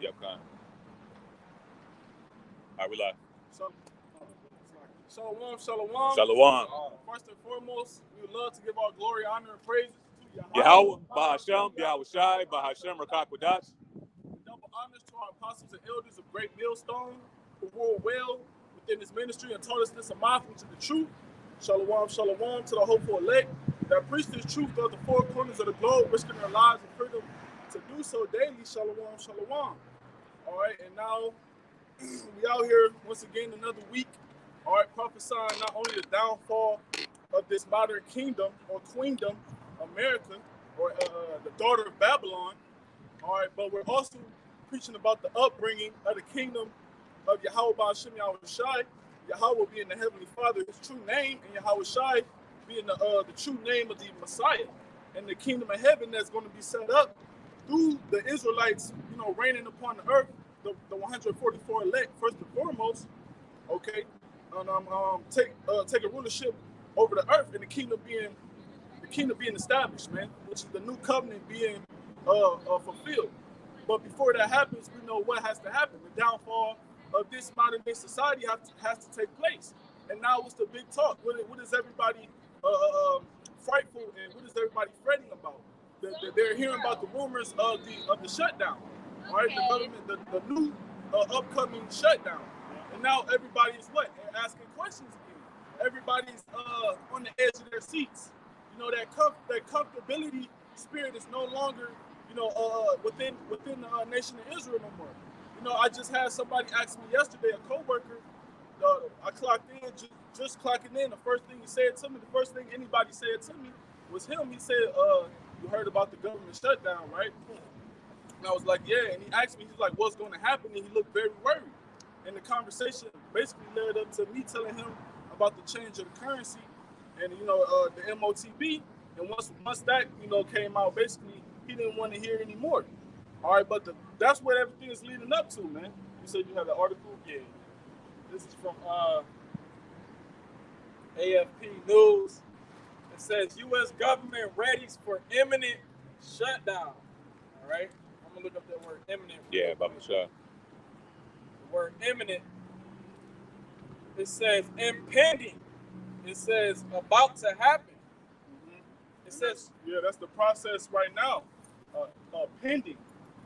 Yep, kind. All right, we live. So, shalom, shalom. Shalom. First and foremost, we would love to give our glory, honor, and praises to Yahweh, Bahashem, Yahweh Shai, Bahashem, Rakak Wadash. Double honors to our apostles and elders of Great Millstone, who rule well within this ministry and taught us this Amath, which is the truth. Shalom, shalom to the hopeful elect that preach this truth throughout the four corners of the globe, risking their lives and freedom to do so daily. Shalom, shalom. All right, and now we out here once again another week. All right, prophesying not only the downfall of this modern kingdom or queendom, America, or the daughter of Babylon. All right, but we're also preaching about the upbringing of the kingdom of Yahweh Ba'ashem Yahweh Shai. Yahweh being the Heavenly Father, his true name, and Yahweh Shai being the true name of the Messiah, and the kingdom of heaven that's going to be set up through the Israelites, reigning upon the earth, the 144 elect first and foremost, okay, and take a rulership over the earth, and the kingdom being established, man, which is the new covenant being fulfilled. But before that happens, we know what has to happen. The downfall of this modern day society has to take place. And now what's the big talk? What is everybody frightful, and what is everybody fretting about? They're hearing about the rumors of the shutdown, right? The government, the new upcoming shutdown. And now everybody's asking questions again. Everybody's on the edge of their seats. That comfortability spirit is no longer, within the nation of Israel no more. I just had somebody ask me yesterday, a coworker. I clocked in, just clocking in. The first thing he said to me, the first thing anybody said to me was him. He said, "You heard about the government shutdown, right?" And I was like, "Yeah." And he asked me, he's like, "What's going to happen?" And he looked very worried. And the conversation basically led up to me telling him about the change of the currency and the MOTB. And once that came out, basically he didn't want to hear anymore. All right, but that's what everything is leading up to, man. You said you had the article? Yeah. This is from AFP News. It says U.S. government readies for imminent shutdown. All right, I'm gonna look up that word imminent. Yeah, Baba Shai. The word imminent. It says impending. It says about to happen. Mm-hmm. It says that's the process right now, pending,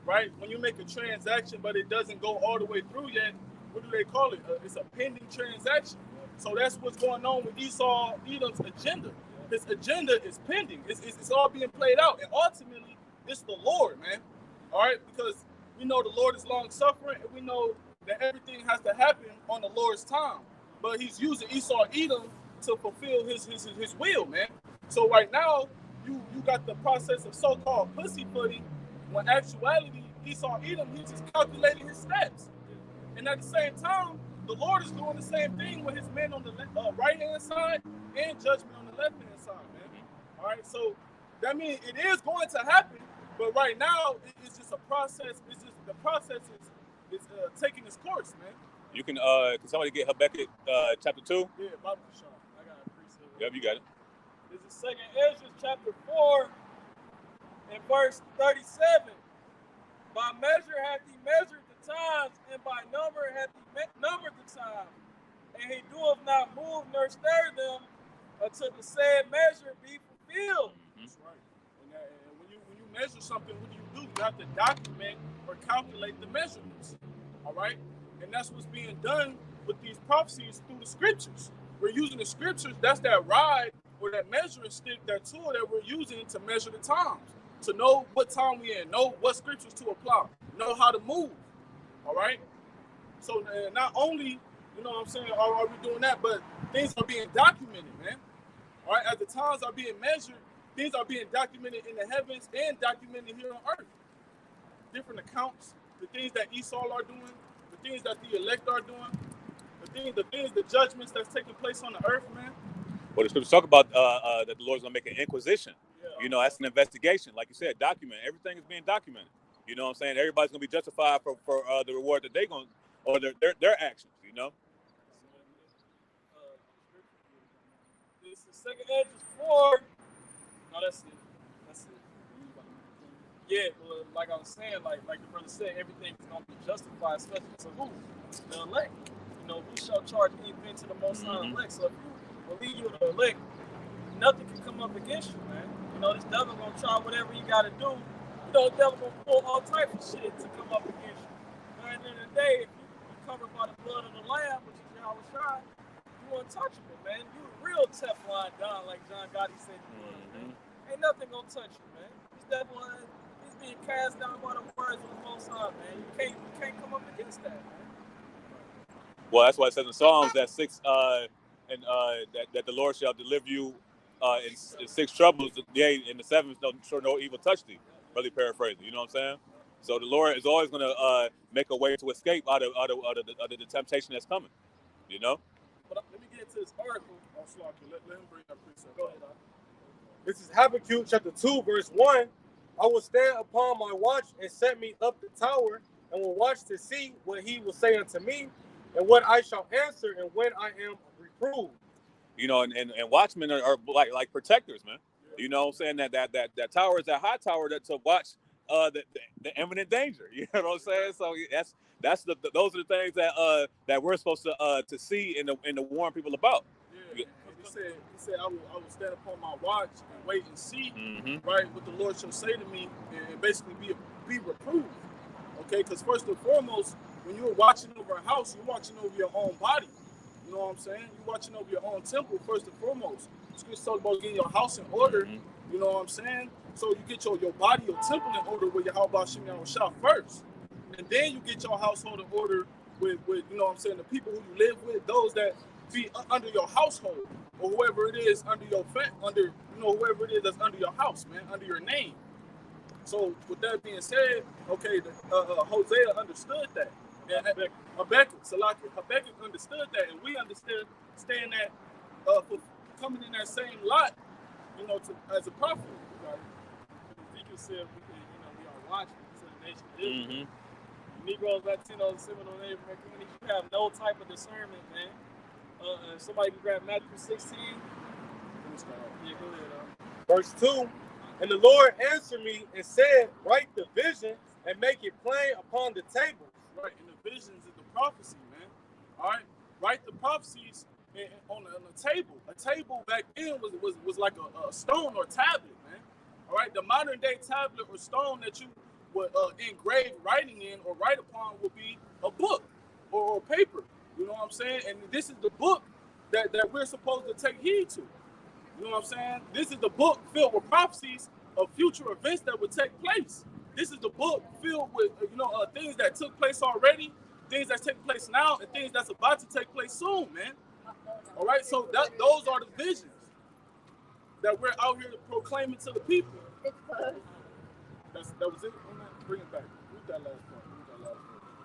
right? When you make a transaction, but it doesn't go all the way through yet, what do they call it? It's a pending transaction. So that's what's going on with Edom's agenda. His agenda is pending. It's all being played out, and ultimately, it's the Lord, man. All right, because we know the Lord is long suffering, and we know that everything has to happen on the Lord's time. But He's using Edom to fulfill His will, man. So right now, you got the process of so-called pussyfooting, when actuality, Edom, he's just calculating his steps. And at the same time, the Lord is doing the same thing with his men on the right-hand side and judgment on the left-hand side, man. All right, so that means it is going to happen, but right now, it's just a process. It's just the process is taking its course, man. You can somebody get Habakkuk chapter 2? Yeah, Bible Sean. I got it. Appreciate it. Yep, you got it. This is 2nd Ezra chapter 4 and verse 37. By measure hath he measured the times, and by number hath he numbered the times. And he doeth not move nor stir them until the said measure be fulfilled. That's right. And when you measure something, what do? You have to document or calculate the measurements. All right? And that's what's being done with these prophecies through the scriptures. We're using the scriptures, that's that ride or that measuring stick, that tool that we're using to measure the times, to know what time we're in, know what scriptures to apply, know how to move. All right? So not only, what I'm saying, are we doing that, but things are being documented, man. All right? As the times are being measured, things are being documented in the heavens and documented here on earth. Different accounts, the things that Esau are doing, the things that the elect are doing, the judgments that's taking place on the earth, man. Well, the scriptures talk about that the Lord's gonna make an inquisition. Yeah. That's an investigation, like you said, document. Everything is being documented. You know what I'm saying? Everybody's gonna be justified for the reward that they're gonna, or their actions. This is 2nd Ezra 4. No, that's it. Yeah, but like I was saying, like the brother said, everything is gonna be justified, especially to who? The elect. You know, we shall charge anything to the Most High elect. So if you believe you're the elect, nothing can come up against you, man. You know, this devil gonna try whatever he gotta do. You know, the devil gonna pull all types of shit to come up against you. But at the end of the day, if you're covered by the blood of the Lamb, which is Yahweh Shai, you untouchable, man. You a real Teflon Don, like John Gotti said you was, man. Ain't nothing gonna touch you, man. This devil, he's being cast down by the words of the Most High, man. You can't come up against that, man. Well, that's why it says in Psalms that that the Lord shall deliver you in 6 troubles, yea, in the 7th, no evil touch thee. Really paraphrasing, you know what I'm saying? So the Lord is always going to make a way to escape out of the temptation that's coming, you know? But let me get into this article. Oh, Slocky, let him bring that precept. Go ahead, Doc. This is Habakkuk chapter 2, verse 1. I will stand upon my watch and set me up the tower, and will watch to see what he will say unto me, and what I shall answer, and when I am reproved. You know, and watchmen are like protectors, man. You know what I'm saying? That tower is that high tower to watch the imminent danger. You know what I'm saying? So those are the things that we're supposed to see and to warn people about. Yeah. He said I will stand upon my watch and wait and see, right, what the Lord shall say to me, and basically be reproved. Okay, because first and foremost, when you're watching over a house, you're watching over your own body. You know what I'm saying? You're watching over your own temple first and foremost. Scripture talks about getting your house in order. You know what I'm saying? So you get your body, your temple in order with your Shem Shah first, and then you get your household in order with you know what I'm saying, the people who you live with, those that be under your household, or whoever it is under your whoever it is that's under your house, man, under your name. So with that being said, okay, Hosea understood that. Habakkuk understood that, and we understood staying that for coming in that same lot, you know, as a prophet. Ezekiel said, we are watching to the nation of Israel. Negroes, Latinos, Seminole, Native American communities, you have no type of discernment, man. Somebody can grab Matthew 16. Yeah, go ahead. Verse 2, and the Lord answered me and said, write the vision and make it plain upon the tables. Right, and the visions is the prophecy, man. All right, write the prophecies on a table. A table back then was like a stone or tablet, man. All right, the modern day tablet or stone that you would engrave writing in or write upon would be a book or paper. You know what I'm saying? And this is the book that we're supposed to take heed to. You know what I'm saying? This is the book filled with prophecies of future events that would take place. This is the book filled with things that took place already, things that's taking place now, and things that's about to take place soon, man. All right, so those are the visions that we're out here proclaiming to the people. That was it. Bring it back. Read that last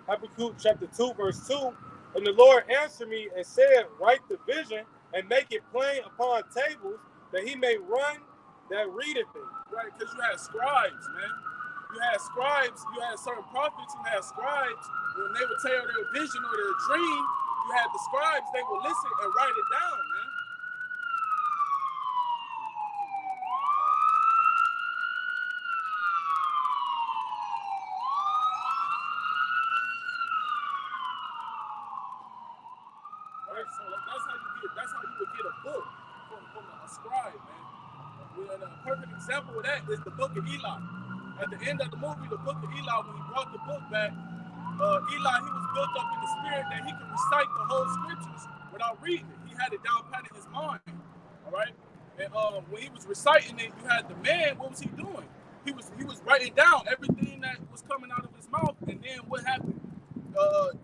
part. Habakkuk chapter 2, verse 2. And the Lord answered me and said, write the vision and make it plain upon tables, that he may run that readeth it. Right, because you had scribes, man. You had scribes, you had certain prophets who had scribes. When they would tell their vision or their dream, you had the scribes, they would listen and write it down, man. Right, so that's how you would get a book from a scribe, man. And a perfect example of that is the book of Eli. At the end of the movie, the book of Eli, when he brought the book back, Eli, he was built up in the spirit that he could recite the whole scriptures without reading it. He had it down pat in his mind, all right? And when he was reciting it, you had the man, what was he doing? He was writing down everything that was coming out of his mouth, and then what happened?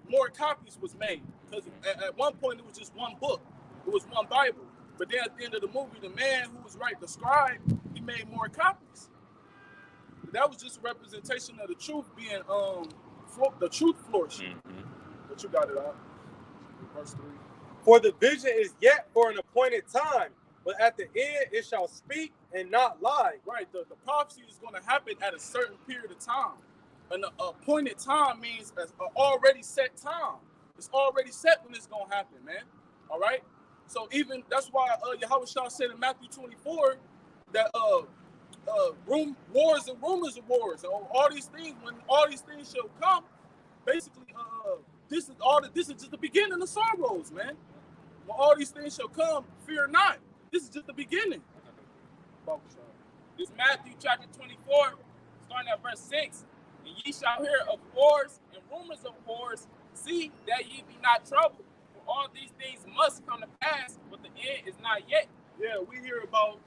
More copies was made, because at one point it was just one book. It was one Bible. But then at the end of the movie, the man who was writing, the scribe, he made more copies. That was just a representation of the truth being the truth flourishing. But you got it out. Verse 3. For the vision is yet for an appointed time, but at the end it shall speak and not lie. Right. The prophecy is going to happen at a certain period of time. An appointed time means an already set time. It's already set when it's going to happen, man. All right? So even that's why Yahweh Shah said in Matthew 24 that wars and rumors of wars, or all these things. When all these things shall come, basically, this is just the beginning of sorrows, man. When all these things shall come, fear not. This is just the beginning. This Matthew chapter 24, starting at verse 6. And ye shall hear of wars and rumors of wars. See that ye be not troubled. For all these things must come to pass, but the end is not yet. Yeah, we hear about,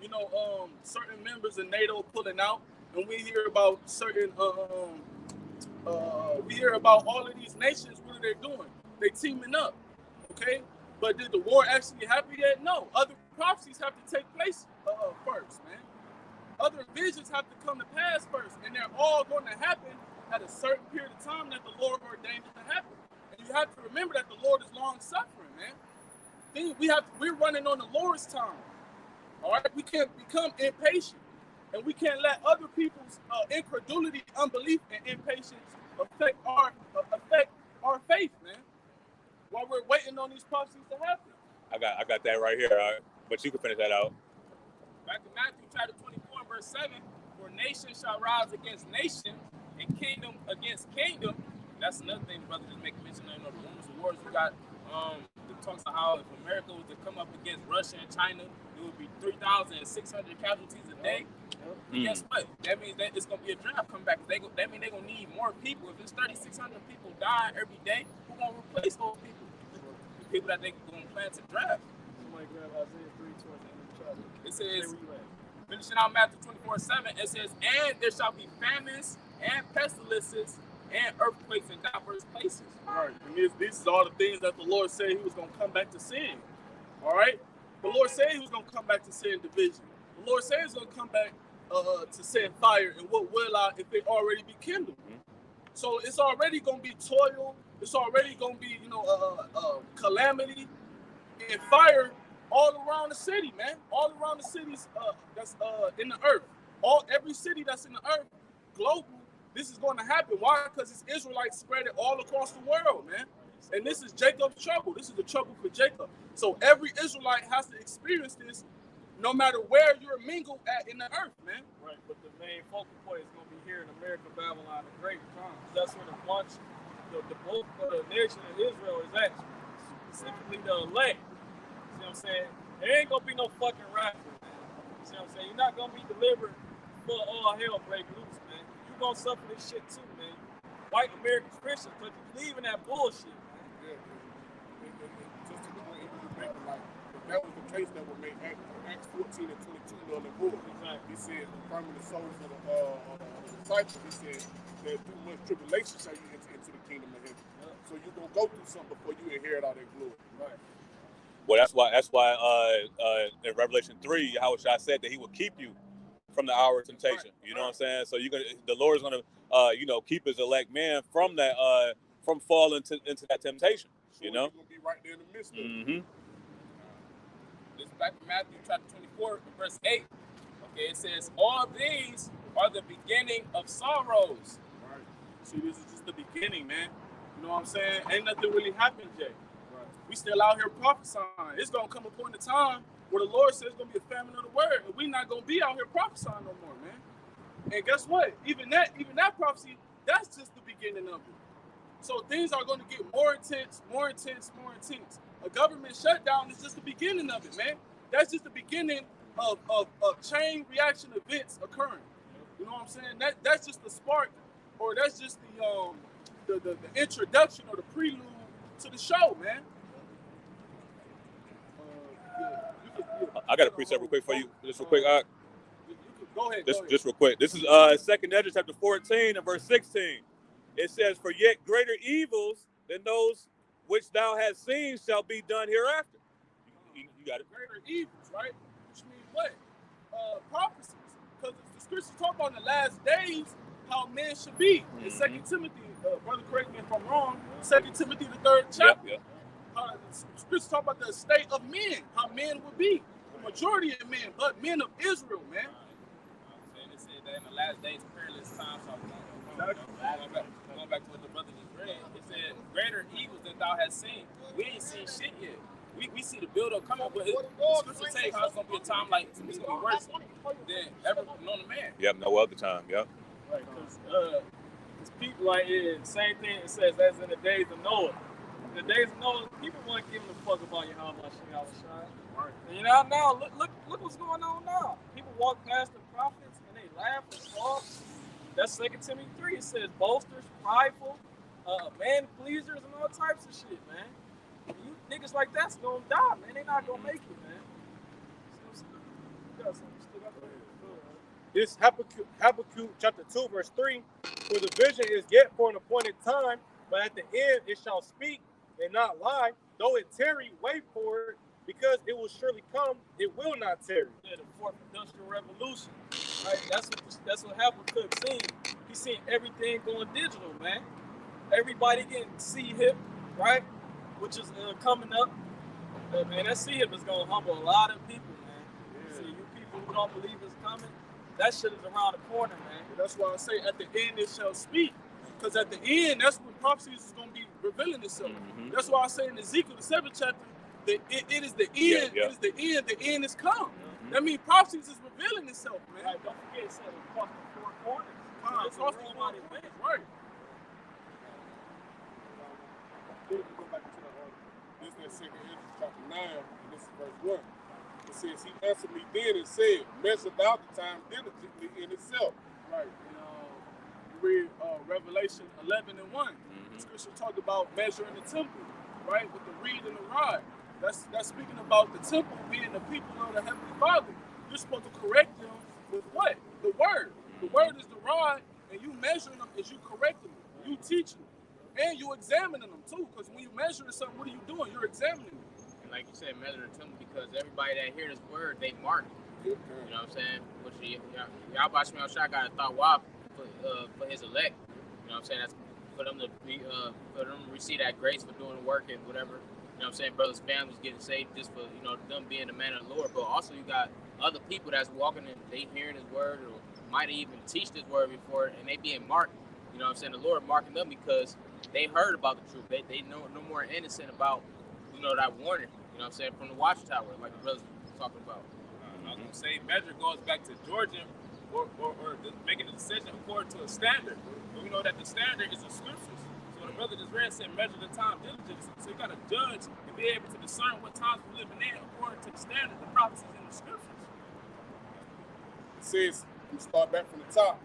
certain members of NATO pulling out, and we hear about certain, we hear about all of these nations, what are they doing? They teaming up, okay? But did the war actually happen yet? No. Other prophecies have to take place first, man. Other visions have to come to pass first, and they're all going to happen at a certain period of time that the Lord ordained it to happen. And you have to remember that the Lord is long-suffering, man. We're running on the Lord's time. All right, we can't become impatient, and we can't let other people's incredulity, unbelief, and impatience affect our faith, man. While we're waiting on these prophecies to happen. I got that right here. All right. But you can finish that out. Back to Matthew chapter 24, verse 7. For nation shall rise against nation, and kingdom against kingdom. That's another thing the brother just making mention of. The rumors of wars. We got the talks of how if America was to come up against Russia and China, it would be 3,600 casualties a day. And guess what? That means that it's gonna be a draft come back. That means they're gonna need more people. If there's 3,600 people dying every day, who gonna replace those people? The people that they gonna plan to draft. Somebody grab Isaiah 3 towards the end of the chapter. It says, finishing out Matthew 24:7, it says, and there shall be famines and pestilences and earthquakes in diverse places. All right, and this is all the things that the Lord said he was going to come back to sin. All right? The Lord said he was going to come back to sin division. The Lord said he's going to come back to send fire, and what will I if it already be kindled? So it's already going to be toil. It's already going to be, calamity and fire all around the city, man. All around the cities that's in the earth. Every city that's in the earth, global, this is going to happen. Why? Because it's Israelites spread it all across the world, man. And this is Jacob's trouble. This is the trouble for Jacob. So every Israelite has to experience this no matter where you're mingled at in the earth, man. Right, but the main focal point is going to be here in America, Babylon, the Great Times. That's where the bunch, the bulk of the nation of Israel is at, specifically the elect. See what I'm saying? There ain't going to be no fucking rapture, man. See what I'm saying? You're not going to be delivered for all hell break loose, man. You're going to suffer this shit too, man. White American Christians, because you believe in that bullshit, man. Yeah, just to go into the record, like, that was the case that was made Acts 14 and 22 null and void. Exactly. He said, confirming the souls of the disciples, he said, that through much tribulation shall you enter into the kingdom of heaven. So you're going to go through something before you inherit all that glory. Right. Well, that's why in Revelation 3, Yahushua said that he will keep you from the hour of temptation. Right. You know what I'm saying? So the Lord is going to, keep his elect man from that, from falling into that temptation. Sure, you know? You're going to be right there in the midst of it. This is back to Matthew chapter 24, verse 8. Okay, it says, all these are the beginning of sorrows. Right. See, this is just the beginning, man. You know what I'm saying? Ain't nothing really happened yet. Right. We still out here prophesying. It's going to come a point in time where the Lord says it's going to be a famine of the word, and we're not going to be out here prophesying no more, man. And guess what? Even that prophecy, that's just the beginning of it. So things are going to get more intense, more intense, more intense. A government shutdown is just the beginning of it, man. That's just the beginning of chain reaction events occurring. You know what I'm saying? That's just the spark, or that's just the introduction or the prelude to the show, man. I got a precept real quick for you, just real quick. Go ahead. Just real quick. This is 2nd Ezra chapter 14 and verse 16. It says, "For yet greater evils than those which thou hast seen shall be done hereafter." You got it. Greater evils, right? Which means what? Prophecies. Because the scriptures talk about in the last days how men should be. In 2 Timothy, brother, correct me if I'm wrong, 2 Timothy, the 3rd chapter. Yep. The scriptures talk about the state of men, how men would be. The majority of men, but men of Israel, man. It said that in the last days, perilous times. Going back to what the brother just read, it said, greater evils than thou hast seen. We ain't seen shit yet. we see the build up coming, but the scripture tell you how it's gonna be a time like it's gonna be worse than ever known to man. Yep, no other time. Yep. Right, because people like same thing it says as in the days of Noah. In the days of Noah, people weren't giving a fuck about Yahweh Shai. Right. And now look what's going on now. People walk past the prophets and they laugh and scoff. That's 2 Timothy 3. It says boasters, prideful, man pleasers, and all types of shit, man. And you niggas like that's gonna die, man. They not gonna make it, man. This Habakkuk chapter 2, verse 3, for the vision is yet for an appointed time, but at the end it shall speak and not lie. Though it tarry, wait for it, because it will surely come, it will not tarry. Yeah, the fourth industrial revolution, right? That's what Habakkuk seen. He seen everything going digital, man. Everybody getting C-hip, right? Which is coming up. Man, that C-hip is gonna humble a lot of people, man. Yeah. See, you people who don't believe it's coming, that shit is around the corner, man. That's why I say at the end it shall speak. Because at the end, that's when prophecies is going to be revealing itself. Mm-hmm. That's why I say in Ezekiel, the 7th chapter, that it is the end. Yeah. It is the end is come. Mm-hmm. That means prophecies is revealing itself, man. Right, don't forget it said across the four corners. Across the four corners, right. Go back to this is 2 Ezra chapter 9, and this is verse 1. It says, he answered me then and said, measure thou the time diligently in itself. Right. Read Revelation 11 and 1. The scripture talked about measuring the temple, right, with the reed and the rod. That's speaking about the temple being the people of the Heavenly Father. You're supposed to correct them with what? The word. The word is the rod, and you measuring them as you correcting them. You teaching them. And you examining them too, because when you measuring something, what are you doing? You're examining them. And like you said, measure the temple, because everybody that hear this word, they mark it. You know what I'm saying? Which Yahweh Shai got a thought why for his elect. You know what I'm saying? That's for them to be for them to receive that grace for doing the work and whatever. You know what I'm saying? Brothers' families getting saved just for, them being the man of the Lord. But also you got other people that's walking and they hearing his word or might even teach this word before, and they being marked. You know what I'm saying? The Lord marking them because they heard about the truth. They know no more innocent about, that warning. You know what I'm saying? From the watchtower, like the brothers were talking about. I was going to say, measure goes back to Georgia or making a decision according to a standard. But we know that the standard is the scriptures. So the brother just read said, measure the time diligently. So you got to judge and be able to discern what times we're living in according to the standard, the prophecies in the scriptures. It says, we start back from the top.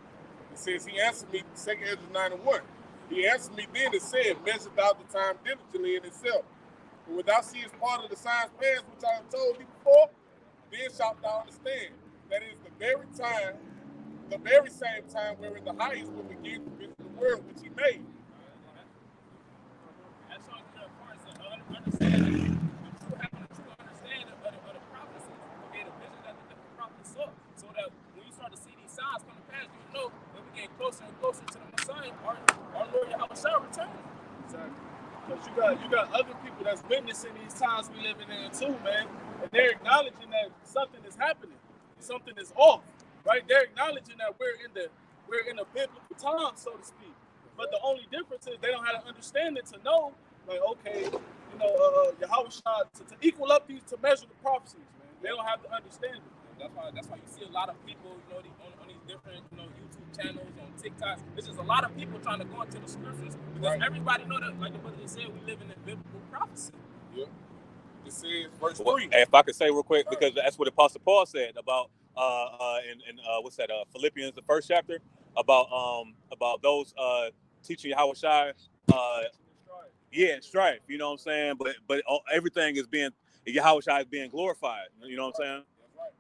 It says, he answered me, 2 Ezra 9 and 1. He answered me then and said, measure thou the time diligently in itself. And when thou seest part of the signs past, which I have told thee before, then shalt thou understand. That is the very same time wherein the highest will begin to visit the world which he made. That's all the importance of understanding the true understanding of the prophecies. Okay, the vision that the prophets saw. So that when you start to see these signs coming past, you know that we're getting closer and closer to the Messiah, our Lord Yahweh shall return. Exactly. Because you got other people that's witnessing these times we living in too, man. And they're acknowledging that something is happening. Something is off. Right? They're acknowledging that we're in a biblical time, so to speak. But the only difference is they don't have to understand it to know, like, okay, Yahweh Shai, to equal up these, to measure the prophecies, man. They don't have to understand it. That's why you see a lot of people, on these different, YouTube channels, on TikToks. There's just a lot of people trying to go into the scriptures because everybody know that, like the brother just said, we live in a biblical prophecy. Yep. It says verse 3. Well, if I could say real quick, because that's what Apostle Paul said about what's that? Philippians, the first chapter, about those teaching Yahweh Shai, and strife. You know what I'm saying? But everything is being Yahweh Shai is being glorified. You know what I'm saying? That's right.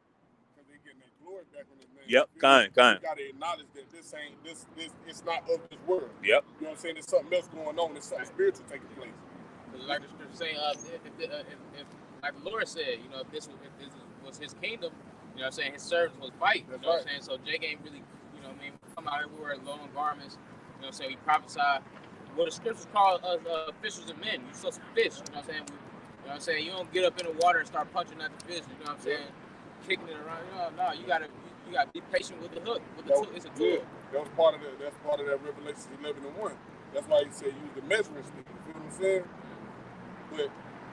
Because they getting their glory back on this man. Yep, kind. You got to acknowledge that this it's not of this world. Yep. You know what I'm saying? There's something else going on. There's something spiritual taking place. Like the scripture say, if like the Lord said, if this was his kingdom, you know what I'm saying, his servants would fight. You know what I'm saying? So Jake ain't really, come out everywhere in long garments. You know what I'm saying? We prophesy. What the scriptures call us fishers of men. You saw some fish. You know what I'm saying? You know what I'm saying? You don't get up in the water and start punching at the fish. You know what I'm saying? Kicking it around. No, you gotta be patient with the hook. It's a tool. That's part of that Revelation 11 and 1. That's why he said use the measuring stick. You feel what I'm saying? But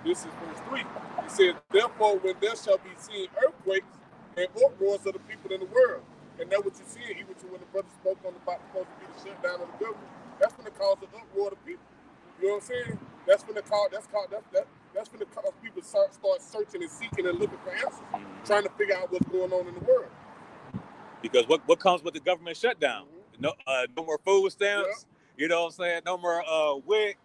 This is verse 3. He says, therefore, when there shall be seen earthquakes and uproars of the people in the world, and that's what you see, even when the brother spoke on about supposed to be the shutdown of the government, that's when it cause an uproar of the people. You know what I'm saying? That's when it cause people start searching and seeking and looking for answers, trying to figure out what's going on in the world. Because what comes with the government shutdown? No more food stamps. Yeah. You know what I'm saying? No more WIC.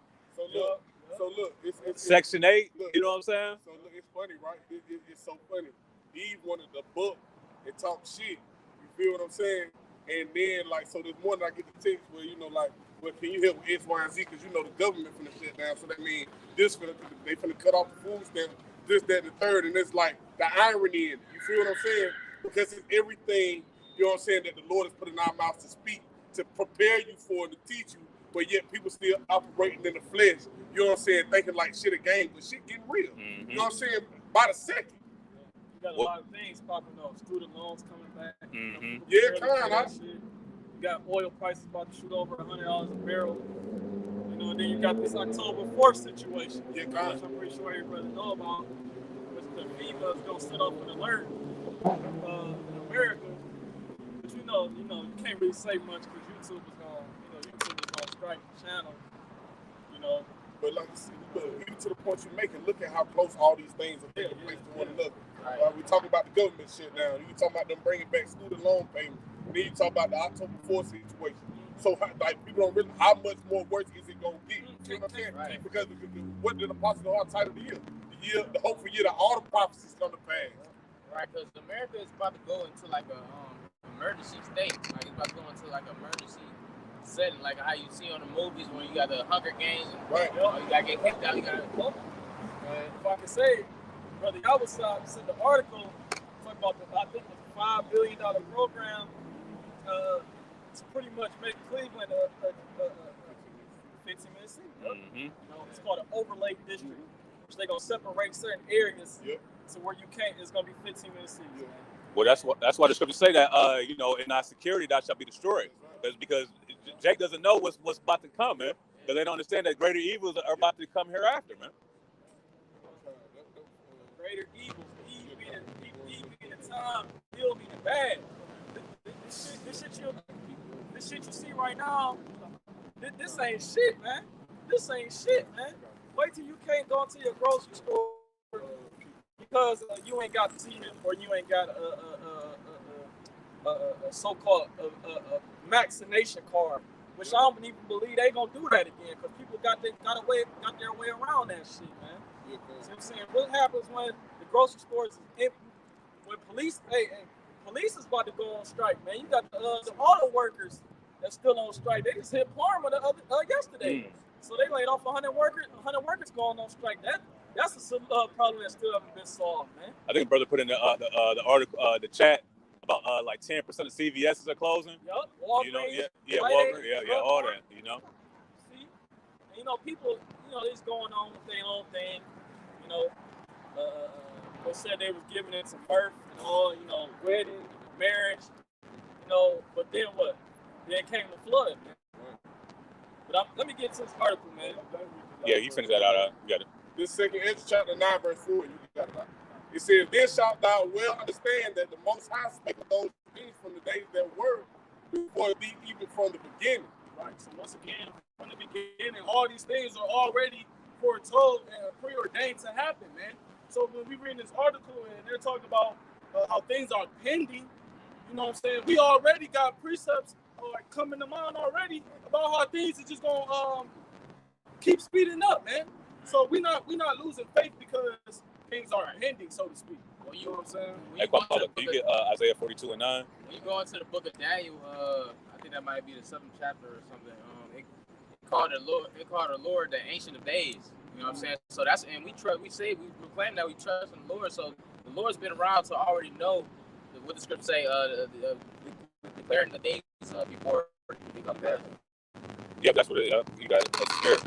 So look, it's Section 8. Look, you know what I'm saying? So look, it's funny, right? It's so funny. Eve wanted the book and talk shit. You feel what I'm saying? And then so this morning I get the text where well, can you help with X, Y, and Z? Because the government finna shut down. So that means they finna cut off the food stamps, this, that, and the third. And it's like the irony in it. You feel what I'm saying? Because it's everything, you know what I'm saying, that the Lord has put in our mouths to speak, to prepare you for and to teach you. But yet people still operating in the flesh. You know what I'm saying? Thinking like shit a game, but shit getting real. Mm-hmm. You know what I'm saying? By the second. You got a lot of things popping up. Student loans coming back. Mm-hmm. Yeah, kind of. You got oil prices about to shoot over $100 a barrel. And then you got this October 4th situation. Yeah, which kind of. I'm pretty sure everybody know about. Which the FEMA is going to set off an alert in America. But you can't really say much because YouTube is going to strike the channel. But like you see, even to the point you're making, look at how close all these things are taking place to one another. We talking about the government shut down. You talking about them bringing back student loan payments. Then you talk about the October 4th situation. So people don't really, how much more worse is it gonna get? You know what I'm saying? Right. Because what did the Apostle Noah title the year? The hopeful year that all the prophecies come to pass. Right, because America is about to go into like a emergency state. Like it's about to go into like an emergency setting, like how you see on the movies when you got the Hunger Games. Right. You gotta get kicked out. You gotta. If I can say, Brother Yawasab sent the article talking about I think it was a $5 billion program to pretty much make Cleveland a 15-minute city. Mm-hmm. It's called an overlay district, which they're gonna separate certain areas to where you can't. It's gonna be 15-minute cities. Yeah. Well, that's why the scriptures say that in our security thou shalt be destroyed. Because Jake doesn't know what's about to come, man. Because they don't understand that greater evils are about to come hereafter, man. Greater evils, Eve being the time, ill being bad. This shit you see right now, this ain't shit, man. This ain't shit, man. Wait till you can't go into your grocery store because you ain't got the TV or you ain't got a so-called vaccination card, which I don't even believe they gonna do that again because people got their way around that shit, man. See what I'm saying? What happens when the grocery stores is empty? When police is about to go on strike, man. You got the auto workers that's still on strike. They just hit Parma yesterday, so they laid off 100 workers. 100 workers going on strike. That's a problem that still haven't been solved, man. I think brother put in the article, the chat about like 10% of CVS's are closing. Yup. Walgreens, Walgreens, all that. See, and, people, they just going on with their own thing. They said they was giving it to birth and all, wedding, marriage, but then what? Then came the flood, man. But let me get to this article, man. Yeah, you finish that out. You got it. This second Ezra chapter 9 verse 4, you got it. It says, then shalt thou well understand that the Most High spake of those things from the days that were before thee, even from the beginning. Right. So once again, from the beginning, all these things are already foretold and preordained to happen, man. So when we read this article and they're talking about how things are pending, you know what I'm saying? We already got precepts coming to mind already about how things are just gonna keep speeding up, man. So we not losing faith because things are pending, so to speak. Well, You know what I'm saying? You get Isaiah 42:9. When you go into the book of Daniel, I think that might be the 7th chapter or something. It called the Lord the Ancient of Days. You know what I'm saying? So that's, and we proclaim that we trust in the Lord. So the Lord's been around to already know what the scriptures say, declaring the days before he comes back. Yeah, that's what you got. That's fair.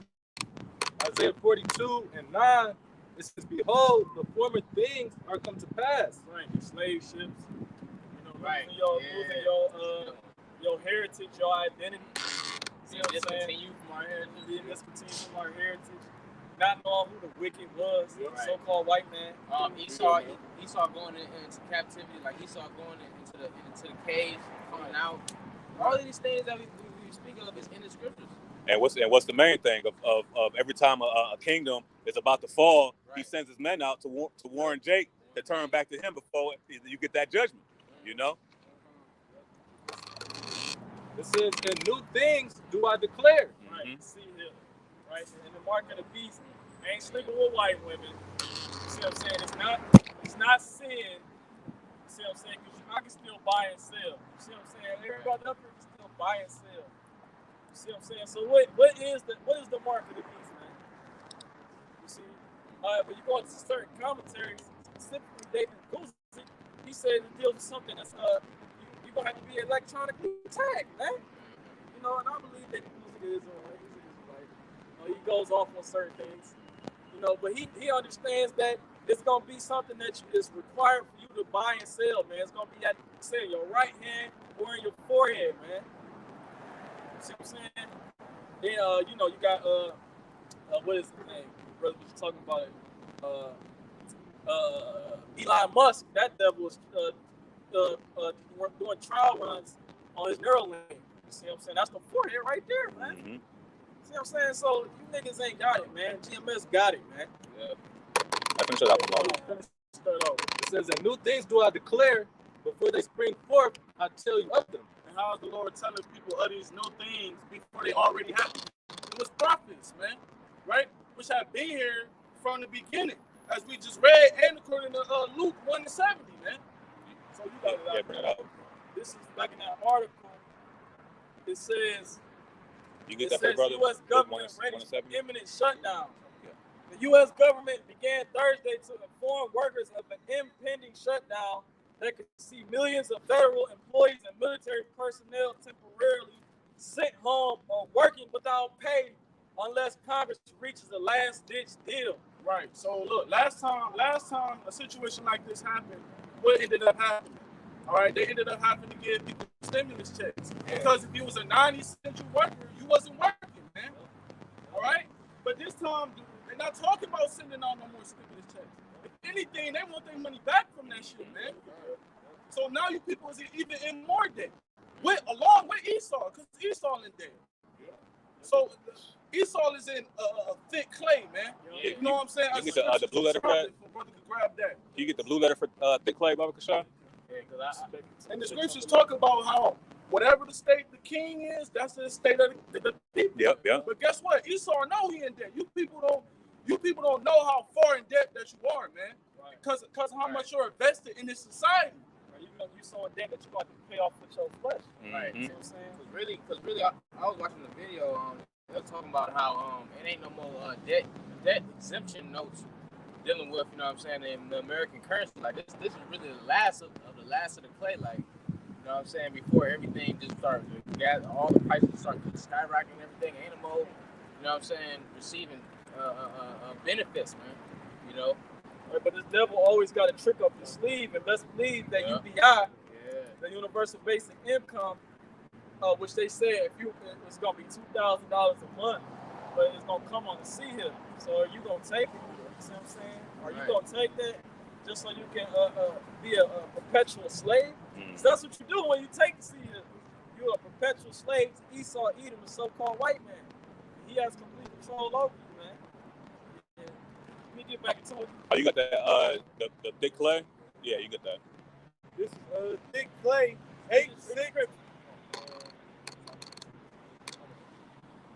Isaiah 42:9, it says, behold, the former things are come to pass. Right, the slave ships, Right. losing your heritage, your identity. Discontinue from our heritage. Discontinue from our heritage. not knowing who the wicked was, Yeah. the so-called white man. Esau going into captivity, like Esau going into the cave, coming out. All of these things that we speak of is in the scriptures. And what's the main thing of every time a kingdom is about to fall, he sends his men out to warn Jake to turn back to him before you get that judgment. You know. It says, "And new things do I declare." Right. Mhm. See here, right? And the mark of the beast ain't sleeping with white women. You see what I'm saying? It's not sin. You see what I'm saying? Because I can still buy and sell. You see what I'm saying? Everybody up here can still buy and sell. You see what I'm saying? So what is the mark of the beast, man? You see, but you go into certain commentaries, specifically David Guzik, he said it deals with something that's you're gonna have to be electronically tagged, man. You know, and I believe that Guzik is right. He goes off on certain things, you know, but he understands that it's gonna be something that is required for you to buy and sell, man. It's gonna be at your right hand or in your forehead, man. You see what I'm saying? Then you know, you got what is his name? Brother was talking about it. Elon Musk, that devil was doing trial runs on his Neuralink. You see what I'm saying? That's the forehead right there, man. Mm-hmm. See what I'm saying? So you niggas ain't got it, man. GMS got it, man. Yeah. I can shut up a moment. It says, "And new things do I declare, before they spring forth, I tell you of them." And how is the Lord telling people of these new things before they already happen? It was prophets, man, right? Which have been here from the beginning, as we just read, and according to Luke 1:70, man. So you got it out bring it there. out. This is back in that article. It says, You get it that for says brother? U.S. government ready 170? for imminent shutdown. The U.S. government began Thursday to inform workers of an impending shutdown that could see millions of federal employees and military personnel temporarily sent home or working without pay unless Congress reaches a last-ditch deal. Right. So look, last time a situation like this happened, what ended up happening? All right, they ended up having to give people stimulus checks because if you was a non-essential worker, you wasn't working, man. All right. But this time, they're not talking about sending out no more stimulus checks. If anything, they want their money back from that shit, man. So now you people is even in more debt, along with Esau, because Esau in debt. So Esau is in thick clay, man. Yeah. You know what I'm saying? You get the blue letter for that? For brother to grab that. You get the blue letter for thick clay, Baba Kashaw? Yeah, because And the scriptures talk about how whatever the state the king is, that's the state of the people. Yep. But guess what? Esau know he in debt. You people don't know how far in debt that you are, man. Right. Because how much you're invested in this society. You know, you so in debt that you got to pay off with your flesh. Right. You know what I'm saying? Because really, I was watching the video. They were talking about how it ain't no more debt exemption notes dealing with, you know what I'm saying, in the American currency. Like this is really the last of the clay. Like, you know what I'm saying, before everything just started to gather, all the prices start skyrocketing, everything, animal, you know what I'm saying, receiving benefits, man. You know. Right, but this devil always got a trick up his sleeve, and best believe that UBI, the Universal Basic Income, which they said it's gonna be $2,000 a month, but it's gonna come on the sea here. So are you gonna take it? You see what I'm saying? Are you gonna take that just so you can be a perpetual slave? Because that's what you do when you take the sea here. You're a perpetual slave to Esau, Edom, the so-called white man. He has complete control over you, man. Let me get back into it. Oh, you got that the thick clay? Yeah, you get that. This is thick clay, 8:6.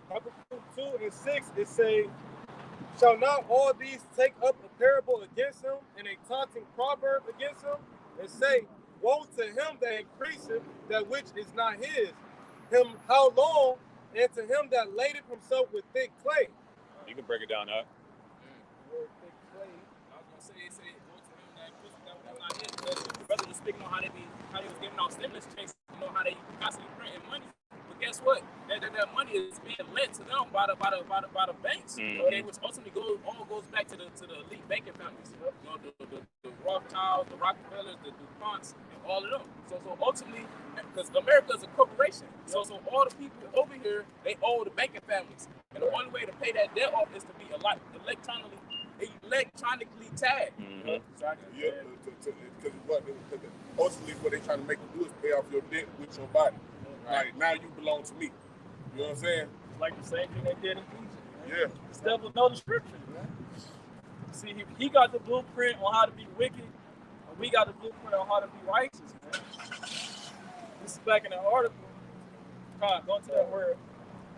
Habakkuk 2 and 6, it say, "Shall not all these take up a parable against him, and a taunting proverb against him, and say, Woe to him that increaseth that which is not his, him how long, and to him that ladeth himself with thick clay." You can break it down, huh? Thick clay. I was gonna say go to him that was not his. Because the brother was speaking on how they was giving out stimulus checks, you know, how they constantly printing money. But guess what? That money is being lent to them by the banks. Mm-hmm. Okay, which ultimately all goes back to the elite banking families. You know, the Rothschilds, the Rockefellers, the DuPonts, and all of them. So ultimately, because America is a corporation, so all the people over here, they owe the banking families. And the only way to pay that debt off is to be electronically tagged. Exactly. Yeah, because ultimately what they trying to make you do is pay off your debt with your body. Like, now you belong to me. You know what I'm saying? It's like the same thing they did in Egypt. Yeah. This devil know the scriptures, man. See, he got the blueprint on how to be wicked, and we got the blueprint on how to be righteous, man. This is back in the article. Go to that word.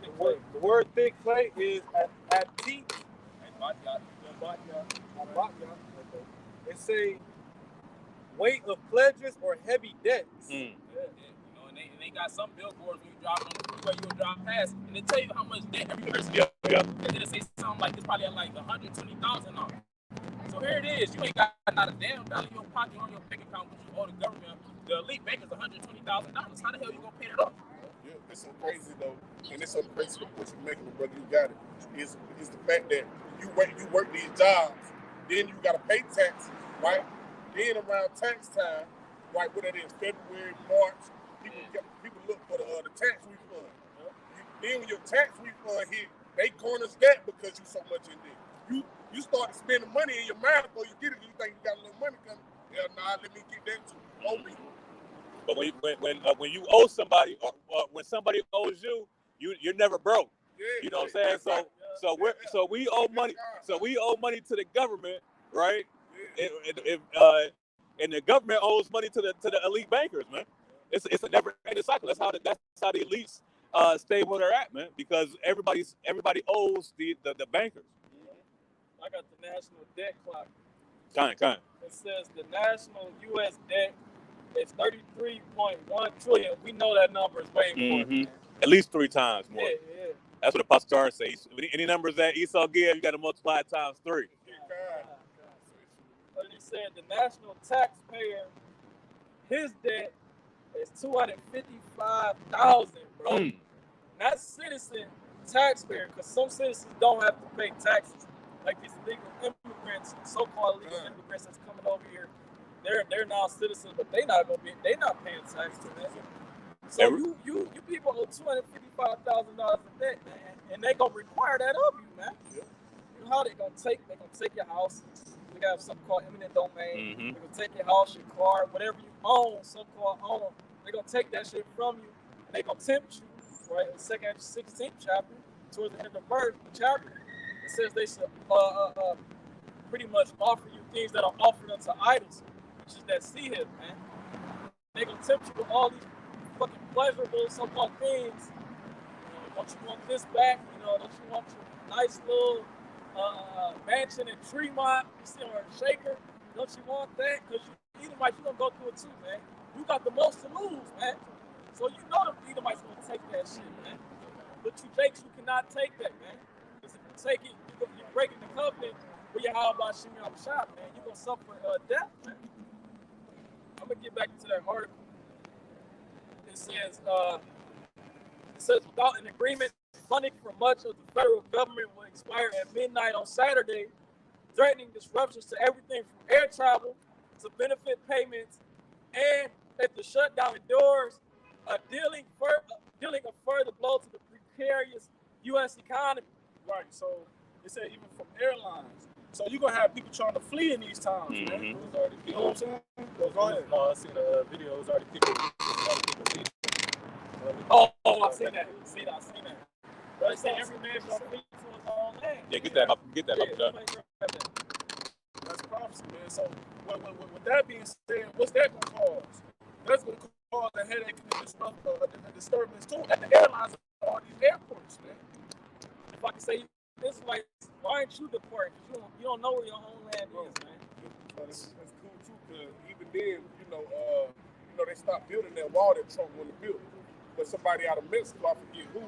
The word thick clay is atit. It say weight of pledges or heavy debts. Yeah, and they got some billboards when you driving on the freeway, you'll drive past, and they tell you how much debt every person. And then they say something like it's probably like $120,000. So here it is. You ain't got not a damn dollar in your pocket or your bank account, but you owe the government. The elite bank is $120,000. How the hell you gonna pay that off? Yeah, it's so crazy though, and it's so crazy the point you're making, brother. You got it. Is the fact that you work these jobs, then you gotta pay taxes, right? Then around tax time, right? What it is, February, March, people look for the tax refund. Then when your tax refund hit, they corners that because you so much in there. You start spending money in your mind before you get it. You think you got a little money coming. Yeah, nah, let me get that too. Oh me. But when you owe somebody, or when somebody owes you, you're never broke. Yeah, You know what I'm saying? So we owe money. So we owe money to the government, right? And the government owes money to the elite bankers, man. It's a never-ending cycle. That's how the elites stay where they're at, man. Because everybody owes the bankers. I got the national debt clock. Kind. It says the national U.S. debt is $33.1 trillion. We know that number is way more. Mm-hmm. At least 3 times more. Yeah. That's what the Apostle Charles says. Any numbers that Esau give, you got to multiply it times 3. But he said the national taxpayer, his debt is $255,000, bro. Not citizen taxpayer, because some citizens don't have to pay taxes. Like these legal immigrants, so-called legal immigrants that's coming over here, they're now citizens, but they're not paying taxes, man. So you people owe $255,000 in debt, man, and they gonna require that of you, man. You know how they gonna take your house. We have something called eminent domain. They're gonna take your house, your car, whatever you own, so-called own. They're gonna take that shit from you, and they gonna tempt you, right? In the 16th chapter, towards the end of the first chapter, it says they should pretty much offer you things that are offered unto idols, which is that see him, man. They gonna tempt you with all these fucking pleasurable so-called things. Don't you want this back? Don't you want your nice little mansion in Tremont? You see on Shaker? Don't you want that? Because you Edomites, you gonna go through it too, man. You got the most to lose, man. So you know the Edomites gonna take that shit, man. But you Jakes, you cannot take that, man. Because if you take it, you're breaking the covenant with your how about Shimmy shop, man. You're gonna suffer death, man. I'm gonna get back into that article. It says without an agreement, funding for much of the federal government will expire at midnight on Saturday, threatening disruptions to everything from air travel to benefit payments, and if the shutdown endures, dealing a further blow to the precarious U.S. economy. Right. So it said even from airlines. So you're gonna have people trying to flee in these times, man. You know what I'm saying? Go ahead. No, I seen a video. It was already people. Oh, I seen that. I seen that. But they say every man shall flee to his own land. Yeah, get that up. That's prophecy, man. So with that being said, what's that gonna cause? That's gonna cause a headache and a disturbance too at the airlines and all these airports, man. If I can say this, like, why aren't you deported? You don't know where your homeland is, man. That's cool too, because even then, they stopped building that wall that Trump wanted to build. But somebody out of Mexico, I forget who,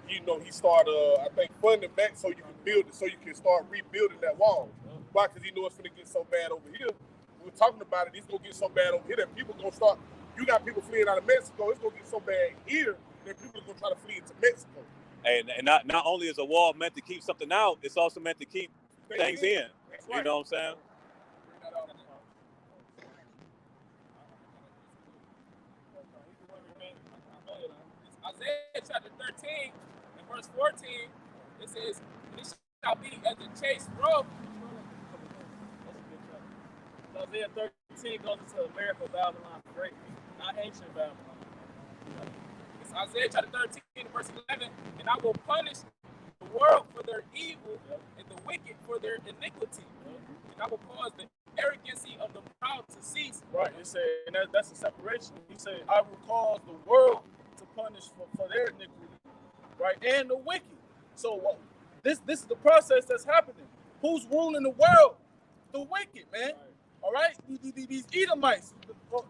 he started, I think, funding back so you can build it, so you can start rebuilding that wall. Why? Because he knew it's going to get so bad over here. We were talking about it, it's going to get so bad over here that people going to start, you got people fleeing out of Mexico, it's going to get so bad here that people are going to try to flee into Mexico. And not only is a wall meant to keep something out, it's also meant to keep things in. That's right. You know what I'm saying? Isaiah chapter 13 and verse 14, It says, "This shall be as a chase robe." Isaiah 13 goes into America, Babylon, great, not ancient Babylon. It's Isaiah chapter 13, verse 11. "And I will punish the world for their evil and the wicked for their iniquity. And I will cause the arrogancy of the proud to cease." Right. It said, and that's a separation. He said, I will cause the world to punish for their iniquity, right? And the wicked. So this is the process that's happening. Who's ruling the world? The wicked, man. All right? These Edomites,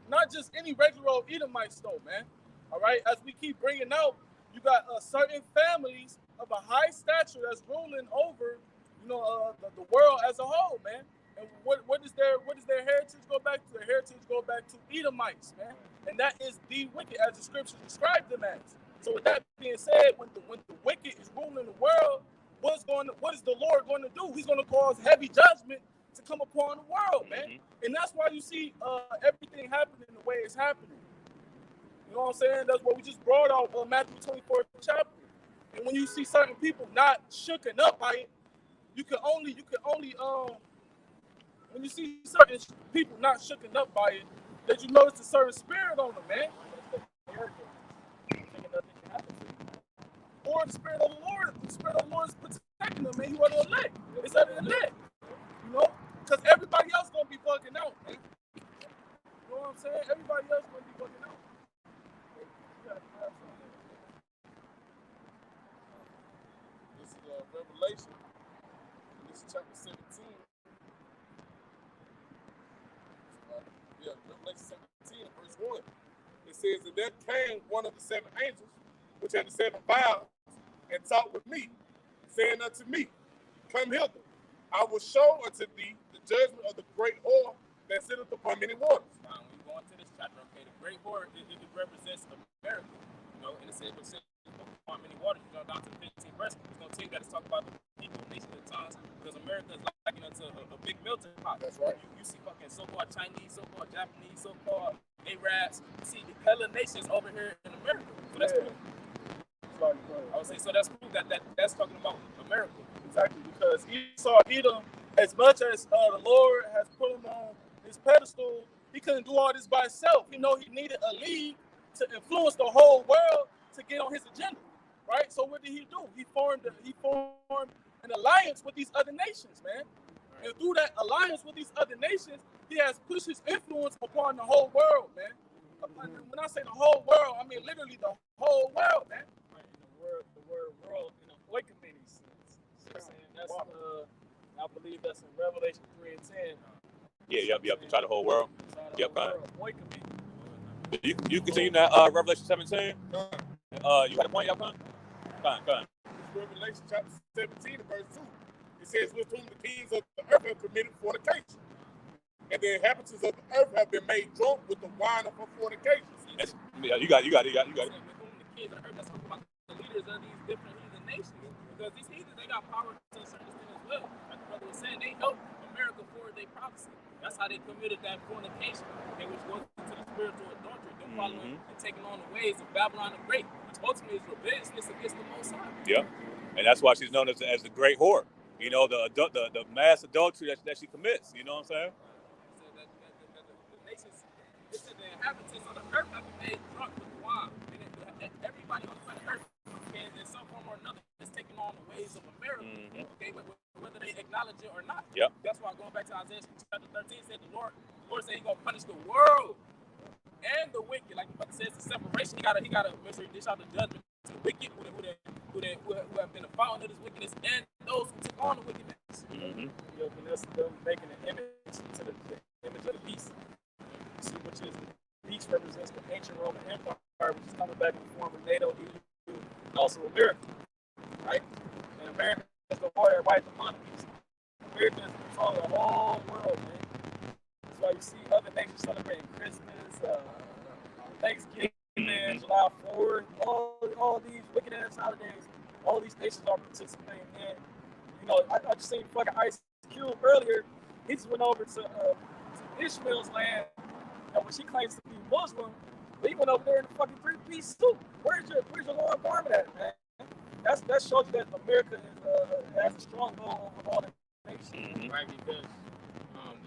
not just any regular old Edomites, though, man. All right? As we keep bringing out, you got certain families of a high stature that's ruling over, the world as a whole, man. And what does their heritage go back to? Their heritage go back to Edomites, man. And that is the wicked, as the scriptures describe them as. So with that being said, when the wicked is ruling the world, what is the Lord going to do? He's going to cause heavy judgment to come upon the world, man. Mm-hmm. And that's why you see everything happening the way it's happening. You know what I'm saying? That's what we just brought out Matthew 24th chapter. And when you see certain people not shooken up by it, you can only when you see certain people not shooken up by it, that you notice a certain spirit on them, man. Or the spirit of the Lord is protecting them, man. He wasn't elect. It's an elect. Because everybody else gonna be bugging out, man. You know what I'm saying? Everybody else gonna be bugging out. This is Revelation. This is chapter 17. Revelation 17, verse 1. It says, "And there came one of the seven angels, which had the seven vials, and talked with me, saying unto me, Come hither, I will show unto thee the judgment of the great whore that sitteth upon many waters." Now, when we go into this chapter, okay, the great whore, it represents America, and it says, "But sit upon many waters." You go down to the 15th verse, it's going to tell you that it's talking about the people, nations, and tongues, because America is like a big melting pot. That's right. You see fucking so-called Chinese, so-called Japanese, so-called Arabs. You see the hella nations over here in America. So that's proof. I would say, so that's proof that's talking about America. Exactly, because Esau, Edom, as much as the Lord has put him on his pedestal, he couldn't do all this by himself. He needed a league to influence the whole world to get on his agenda, right? So what did he do? He formed an alliance with these other nations, man. And through that alliance with these other nations, he has pushed his influence upon the whole world, man. When I say the whole world, I mean literally the whole world, man. Right, the word world in the Oikoumene sense. So that's I believe that's in Revelation 3 and 10. Yeah, to try the whole world. Yep, kind of. Oikoumene. You continue that Revelation 17? You got a point, y'all? Fine. Revelation chapter 17, verse 2. It says, "With whom the kings of the earth have committed fornication, and the inhabitants of the earth have been made drunk with the wine of her fornication." Yeah, you got it. With whom the kings of the earth, that's talking about the leaders of these different heathen nations. Because these heathens, they got power to a certain extent as well. Like the brother was saying, they helped America forward their prophecy. That's how they committed that fornication, which goes into the spiritual adultery, them following and taking on the ways of Babylon the Great, which ultimately is rebelliousness against the Most High. Yeah, and that's why she's known as the Great Whore. The mass adultery that she commits. You know what I'm saying? So that the nations, it said the inhabitants of the earth have been made drunk with wine. And everybody on the earth, in some form or another, is taking on the ways of America. Mm-hmm. Okay, whether they acknowledge it or not. Yep. That's why going back to Isaiah chapter 13 said the Lord said He's gonna punish the world and the wicked. Like the says, the separation. He gotta make sure He dish out the judgment to the wicked who have been the fountain of this wickedness, and those who took on the wickedness. Mm-hmm. And that's them making an image to the image of the beast. See, which is the beast represents the ancient Roman Empire, which is coming back in the form of NATO, EU, and also America. Right? And America is the warrior right among the beast. America is controlling the whole world, man. That's why you see other nations celebrating Christmas, Thanksgiving, July 4th, all these wicked ass holidays. All these nations are participating in. I just seen fucking Ice Cube earlier. He just went over to Ishmael's land, and when she claims to be Muslim, he went over there in a fucking 3-piece suit. Where's your Lord Garment at, man? that shows you that America has a stronghold over all the nations. Right, because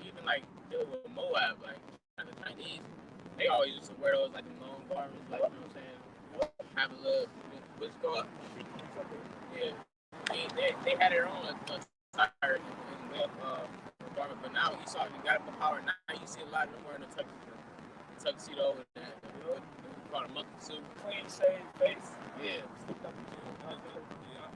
even like dealing with Moab, like the Chinese, they always used to wear those like the long garments, like you know what I'm saying, have a little what's it called? Yeah, they had their own attire and garment, but now Esau got the power. Now you see a lot of them wearing a tuxedo and that. Called a monkey suit. Clean shaved face. Yeah. I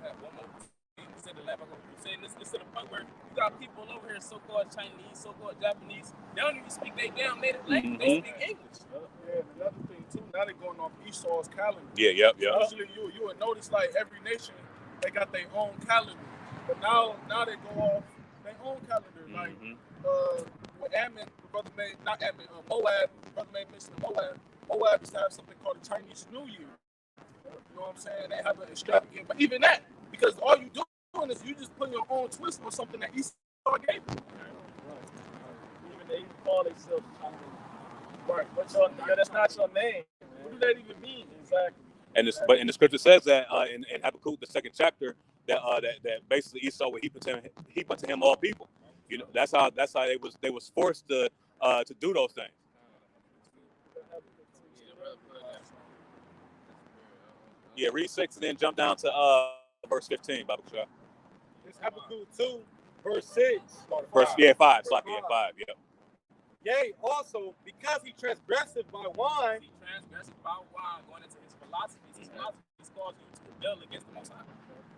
had one more thing to say to laugh. I'm saying this to the point where you got people over here, so-called Chinese, so-called Japanese. They don't even speak their damn native language. They speak English. Yeah, and another thing too. Now they're going off Esau's calendar. Yeah, yep. Usually you would notice like every nation they got their own calendar, but now they go off their own calendar. Like with Ammon, brother made not Ammon, Moab, brother made mention of Moab. Moab used to have something called the Chinese New Year. You know what I'm saying? They have an extravagant, but even that, because all you doing is you just putting your own twist on something that Esau gave you. Even they call themselves Chinese. Right, but that's not your name. What do that even mean exactly? And but in the scripture says that in Habakkuk, the 2nd chapter, that basically Esau would heap unto him all people. You know, that's how they was forced to do those things. Yeah, read 6 and then jump down to verse 15, Bible Shah. It's Habakkuk 2, verse 6. Verse 5. It's like 5. Yeah. Yea, also, because he transgressed by wine. He transgressed by wine, going into his philosophies. His philosophies cause you to rebel against the Most High.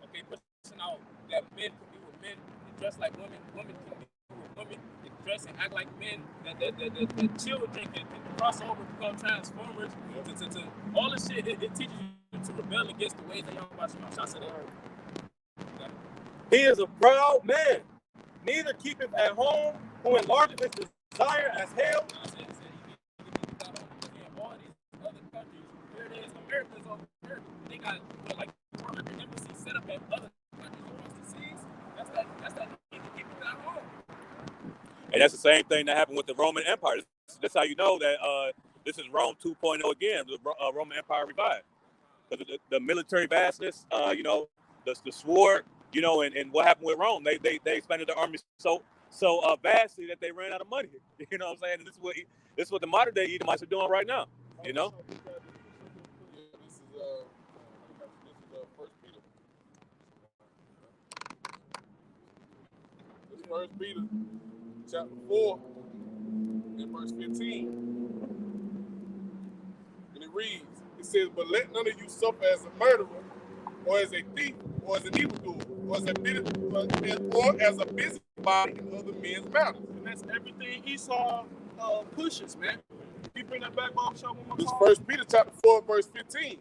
Okay, pushing out that men can be with men and dress like women. Women can be with women and dress and act like men. That children can cross over, become transformers. To all this shit, it teaches you to rebel against the ways that y'all watch my shots. He is a proud man, neither keepeth at home, who enlargeth his desire as hell. All these other countries, here it is, America's over here. They got like 400 embassies set up at other countries across the seas. That's that they can keep it at home. And that's the same thing that happened with the Roman Empire. That's how you know that this is Rome 2.0 again, the Roman Empire revived. Because the military vastness, you know, the sword, you know, and what happened with Rome, they expanded the army so vastly that they ran out of money. You know what I'm saying? And this is what the modern day Edomites are doing right now. You know. Yeah, this is First Peter. This is 1 Peter, chapter 4, and verse 15. And it reads. It says, but let none of you suffer as a murderer, or as a thief, or as an evildoer, or as a busybody in other men's matters. And that's everything Esau pushes, man. Can you bring that back, Bob? Show one more This time. 1 Peter chapter 4, verse 15.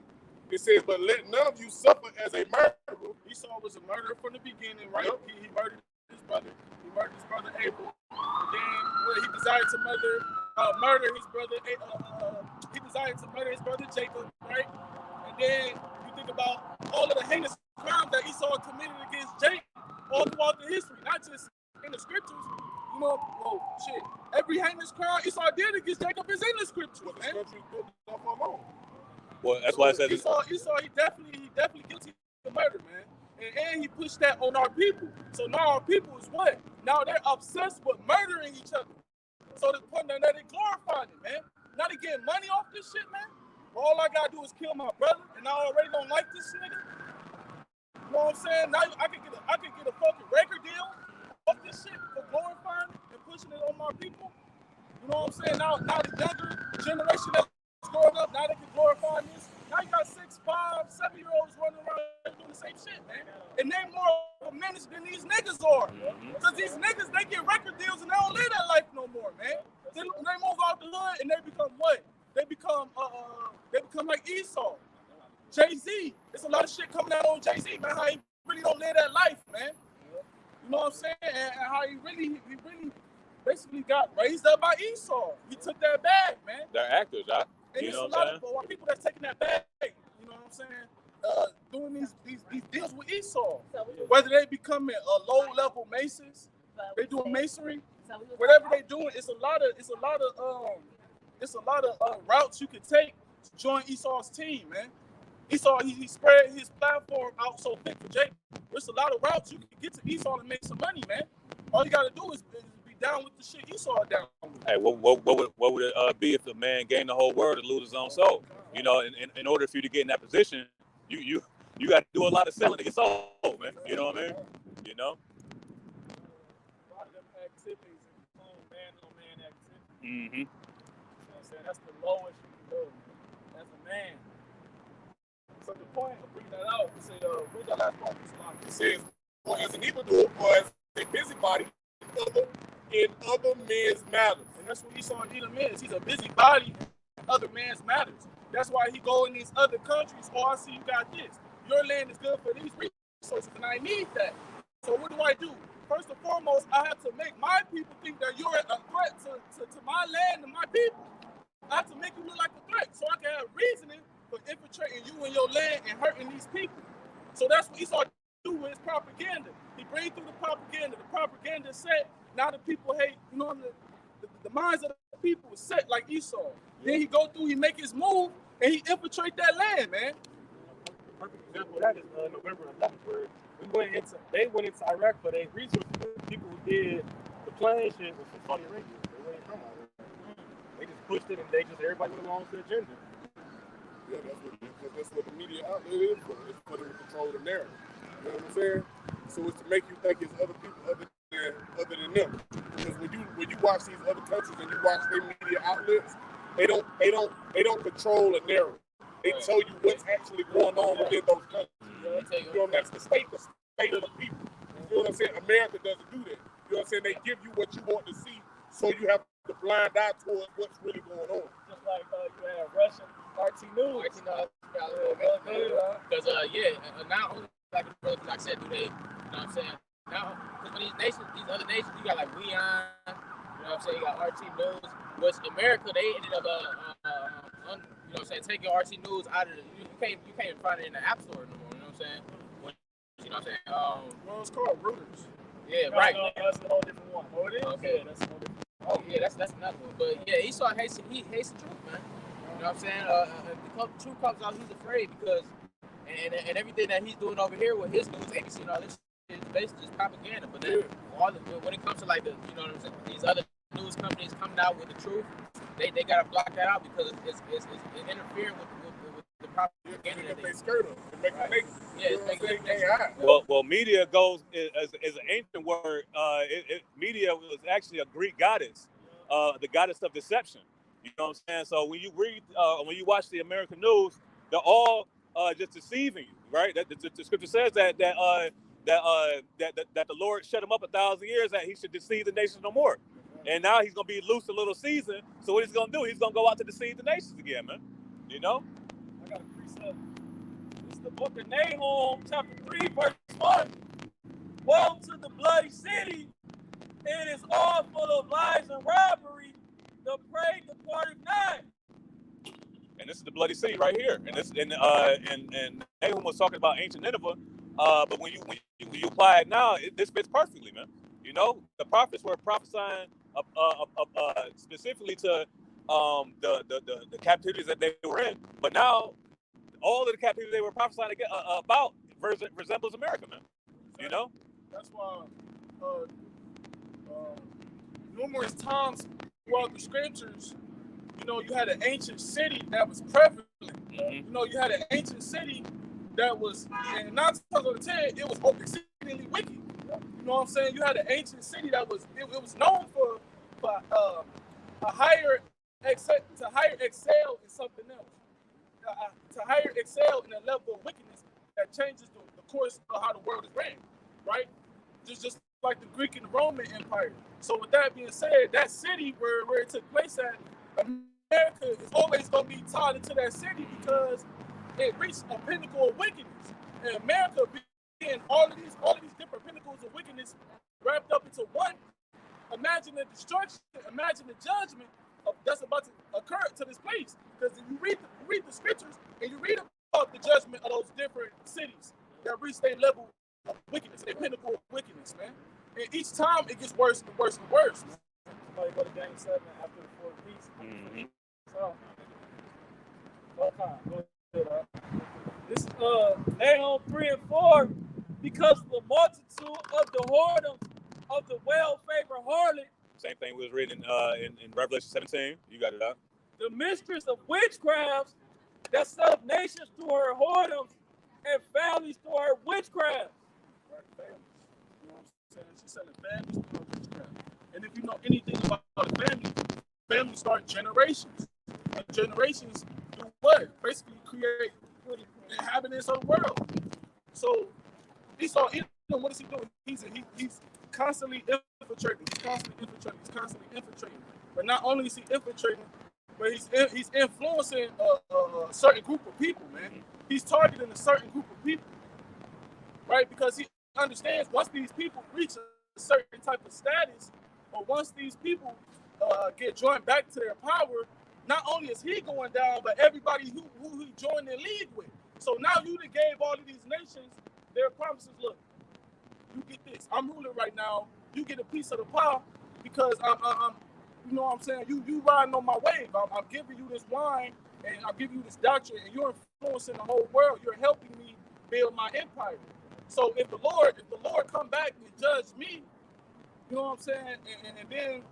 It says, but let none of you suffer as a murderer. Esau was a murderer from the beginning, right? Yep. He murdered his brother. He murdered his brother Abel. And then he desired to murder his brother. He desired to murder his brother Jacob, right? And then you think about all of the heinous crimes that Esau committed against Jacob all throughout the history, not just in the scriptures. You know, every heinous crime Esau did against Jacob is in the scriptures, What the man. scriptures built up alone. Well, that's why it says Esau, he definitely guilty of murder, man. And he pushed that on our people. So now our people is what? Now they're obsessed with murdering each other. So to the point that they glorifying it, man. Now they getting money off this shit, man. All I gotta do is kill my brother, and I already don't like this nigga. You know what I'm saying? Now I can get a fucking record deal off this shit for glorifying it and pushing it on my people. You know what I'm saying? Now the younger generation that's growing up, now they can glorify this. Now you got 6, 5, 7-year-olds running around doing the same shit, man. And they more of a menace than these niggas are. Because these niggas, they get record deals and they don't live that life no more, man. They move out the hood and they become what? They become like Esau. Jay-Z. There's a lot of shit coming out on Jay-Z, man, how he really don't live that life, man. You know what I'm saying? And how he really basically got raised up by Esau. He took that bag, man. they're actors, huh? And You there's know a what I'm lot of people that's taking that bag, you know what I'm saying? Doing these deals with Esau. Whether they becoming low-level masons, they doing masonry, whatever they doing, it's a lot of routes you can take to join Esau's team, man. Esau, he spread his platform out so thick for Jacob. There's a lot of routes you can get to Esau and make some money, man. All you gotta do is be down with the shit Esau down with. Hey, what would it be if the man gained the whole world and lose his own soul? You know, in order for you to get in that position, you got to do a lot of selling to get sold, man. You know what I mean? You know. A lot of them activities include man-on-man activities. Mm-hmm. You know what I'm saying? That's the lowest you can go, man. As a man. So the point of bringing that out, we say, where's that last part? It says, "For as an evildoer, or as a busybody in other men's matters." And that's what Esau Edom is. He's a busybody in other man's matters. That's why he go in these other countries. Oh, I see you got this. Your land is good for these resources, and I need that. So what do? First and foremost, I have to make my people think that you're a threat to my land and my people. I have to make you look like a threat so I can have reasoning for infiltrating you and your land and hurting these people. So that's what Esau do with his propaganda. He brings through the propaganda. The propaganda is set. Now the people hate, you know, the minds of the people is set like Esau. Then he go through, he make his move, and he infiltrate that land, man. Perfect example of that is November 11th, where they went into Iraq for their resources. The people who did the plane shit was from Saudi Arabia. They went from Iraq. They just pushed it, and everybody went along to the agenda. Yeah, that's what the media outlet is for. It's for them to control the narrative. You know what I'm saying? So it's to make you think it's other people other than them. Because when you watch these other countries and you watch their media outlets, they don't control a narrative. They tell you what's actually going on within those countries. You know, that's the state of the people. You know what I'm saying? America doesn't do that. You know what I'm saying? They give you what you want to see, so you have the blind eye towards what's really going on. Just like you had Russian RT News. Because now like I said, do they? You know what I'm saying? Now, because these other nations, you got like WEON, you know what I'm saying? You got RT News. Which America, they ended up, you know what I'm saying, taking RT News out of you can't find it in the App Store no more. You know what I'm saying? You know what I'm saying? Well, it's called Reuters. Yeah, right. No, that's a whole different one. Oh, it is? Okay. Yeah, that's a whole different one. Oh yeah, that's another one. But yeah, Esau hates the truth, man. You know what I'm saying? The truth comes out, he's afraid because and everything that he's doing over here with his news, ABC and all this shit is basically just propaganda. But then when it comes to like you know what I'm saying, these other news companies coming out with the truth, they gotta block that out because it's interfering with the propaganda that they scared of. It's making Well, media goes as an ancient word. Media was actually a Greek goddess, the goddess of deception. You know what I'm saying? So when you read, when you watch the American news, they're all just deceiving you, right? The scripture says that the Lord shut him up 1,000 years, that he should deceive the nations no more. And now he's gonna be loose a little season. So what he's gonna do? He's gonna go out to deceive the nations again, man. You know? I got a precept. This is the book of Nahum, chapter 3, verse 1. Woe to the bloody city! It is all full of lies and robbery. The prey departed not. And this is the bloody city right here. And Nahum was talking about ancient Nineveh. But when you apply it now, this fits perfectly, man. You know, the prophets were prophesying specifically to the captivities that they were in. But now, all of the captivity they were prophesying about resembles America, man. You know? That's why numerous times throughout the scriptures, you know, you had an ancient city that was prevalent. Mm-hmm. You know, you had an ancient city that was, and 9 times out of 10, it was exceedingly wicked. You know what I'm saying? You had an ancient city that was, it was known for to higher excel in something else. To higher excel in a level of wickedness that changes the course of how the world is ran, right? Just like the Greek and the Roman Empire. So with that being said, that city where it took place at, America is always going to be tied into that city because it reached a pinnacle of wickedness. And America being all of these different pinnacles of wickedness wrapped up into one. Imagine the destruction, imagine the judgment that's about to occur to this place. Because if you read the scriptures and you read about the judgment of those different cities that reach their level of wickedness, their pinnacle of wickedness, man. And each time it gets worse and worse and worse, man. Somebody go to Daniel 7 after the fourth beast. Mm-hmm. So, go ahead. This is Nahum 3 and 4. Because of the multitude of the whoredoms of the well-favored harlot, Same thing was written in Revelation 17. You got it out. the mistress of witchcrafts that serve nations through her whoredoms and families through her witchcraft. Right, families. You know what I'm saying? She's selling families through her witchcraft. And if you know anything about the family, families start generations. And generations do what? Basically create inhabitants of the world. So Esau, what is he doing? He's constantly infiltrating. He's constantly infiltrating. But not only is he infiltrating, but he's influencing a certain group of people, man. He's targeting a certain group of people, right? Because he understands once these people reach a certain type of status, or once these people get joined back to their power, not only is he going down, but everybody who he joined in league with. So now you done gave all of these nations their promises. Look, you get this. I'm ruling right now. You get a piece of the pie because I'm you know what I'm saying? You riding on my wave. I'm giving you this wine and I'm giving you this doctrine, and you're influencing the whole world. You're helping me build my empire. So if the Lord come back and judge me, you know what I'm saying? And then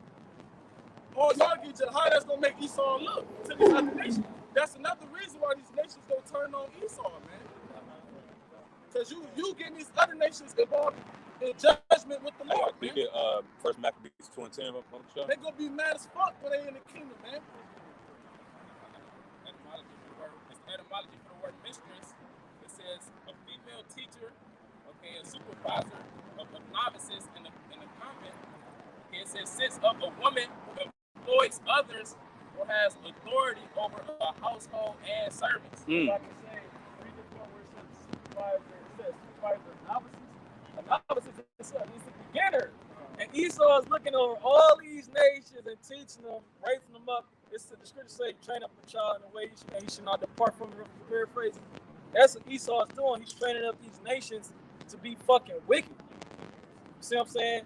all y'all get to how that's gonna make Esau look to these other nations. That's another reason why these nations gonna turn on Esau, man. Because you getting these other nations involved in judgment with the Lord, man. You get First Maccabees 2 and 10 on the show. They gonna be mad as fuck when they in the kingdom, man. Etymology for the word mistress. It says a female teacher, okay, a supervisor of novices in the convent. Okay, it says sits of a woman who employs others or has authority over a household and servants. Like I say, read this one where it says supervisor. It says supervisor of novices. A novice is a beginner. And Esau is looking over all these nations and teaching them, raising them up. It's the scripture say, train up a child in the way he should not depart from the paraphrase. That's what Esau is doing. He's training up these nations to be fucking wicked. You see what I'm saying?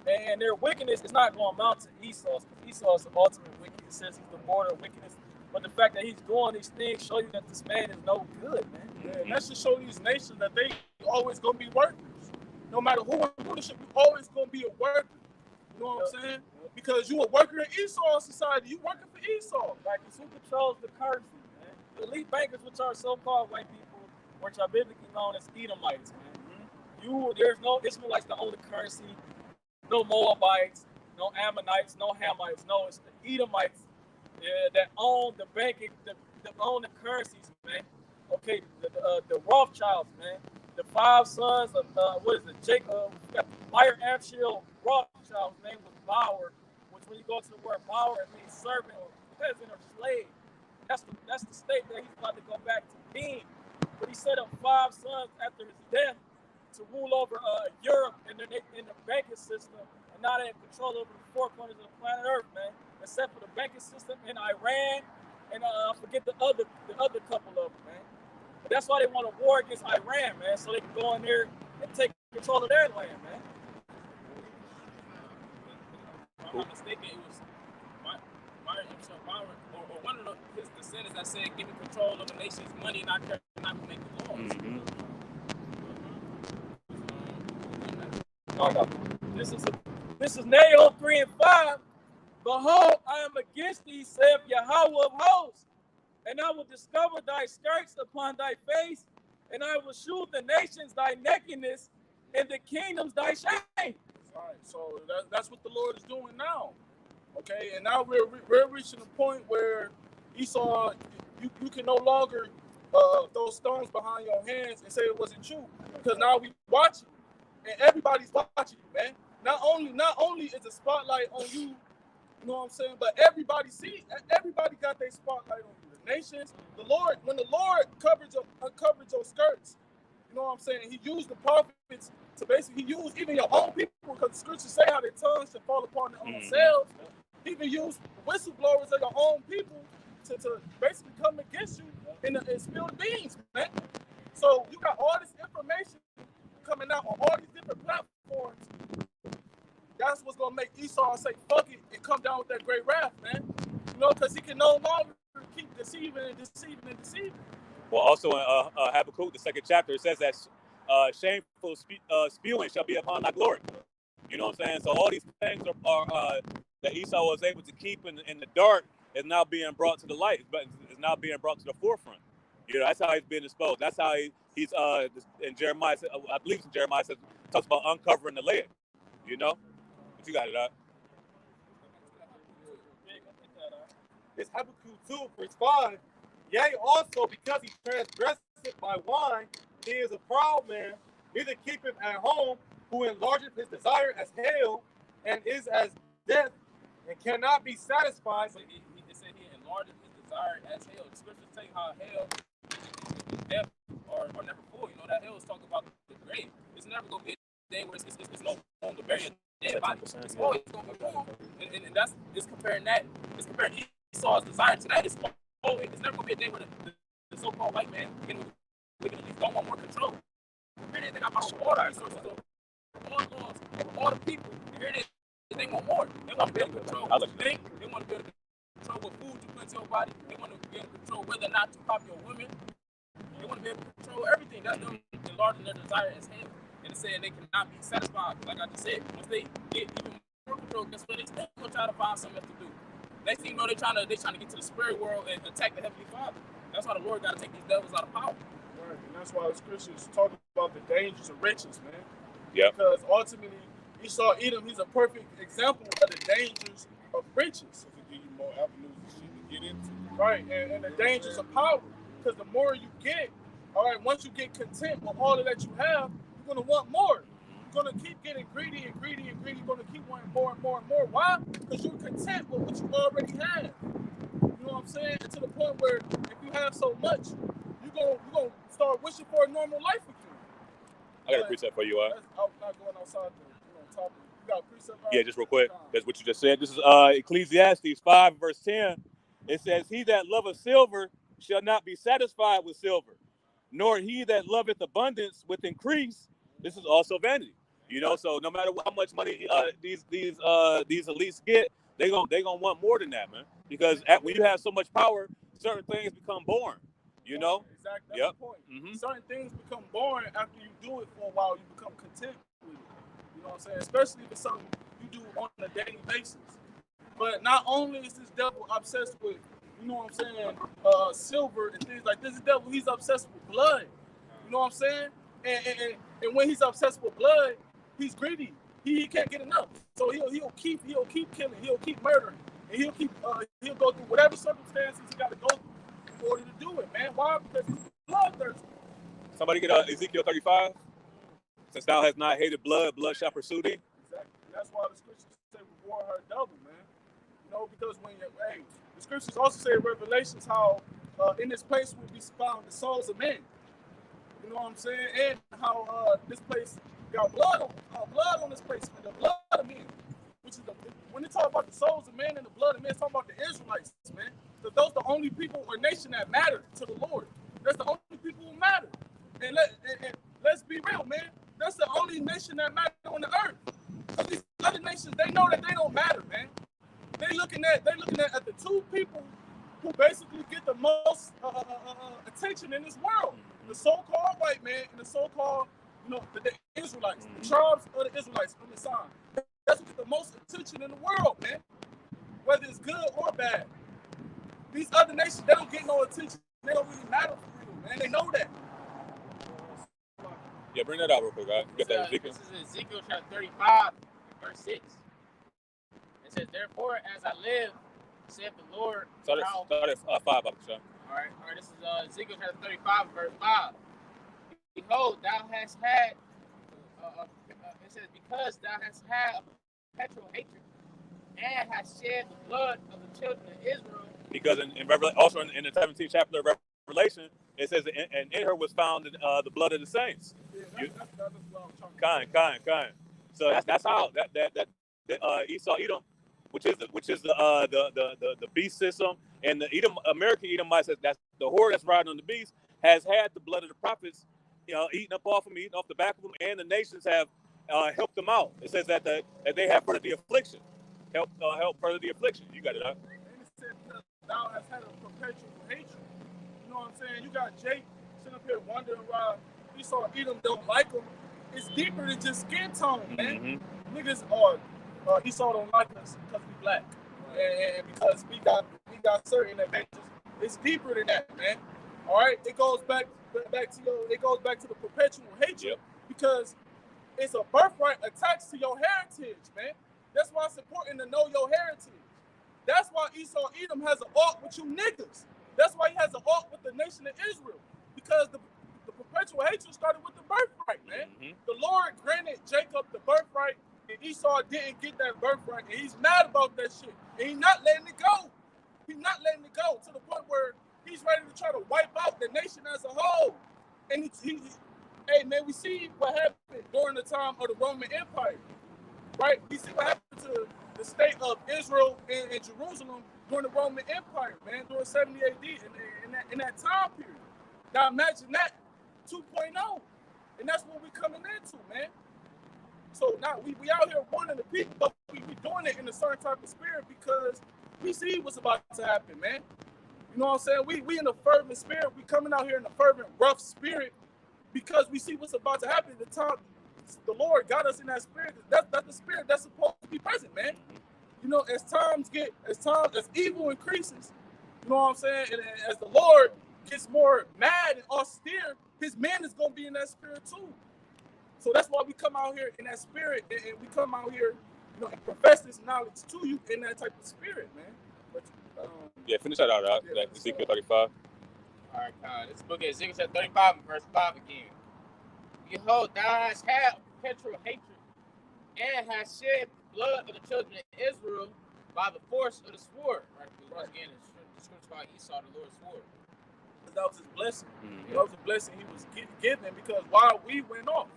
And their wickedness is not going to amount to Esau's, because Esau is the ultimate wicked. It says he's the border of wickedness. But the fact that he's doing these things show you that this man is no good, man. Yeah, and that should show these nations that they always gonna be workers. No matter who in leadership, you always gonna be a worker. You know what I'm saying? Because you a worker in Esau's society. You working for Esau. Like, it's who controls the currency, man. The elite bankers, which are so-called white people, which are biblically known as Edomites, man. There's no Ishmaelites that own the currency, no Moabites, no Ammonites, no Hamites. No, it's the Edomites that own the banking, that own the currencies, man. Okay, the Rothschilds, man. The 5 sons of Jacob, Meyer Amschel Rothschild's name was Bauer, which when you go to the word Bauer, it means servant or peasant or slave. That's the state that he's about to go back to being. But he set up 5 sons after his death to rule over Europe in the banking system, and now they have control over the 4 corners of the planet Earth, man. Except for the banking system in Iran, and forget the other couple of them, man. But that's why they want a war against Iran, man, so they can go in there and take control of their land, man. If I'm not mistaken, it was Meyer Amschel Bauer, or one of his descendants that said, "Give me control of the nation's money, and I can make the laws." Mm-hmm. This is Nahum 3 and 5. Behold, I am against thee, saith Yahweh of hosts, and I will discover thy skirts upon thy face, and I will shew the nations thy nakedness, and the kingdoms thy shame. All right, so that's what the Lord is doing now. Okay, and now we're reaching a point where Esau, you can no longer throw stones behind your hands and say it wasn't true, because now we watching, and everybody's watching you, man. Not only is the spotlight on you, you know what I'm saying, but everybody sees. Everybody got their spotlight on you. The nations, the Lord. When the Lord uncovered your skirts, you know what I'm saying. He used the prophets to basically use even your own people, because the scriptures say how their tongues should fall upon their own selves. He even used whistleblowers of your own people to basically come against you and spill the beans, man. So you got all this information coming out on all these different platforms. That's what's gonna make Esau say fuck it and come down with that great wrath, man. You know, because he can no longer keep deceiving and deceiving and deceiving. Well, also in Habakkuk, the 2nd chapter, it says that shameful spewing shall be upon thy glory. You know what I'm saying? So all these things are that Esau was able to keep in the dark is now being brought to the light, but is now being brought to the forefront. You know, that's how he's being exposed. That's how he's in Jeremiah, I believe it's in Jeremiah, says, talks about uncovering the lead. You know? But you got it out. It's Habakkuk 2, verse 5. Yea, also because he transgresseth by wine, he is a proud man, neither keepeth at home, who enlargeth his desire as hell, and is as death, and cannot be satisfied. So he said he enlarged his desire as hell. The scriptures tell you how hell and death are never full. You know that hell is talking about the grave. It's never going to be a day where it's no home to bury a dead body. It's always going to be full. And that's it's comparing Esau's desire to that. It's never going to be a day where the so-called white man don't want more control. Here it is, they got all the resources, all the laws, all the people. Here it is, they want more. They want to be able to control what you think. They want to be able to control what food you put into your body. They want to be able to control whether or not you pop your women. They want to be able to control everything. That's them enlarging their desire as hell. And it's saying they cannot be satisfied. Like I just said, once they get even more control, guess what? They still gonna try to find something else to do. Next thing you know, they're trying to get to the spirit world and attack the Heavenly Father. That's why the Lord got to take these devils out of power. Right, and that's why the scriptures talk about the dangers of riches, man. Yeah. Because ultimately, Esau Edom, he's a perfect example of the dangers of riches. So to give you more avenues and shit to get into. Right, and the dangers of power. Because the more you get, all right, once you get content with all of that you have, you're going to want more. You're going to keep getting greedy and greedy and greedy. You're going to keep wanting more and more and more. Why? Because you're content with what you already have. You know what I'm saying? And to the point where if you have so much, you're gonna start wishing for a normal life again. I got a precept for you. I'm not going outside the topic. You got a precept? Yeah, just real quick. That's what you just said. This is Ecclesiastes 5, verse 10. It says, he that loveth silver shall not be satisfied with silver, nor he that loveth abundance with increase. This is also vanity. You know, so no matter how much money these elites get, they gonna want more than that, man. Because when you have so much power, certain things become boring. You know? Exactly. That's the point. Mm-hmm. Certain things become boring after you do it for a while. You become content with it. You know what I'm saying? Especially if it's something you do on a daily basis. But not only is this devil obsessed with, you know what I'm saying, silver and things like this, this devil, he's obsessed with blood. You know what I'm saying? And when he's obsessed with blood, he's greedy. He can't get enough. So he'll keep killing. He'll keep murdering. And he'll go through whatever circumstances he got to go through in order to do it, man. Why? Because he's bloodthirsty. Somebody get Ezekiel 35. Since thou hast not hated blood, blood shall pursue thee. Exactly. That's why the scriptures say reward her double, man. You know, because the scriptures also say in Revelations how in this place will be found the souls of men. You know what I'm saying? And how this place got blood on this place, and the blood of men. Which is when they talk about the souls of men and the blood of men, it's talking about the Israelites, man. Because those are the only people or nation that matter to the Lord. That's the only people who matter. And let's be real, man. That's the only nation that matters on the earth. Because these other nations, they know that they don't matter, man. They're looking at the two people who basically get the most attention in this world. The so-called white man and the so-called, the Israelites, the tribes of the Israelites on the sign. That's what get the most attention in the world, man. Whether it's good or bad. These other nations, they don't get no attention. They don't really matter for real, man. They know that. Yeah, bring that out real quick, guys. Get that Ezekiel. This is Ezekiel chapter 35, verse 6. It says, therefore, as I live, saith the Lord. Start at 5, Dr. Sean. All right. This is Ezekiel chapter 35, verse 5. Behold, thou hast had, it says, because thou hast had a perpetual hatred, and hast shed the blood of the children of Israel. Because also in the 17th chapter of Revelation, it says, and in her was found the blood of the saints. Yeah, that's what I'm talking about. Kind. So that's how that Esau Edom, which is the beast system, and the American Edomites, that's the whore that's riding on the beast, has had the blood of the prophets, eaten off the back of them, and the nations have helped them out. It says that they have furthered the affliction, help further the affliction. You got it, huh? And it said, thou hast had a perpetual hatred. You know what I'm saying? You got Jake sitting up here wondering why Esau and Edom don't like him. It's deeper than just skin tone, man. Niggas are Esau don't like us because we black, and because we got certain advantages. It's deeper than that, man. All right, it goes back to the perpetual hatred because it's a birthright attached to your heritage, man. That's why it's important to know your heritage. That's why Esau Edom has an art with you niggas. That's why he has an art with the nation of Israel, because the perpetual hatred started with the birthright, man. The Lord granted Jacob the birthright, and Esau didn't get that birthright, and he's mad about that shit, and he's not letting it go. He's not letting it go to the point where he's ready to try to wipe out the nation as a whole. And hey man, we see what happened during the time of the Roman Empire, right? We see what happened to the state of Israel and Jerusalem during the Roman Empire, man, during 70 AD in that time period. Now imagine that 2.0, and that's what we're coming into, man. So now we out here warning the people, but we doing it in a certain type of spirit because we see what's about to happen, man. You know what I'm saying? We in a fervent spirit. We coming out here in a fervent, rough spirit because we see what's about to happen. The Lord got us in that spirit. That's the spirit that's supposed to be present, man. You know, as evil increases, you know what I'm saying? And as the Lord gets more mad and austere, his man is going to be in that spirit too. So that's why we come out here in that spirit, and we come out here, you know, and profess this knowledge to you in that type of spirit, man. But, finish that out, Ezekiel 35. All right, this book is Ezekiel 35 and verse 5 again. Behold, thou hast had perpetual hatred, and hast shed blood of the children of Israel by the force of the sword. Right? Once again, the scripture called Esau, the Lord's sword. That was his blessing. That was a blessing he was given because while we went off,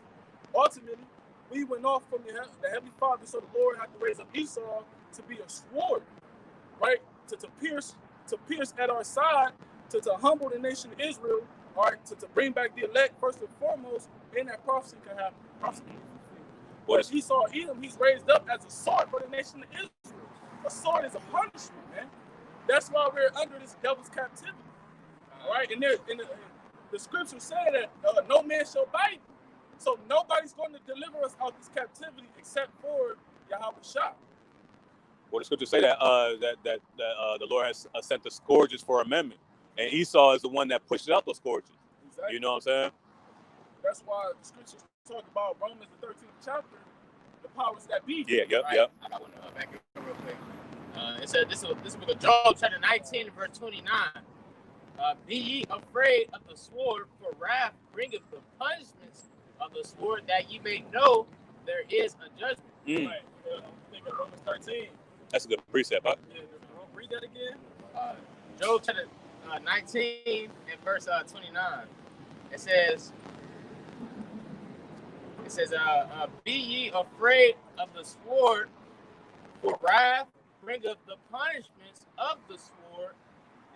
ultimately, we went off from the Heavenly Father, so the Lord had to raise up Esau to be a sword, right? To pierce at our side, to humble the nation of Israel, all right, to bring back the elect first and foremost, and that prophecy can happen. But Esau, Edom, he's raised up as a sword for the nation of Israel. A sword is a punishment, man. That's why we're under this devil's captivity, all right? And the scriptures say that no man shall bite. So nobody's going to deliver us out of this captivity except for Yahweh Shah. Well, the scriptures say that the Lord has sent the scourges for amendment, and Esau is the one that pushes out those scourges. Exactly. You know what I'm saying? That's why the scriptures talk about Romans the 13th chapter, the powers that be. Yeah. I want to back up real quick. It said this is book of Job, chapter 19, verse 29. Be ye afraid of the sword, for wrath bringeth the punishments of the sword, that ye may know there is a judgment. Right. I'm thinking Romans 13. That's a good precept, huh? Yeah, read that again. Job chapter 19 and verse 29. It says, be ye afraid of the sword, for wrath bringeth the punishments of the sword,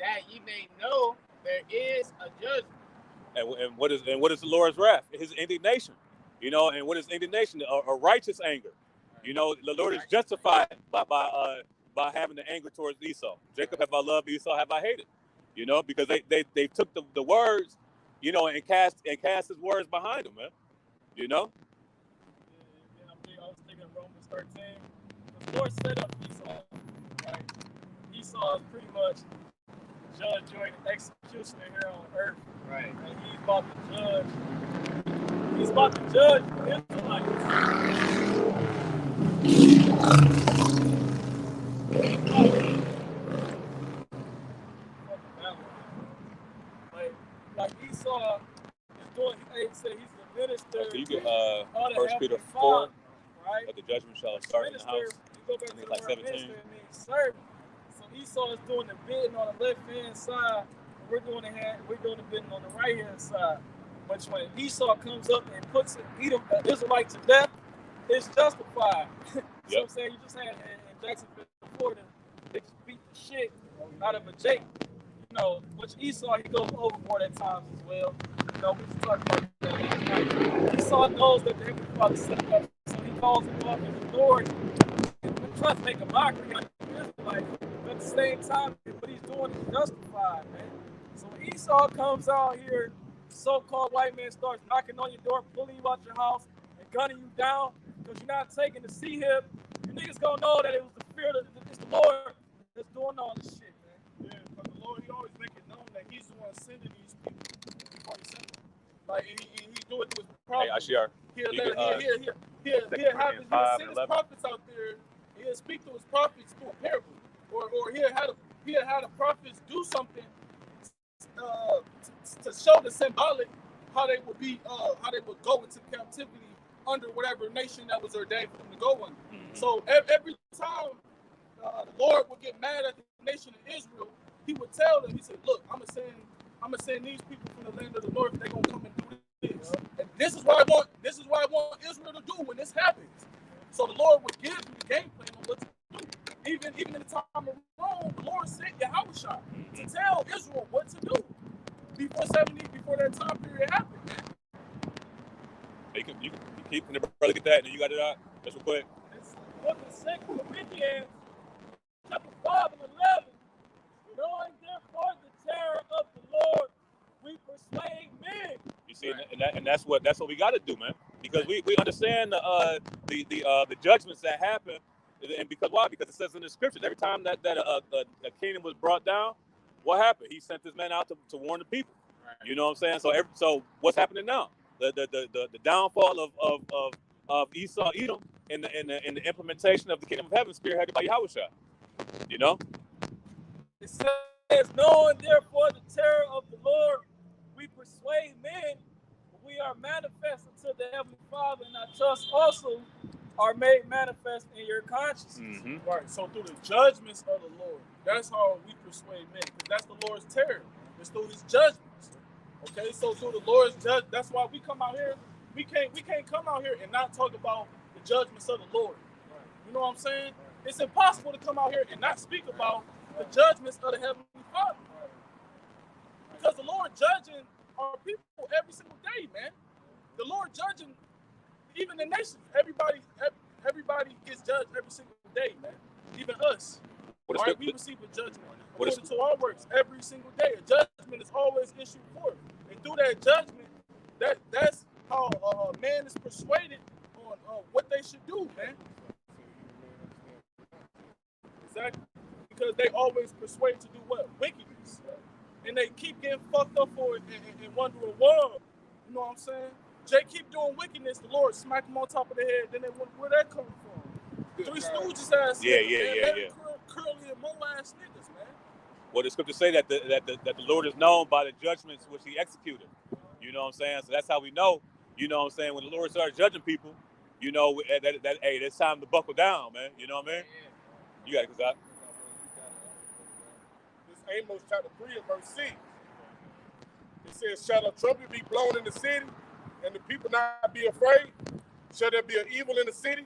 that ye may know there is a judgment. And what is the Lord's wrath? His indignation. You know, and what is indignation? A righteous anger. You know, the Lord is justified by having the anger towards Esau. Jacob have I loved, Esau have I hated. You know, because they took the words, you know, and cast his words behind them, man. You know? I was thinking Romans 13. The Lord set up Esau, right? Esau is pretty much judge, jury, and executioner here on earth. Right. And he's about to judge the Israelites. Like Esau is doing, he said he's the minister. So you get 1 Peter 4, right? that the judgment shall start in the house. You go back to the like word 17. minister, it means servant. So Esau is doing the bidding on the left hand side. We're doing the bidding on the right hand side. But when Esau comes up and puts Edom, Israelite to death, it's justified. You know what I'm saying? You just had in Jacksonville, Florida, they just beat the shit out of a Jake. You know, which Esau, he goes overboard at times as well. You know, we just talked about that. Esau knows that the Heavenly Father set up, so he calls him up in the Lord and tries to make a mockery of the Israelites. But at the same time, what he's doing is justified, man. So when Esau comes out here, so-called white man starts knocking on your door, pulling you out your house, and gunning you down because you're not taking the see him, you niggas gonna know that it was the fear of it's the Lord that's doing all this shit, man. Yeah, because the Lord, he always make it known that he's the one sending these people before he sent them. Like, and he do it through his Hey, prophets. Ashiar. He'll You let- can, he'll- he'll Corinthians 5 send and his 11. prophets out there. He'll speak to his prophets through a parable, or he'll have the prophets do something to show the symbolic how they would be, how they would go into captivity under whatever nation that was ordained for them to go under. So every time the Lord would get mad at the nation of Israel, he would tell them, he said, "Look, I'm gonna send these people from the land of the north. They're gonna come and do this. And this is what I want Israel to do when this happens." So the Lord would give you the game plan on what to do. Even in the time of Rome, the Lord sent Yahushua to tell Israel what to do before that time period happened. You can keep the brother get that, and then you got it out. Just real quick. It's book of 2 Corinthians, chapter 5 and 11. Knowing therefore the terror of the Lord, we persuade men. You see, and that's what we got to do, man. Because we understand the judgments that happen, and because why? Because it says in the scriptures, every time that a kingdom was brought down, what happened? He sent this man out to warn the people. Right. You know what I'm saying? So what's happening now? The downfall of Esau, Edom, in the implementation of the kingdom of heaven, spearheaded by Yahushua. You know. It says, knowing therefore the terror of the Lord, we persuade men, we are manifest unto the Heavenly Father, and our trust also are made manifest in your consciousness. Mm-hmm. Right. So through the judgments of the Lord, that's how we persuade men, because that's the Lord's terror. It's through his judgments. Okay, so through the Lord's judge, that's why we come out here. We can't come out here and not talk about the judgments of the Lord. Right. You know what I'm saying? Right. It's impossible to come out here and not speak about the judgments of the Heavenly Father. Right. Because the Lord judging our people every single day, man. The Lord judging even the nations. Everybody gets judged every single day, man. Even us. Right? We receive a judgment according to our works every single day. A judgment is always issued forth. And through that judgment, that's how man is persuaded on what they should do, man. Exactly. Because they always persuade to do what? Wickedness. And they keep getting fucked up for it and wondering, whoa, you know what I'm saying? They keep doing wickedness, the Lord smack them on top of the head, then they wonder where that come from. Three Stooges ass niggas, man. Curly and mo ass niggas, man. Well, the scriptures say that the Lord is known by the judgments which he executed. You know what I'm saying? So that's how we know, you know what I'm saying, when the Lord starts judging people, you know, that hey, it's time to buckle down, man. You know what I mean? You got it, Kazak. This Amos chapter 3 and verse 6. It says, shall a trumpet be blown in the city, and the people not be afraid? Shall there be an evil in the city,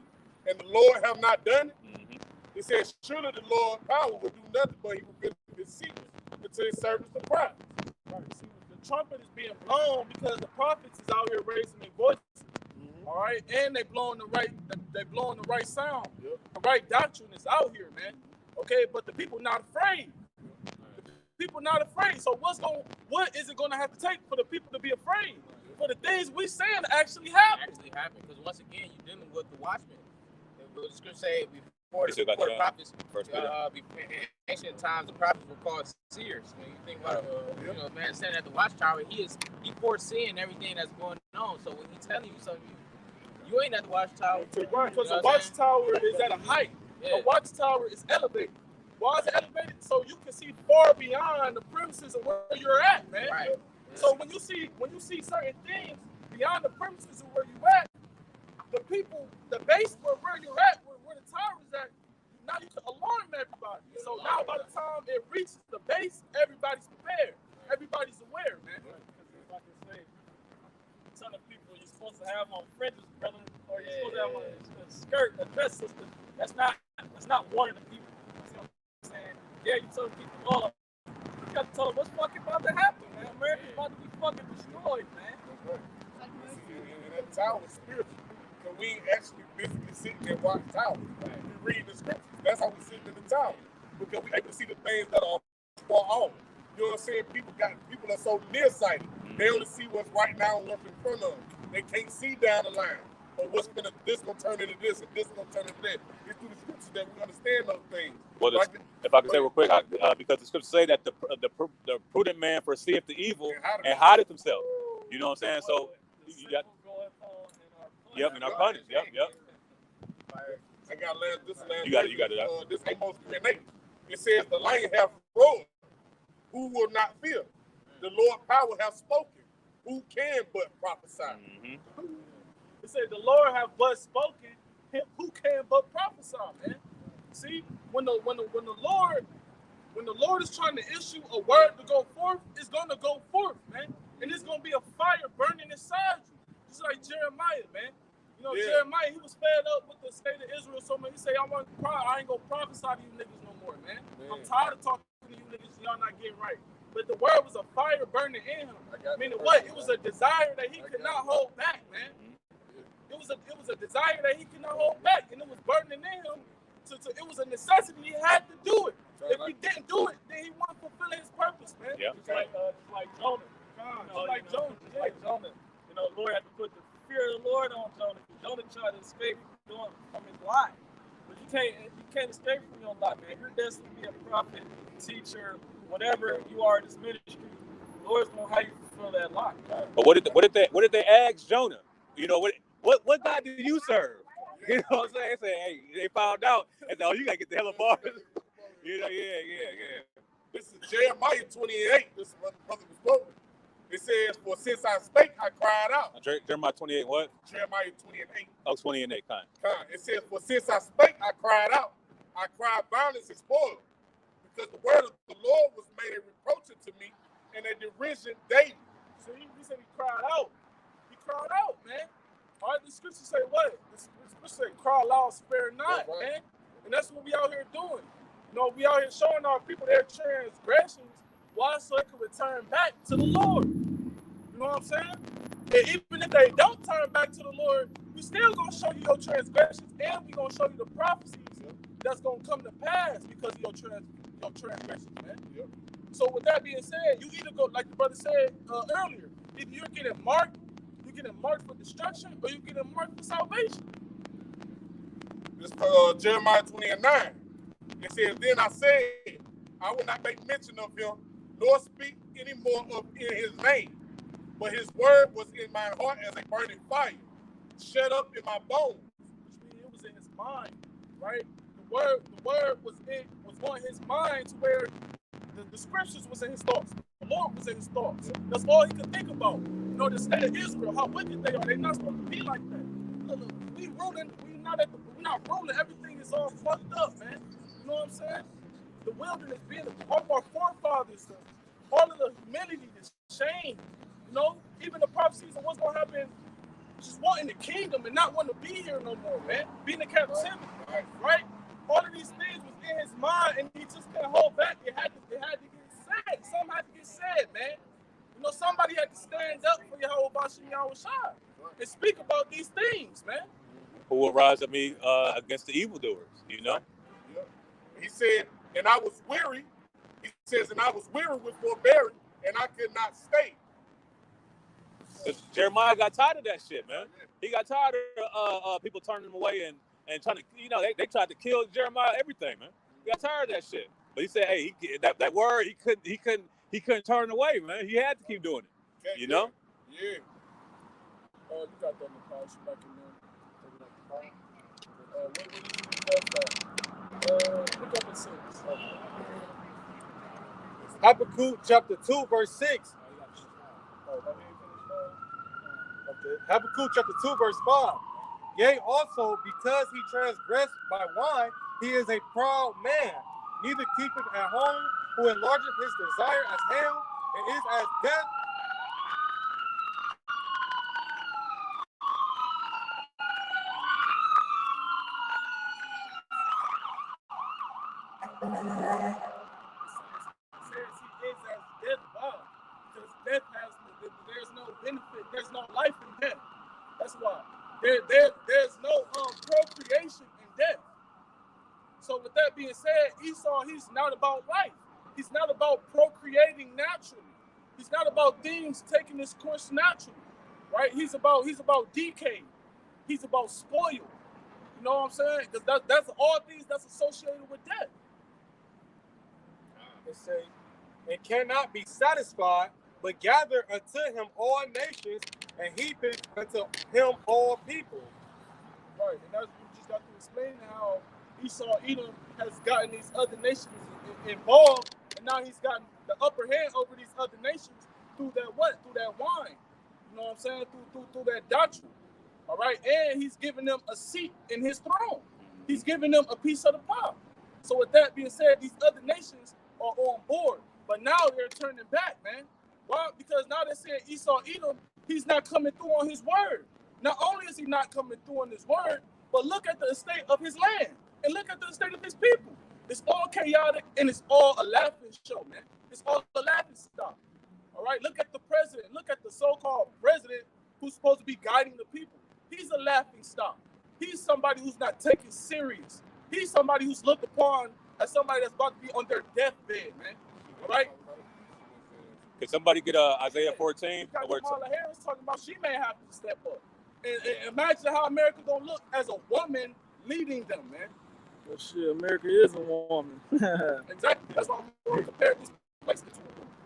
and the Lord have not done it? Mm-hmm. It says, surely the Lord's power will do nothing, but he will reveal his secrets unto his servants the prophets. Right. See, the trumpet is being blown because the prophets is out here raising their voices. Mm-hmm. All right, and they blowing the right sound. Yep. The right doctrine is out here, man. Okay, but the people not afraid. The people not afraid. So what is it going to have to take for the people to be afraid? For the things we saying to actually happen. Because once again, you're dealing with the watchmen. The scripture say before the prophets, in ancient times, the prophets were called seers. When you think about a man standing at the watchtower, he foreseeing everything that's going on. So when he's telling you something, you ain't at the watchtower. Right, because the watchtower is at a height. Yeah. The watchtower is elevated. Why is it elevated? So you can see far beyond the premises of where you're at, man. Right. So when you see certain things beyond the premises of where you're at, the people, the base where you're at, where the tower is at, now you can alarm everybody. So now by the time it reaches the base, everybody's prepared. Everybody's aware, man. If I can say, telling people you're supposed to have on fringes, brother, or you're supposed to have on a skirt, a dress system. That's not one of the people. You know what I'm saying? Yeah, you tell people all of them. You got to tell them what's fucking about to happen, man. America's about to be fucking destroyed, man. And that tower is spiritual. So we ain't actually physically sitting there watching towers. We read the scriptures. That's how we sit in the tower. Because we able to see the things that are far off. You know what I'm saying? People are so nearsighted. They only see what's right now and what's in front of them. They can't see down the line. Or this gonna turn into this, and this gonna turn into that. It's through the scriptures that we understand those things. Well, if I can say real quick, because the scriptures say that the prudent man perceiveth the evil and hideth himself. You know what I'm saying? So you got. Yep, and are punished. Yep. I got this last. You got it. This Amos 3:8. It says the lion hath roared. Who will not fear? The Lord power hath spoken. Who can but prophesy? Mm-hmm. It said the Lord have but spoken. Who can but prophesy, man? See, when the Lord is trying to issue a word to go forth, it's gonna go forth, man. And it's gonna be a fire burning inside you. Just like Jeremiah, man. You know, Jeremiah, he was fed up with the state of Israel so much. He said, I ain't gonna prophesy to you niggas no more, man. I'm tired of talking to you niggas, y'all not getting right. But the word was a fire burning in him. Meaning what? It was a desire that he could not hold back, man. It was a desire that he could not hold back, and it was burning in him. It was a necessity. He had to do it. If he didn't do it, then he wasn't fulfilling his purpose, man. Yeah. Just like Jonah. Jonah. You know, the Lord had to put the fear of the Lord on Jonah. Jonah tried to escape from his life. But you can't escape from your life, man. You're destined to be a prophet, teacher, whatever you are in this ministry. The Lord's gonna have you fulfill that life. But what did they ask Jonah? You know, what God did you serve? You know what I'm saying? They say, hey, they found out, and you gotta get the hell up off. You know, yeah. This is Jeremiah 28. This is what the brother was quoting. It says, for since I spake, I cried out. Jeremiah 28, what? Jeremiah 28. Oh, 28, kind. It says, for since I spake, I cried out. I cried violence and spoil. Because the word of the Lord was made a reproach to me and a derision daily. So he said he cried out. He cried out, man. All right, the scriptures say what? The scriptures say, cry loud, spare not, man. And that's what we out here doing. You know, we out here showing our people their transgressions. Why? So they can return back to the Lord. You know what I'm saying? And even if they don't turn back to the Lord, we still gonna show you your transgressions, and we gonna show you the prophecies that's gonna come to pass because of your transgressions, man. Yep. So with that being said, you either go, like the brother said earlier, either you're getting marked for destruction, or you're getting marked for salvation. This Jeremiah 29. It says, then I said, I will not make mention of him, nor speak any more of in his name. But his word was in my heart as a burning fire, shut up in my bones. Which means it was in his mind, right? The word was on his mind to where the scriptures was in his thoughts. The Lord was in his thoughts. That's all he could think about. You know, the state of Israel, how wicked they are. They're not supposed to be like that. Look, we're not ruling. Everything is all fucked up, man. You know what I'm saying? The wilderness, being all of our forefathers, all of the humility, the shame, you know, even the prophecies of what's gonna happen, just wanting the kingdom and not wanting to be here no more, man. Being in captivity, right? All of these things was in his mind, and he just couldn't hold back. It had to get said. Something had to get said, man. You know, somebody had to stand up for Yahweh Bashim Yahushua and speak about these things, man. Who will rise up me against the evildoers, you know? Yeah. He said, and I was weary. He says, and I was weary with forbearing, and I could not stay. Jeremiah got tired of that shit, man. He got tired of people turning him away and trying to, you know, they tried to kill Jeremiah, everything, man. He got tired of that shit. But he said, hey, that word, he couldn't turn away, man. He had to keep doing it, you know? Yeah. You got that in the car. She back in there. What did you look up in 6. Habakkuk chapter 2, verse 6. Okay. Habakkuk chapter 2, verse 5. Yea, also, because he transgressed by wine, he is a proud man, neither keepeth at home, who enlargeth his desire as hell, and is as death. There's no benefit, there's no life in death. That's why. There's no procreation in death. So with that being said, Esau, he's not about life. He's not about procreating naturally. He's not about things taking its course naturally, right? He's about decay. He's about spoil. You know what I'm saying? Because that's all things that's associated with death. It say, and cannot be satisfied, but gather unto him all nations, and heapeth unto him all people. Right, and that's we just got to explain how Esau Edom has gotten these other nations involved, and now he's gotten the upper hand over these other nations through that what? Through that wine. You know what I'm saying? Through that doctrine. All right, and he's giving them a seat in his throne. He's giving them a piece of the pie. So with that being said, these other nations are on board, but now they're turning back, man. Why? Because now they're saying Esau Edom, he's not coming through on his word. Not only is he not coming through on his word, but look at the estate of his land and look at the estate of his people. It's all chaotic and it's all a laughing show, man. It's all a laughing stock. All right, look at the president. Look at the so-called president who's supposed to be guiding the people. He's a laughing stock. He's somebody who's not taken serious. He's somebody who's looked upon as somebody that's about to be on their deathbed, man. All right? Can somebody get Isaiah 14? You got Kamala Harris talking about she may have to step up. And imagine how America gonna look as a woman leading them, man. Well, shit, America is a woman. Exactly. That's why I'm going to compare this place to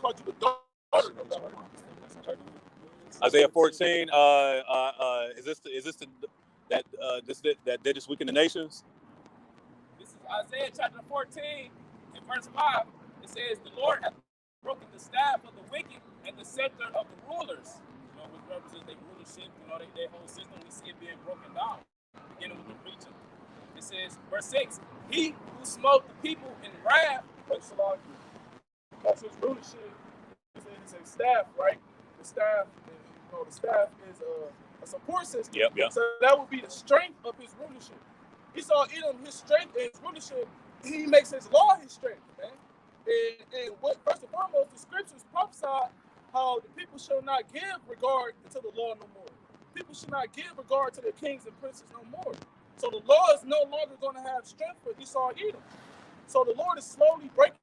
call you the daughter of God. Isaiah 14. Is this that they just weaken the nations? This is Isaiah chapter 14 and verse 5. It says, the Lord hath broken the staff of the wicked and the scepter of the rulers. You know, which represents their rulership, you know, their whole system. We see it being broken down, beginning with the preaching. It says, verse 6, he who smote the people in wrath. That's his rulership. It's a staff, right? The staff is a support system. Yep. So that would be the strength of his rulership. Esau Edom, his strength and his rulership, he makes his law his strength, man. And what first and foremost, the scriptures prophesy how the people shall not give regard to the law no more. People should not give regard to their kings and princes no more. So the law is no longer going to have strength for Esau Edom. So the Lord is slowly breaking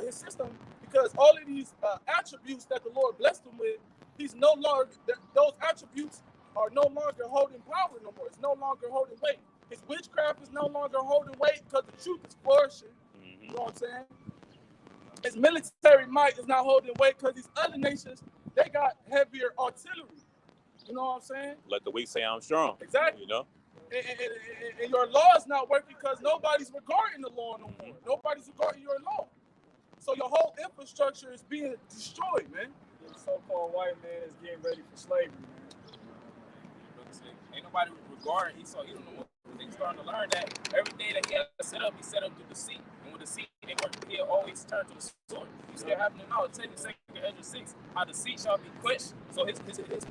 his system because all of these attributes that the Lord blessed him with, he's no longer, those attributes are no longer holding power no more. It's no longer holding weight. His witchcraft is no longer holding weight because the truth is flourishing. You know what I'm saying? His military might is not holding weight because these other nations, they got heavier artillery. You know what I'm saying? Let the weak say I'm strong. Exactly. You know? And your law is not working because nobody's regarding the law no more. Nobody's regarding your law. So your whole infrastructure is being destroyed, man. The so-called white man is getting ready for slavery, man. Ain't nobody regarding Esau Edom no more. They starting to learn that everything that he had set up, he set up through deceit. And with deceit, he'll always turn to the sword. You still happening now. It's taking 2 Ezra 6, how deceit shall be quenched. So his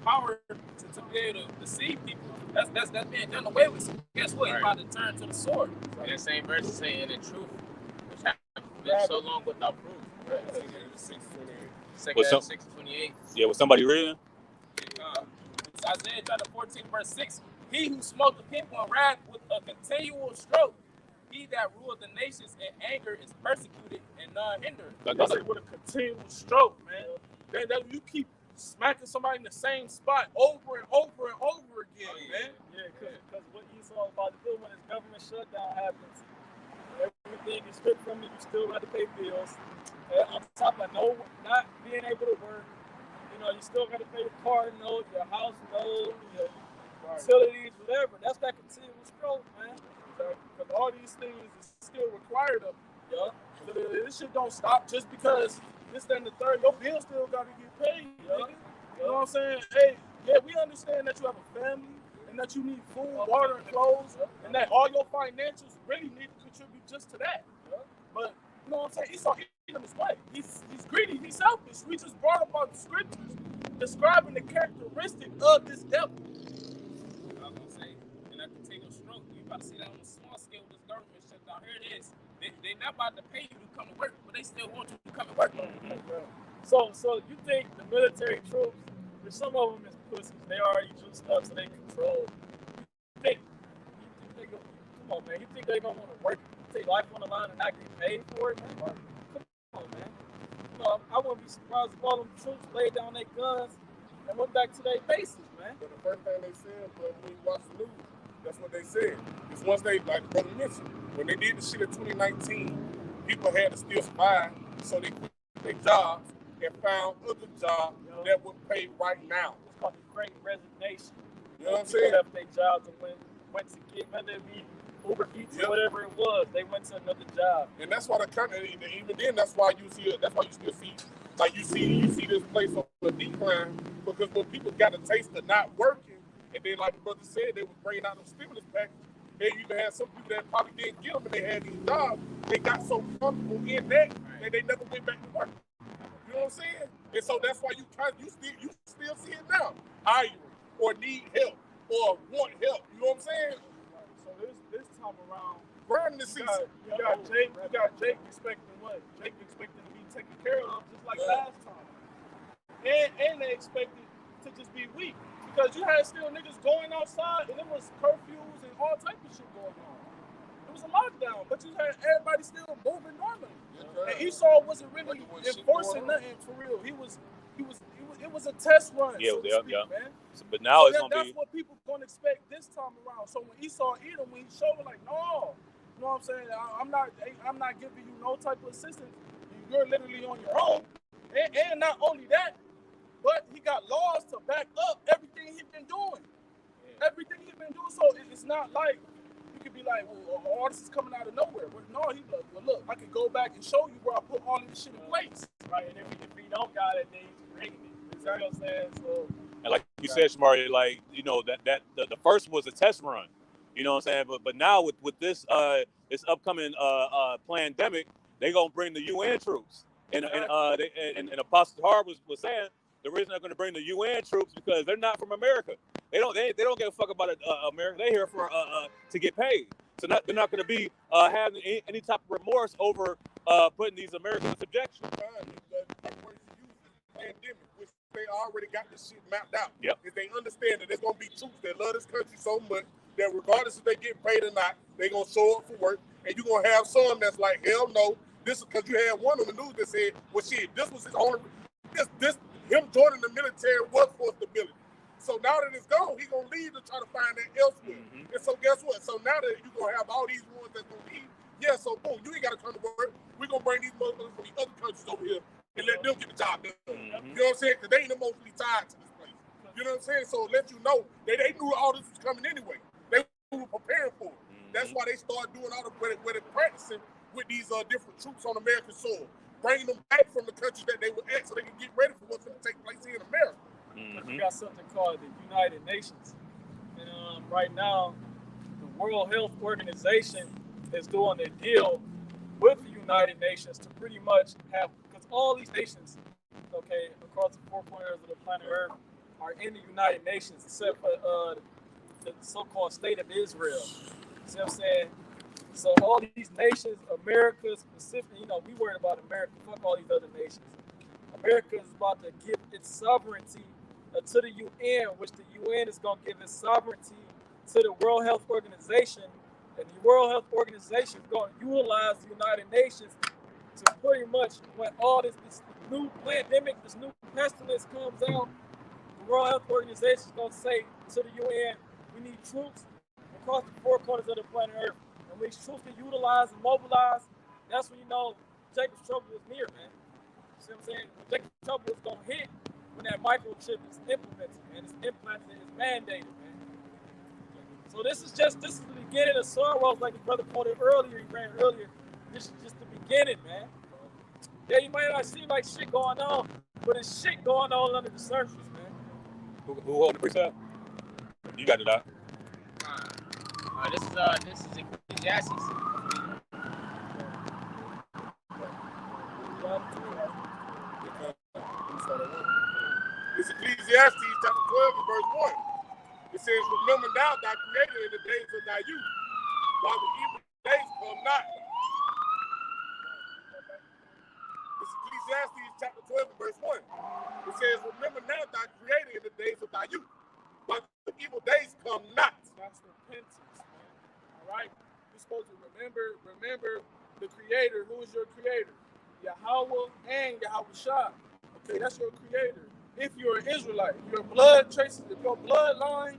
power to be able to deceive people, that's being done away with. So guess what? He's about to turn to the sword. And the same verse is saying the truth, which has been so long without proof. Right? 2 Ezra 6:28. Yeah, was somebody reading? It's Isaiah chapter 14, verse 6. He who smote the people in wrath with a continual stroke, he that ruled the nations in anger is persecuted and none hindered. That's like with a continual stroke, man. That you keep smacking somebody in the same spot over and over and over again, man. Yeah, because what Esau is about to do when his government shutdown happens, everything is stripped from you, you still got to pay bills. And on top of not being able to work, you know, you still got to pay the car note, your house note, your utilities, whatever. That's that continual stroke, man. Because all these things is still required of you. Yeah. So this shit don't stop just because this, that, and the third. Your bill still got to get paid, nigga. You know what I'm saying? Hey, yeah, we understand that you have a family and that you need food, water, and clothes, and that all your financials really need to contribute just to that. But you know what I'm saying? Esau Edom is what? He's greedy. He's selfish. We just brought up on the scriptures describing the characteristic of this devil. I was gonna say, in that continual stroke, you about to see that on a small scale with this government shutdown. Here it is. They not about to pay you to come to work, but they still want you to come to work. So you think the military troops, which some of them is pussies, they already juiced up so they control. You think come on, man, you think they're gonna want to work, take life on the line and not get paid for it, man? Come man. You know, I wouldn't be surprised if all them troops laid down their guns and went back to their bases, man. But the first thing they said, but when you watch the news, that's what they said. It's once they, like the brother mentioned, when they did the shit in 2019, people had to still survive, so they quit their jobs and found other jobs that would pay right now. It's called the Great Resignation. You know what I'm People saying? left their jobs and went to get, whether it be Uber Eats or whatever it was, they went to another job. And that's why the country, even then, that's why you see it. That's why you still see, like you see this place on the decline, because when people got a taste of not working, and then like the brother said, they was bringing out the stimulus package. They even had some people that probably didn't get them, and they had these jobs. They got so comfortable in that they never went back to work. You know what I'm saying? And so that's why you still see it now. Hiring or need help or want help. You know what I'm saying? So this time around, Grinding the season. you got Jake expecting what? Jake expecting to be taken care of just like last time. And they expected to just be weak. Because you had still niggas going outside and it was curfews and all type of shit going on. It was a lockdown, but you had everybody still moving normally. And Esau wasn't really enforcing nothing for real. It was a test run, so to speak, man. So, but now So it's gonna that's be. what people gonna expect this time around. So when Esau eat him, when he showed like, no, you know what I'm saying? I'm not giving you no type of assistance. You're literally on your own. And not only that, but he got laws to back up everything he's been doing. Everything he's been doing. So it's not like you could be like, well, all this is coming out of nowhere. But no, he's like, well, look, I can go back and show you where I put all this shit in place. Right, and if we don't got it, then he's creating it. You know what I'm saying? So, And like you said, Shamari, like, you know, the first was a test run. You know what I'm saying? But now with this this upcoming pandemic, they gonna bring the UN troops. And Apostle Hart was saying the reason they're gonna bring the UN troops because they're not from America. They don't give a fuck about America. They're here for to get paid. So they're not gonna be having any type of remorse over putting these Americans in subjection. Pandemic, which they already got this shit mapped out. Yep. If they understand that there's gonna be troops that love this country so much that regardless if they get paid or not, they gonna show up for work. And you're gonna have some that's like, hell no. This is because you had one on the news that said, well shit, this was his only him joining the military was for stability. So now that it's gone, he gonna leave to try to find that elsewhere. Mm-hmm. And so guess what? So now that you're gonna have all these ones that's gonna leave, yeah, so boom, you ain't gotta come to work. We're gonna bring these motherfuckers from the other countries over here and let them get the job done. Mm-hmm. You know what I'm saying? Because they ain't emotionally tied to this place. You know what I'm saying? So let you know they knew all this was coming anyway. They were preparing for it. Mm-hmm. That's why they started doing all the where they practicing with these different troops on American soil, bringing them back from the countries that they were at so they can get ready for what's going to take place here in America. Mm-hmm. We got something called the United Nations. And right now, the World Health Organization is doing a deal with the United Nations to pretty much have, because all these nations, okay, across the four corners of the planet Earth are in the United Nations, except for the so-called state of Israel. See what I'm saying? So all these nations, America specifically, you know, we worried about America, fuck all these other nations. America is about to give its sovereignty to the UN, which the UN is going to give its sovereignty to the World Health Organization. And the World Health Organization is going to utilize the United Nations to pretty much, when all this new pandemic, this new pestilence comes out, the World Health Organization is going to say to the UN, we need troops across the four corners of the planet Earth. And when these troops get utilized and mobilized, that's when you know Jacob's trouble is near, man. See what I'm saying? Jacob's trouble is going to hit when that microchip is implemented, and it's implanted, it's mandated, man. So this is the beginning of sorrows, like the brother quoted earlier, he ran earlier. This is just the beginning, man. Yeah, you might not seem like shit going on, but there's shit going on under the surface, man. Who hold the precept? You got it out. This is Ecclesiastes. It's Ecclesiastes chapter 12 and verse 1. It says, remember now thy creator in the days of thy youth, while the evil days come not. It's Ecclesiastes chapter 12 and verse 1. It says, remember now thy creator in the days of thy youth, while the evil days come not. That's repentance, man. All right? You're supposed to remember the creator. Who is your creator? Yahweh and Yahweh Shah. Okay, that's your creator. If you're an Israelite, your blood traces, if your bloodline,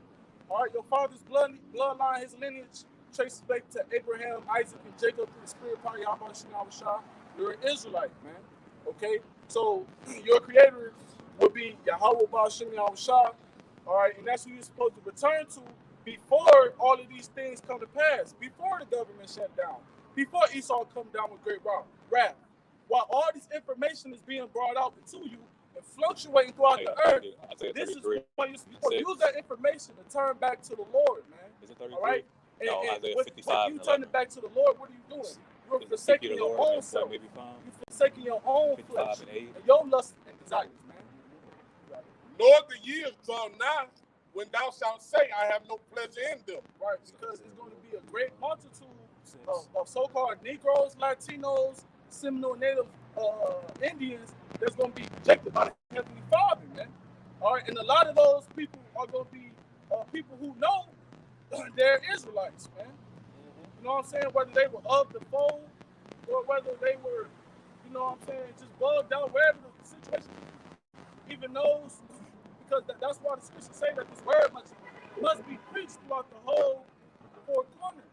all right, your father's bloodline, his lineage traces back to Abraham, Isaac, and Jacob through the spirit power Yahweh Shah. You're an Israelite, man. Okay, so your creator would be Yahweh Ba'ashem Yahweh Shah. All right, and that's who you're supposed to return to before all of these things come to pass, before the government shut down, before Esau come down with great wrath. While all this information is being brought out to you and fluctuating throughout the earth, this is when you're supposed to use that information to turn back to the Lord, man. Is it 33? All right? And, No, and Isaiah when 55 you and turn it back to the Lord, what are you doing? You're forsaking your own self. You're forsaking your own flesh and your lust and desires, man. Lord, the years draw nigh when thou shalt say, I have no pleasure in them. Right, because it's going to be a great multitude of so-called Negroes, Latinos, Seminole Native Indians that's going to be rejected by the Heavenly Father, man. All right, and a lot of those people are going to be people who know they're Israelites, man. You know what I'm saying? Whether they were of the fold or whether they were, you know what I'm saying, just bugged out, wherever the situation even knows, because that's why the scriptures say that this word must be preached throughout the whole four corners,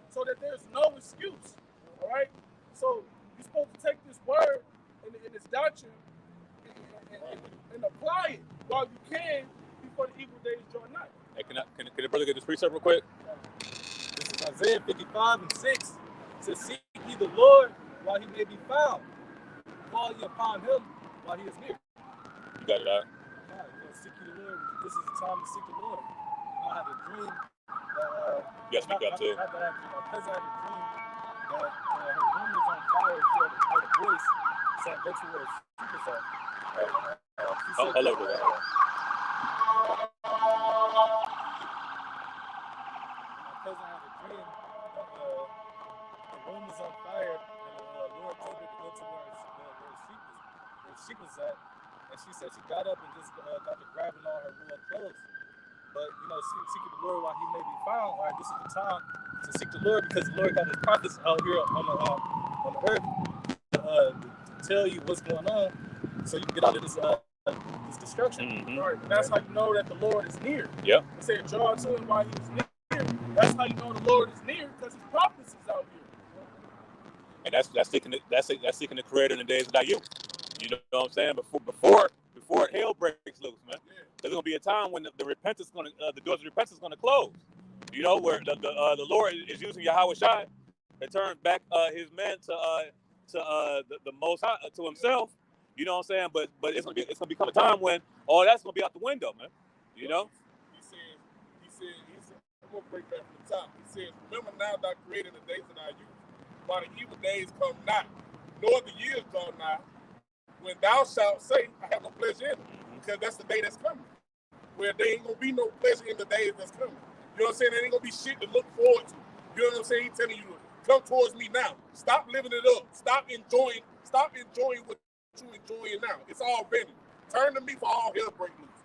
so that there's no excuse. All right. So you're supposed to take this word and this doctrine and apply it while you can before the evil days draw nigh. Hey, can the brother get this precept real quick? This is Isaiah 55 and 6. It says, seek ye the Lord while he may be found. Call ye upon him while he is near. You got it out. Seek ye the Lord. This is the time to seek the Lord. I had a dream. You got to speak up too. My cousin had a dream that her room was on fire. She heard a voice saying, go to where the secret's at. Hold over there. My cousin had a dream that the room was on fire and the Lord told her to go to where she was at. And she said she got up and just got to grabbing all her royal clothes. But, you know, seeking the Lord while he may be found. All right, this is the time to seek the Lord because the Lord got his prophets out here on the earth to tell you what's going on so you can get out of this destruction. Mm-hmm. Right, and that's how you know that the Lord is near. Yep. It said, draw to him while he's near. That's how you know the Lord is near because his prophets is out here. And that's seeking the Creator in the days without you. You know what I'm saying? Before hell breaks loose, man. There's gonna be a time when the doors of repentance gonna close. You know, where the Lord is using Yahweh Shai to turn back his men to the Most High, to Himself. You know what I'm saying? But it's gonna become a time when all that's gonna be out the window, man. You know. He said, I'm gonna break back from the top. He says, remember now thou created the days of thy youth, while the evil days come not, nor the years draw nigh, when thou shalt say, I have no pleasure in it. Because that's the day that's coming. Where there ain't gonna be no pleasure in the days that's coming. You know what I'm saying? There ain't gonna be shit to look forward to. You know what I'm saying? He's telling you to come towards me now. Stop living it up. Stop enjoying what you enjoying now. It's all vanity. Turn to me for all hell break loose.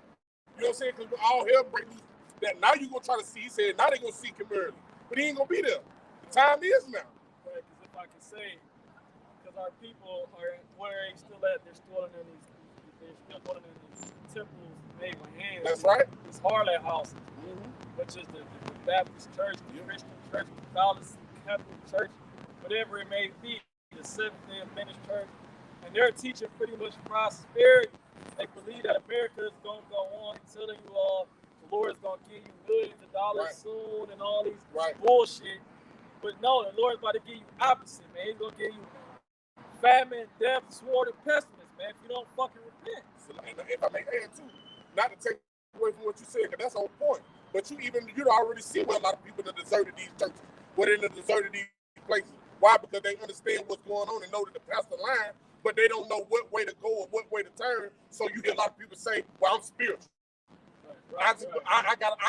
You know what I'm saying? Because all hell break loose, that now you gonna try to see, he said, now they gonna seek him early. But he ain't gonna be there. The time is now. Right, because if I can say, because our people are where they still at, they're still in these temples made with hands. That's right. These harlot houses, which is the Baptist church, the Christian church, the Catholic church, whatever it may be, the Seventh-day Adventist church, and they're teaching pretty much prosperity. They believe that America is going to go on until the Lord is going to give you billions of dollars soon and all these bullshit. But no, the Lord is about to give you opposite, man. He's going to give you famine, death, sword, and pestilence, man, if you don't fucking repent. And if I may add too, not to take away from what you said, because that's on point. But you already see where a lot of people that deserted these churches, where they deserted these places. Why? Because they understand what's going on and know that the pastor lying, but they don't know what way to go or what way to turn. So you hear a lot of people say, "Well, I'm spiritual. I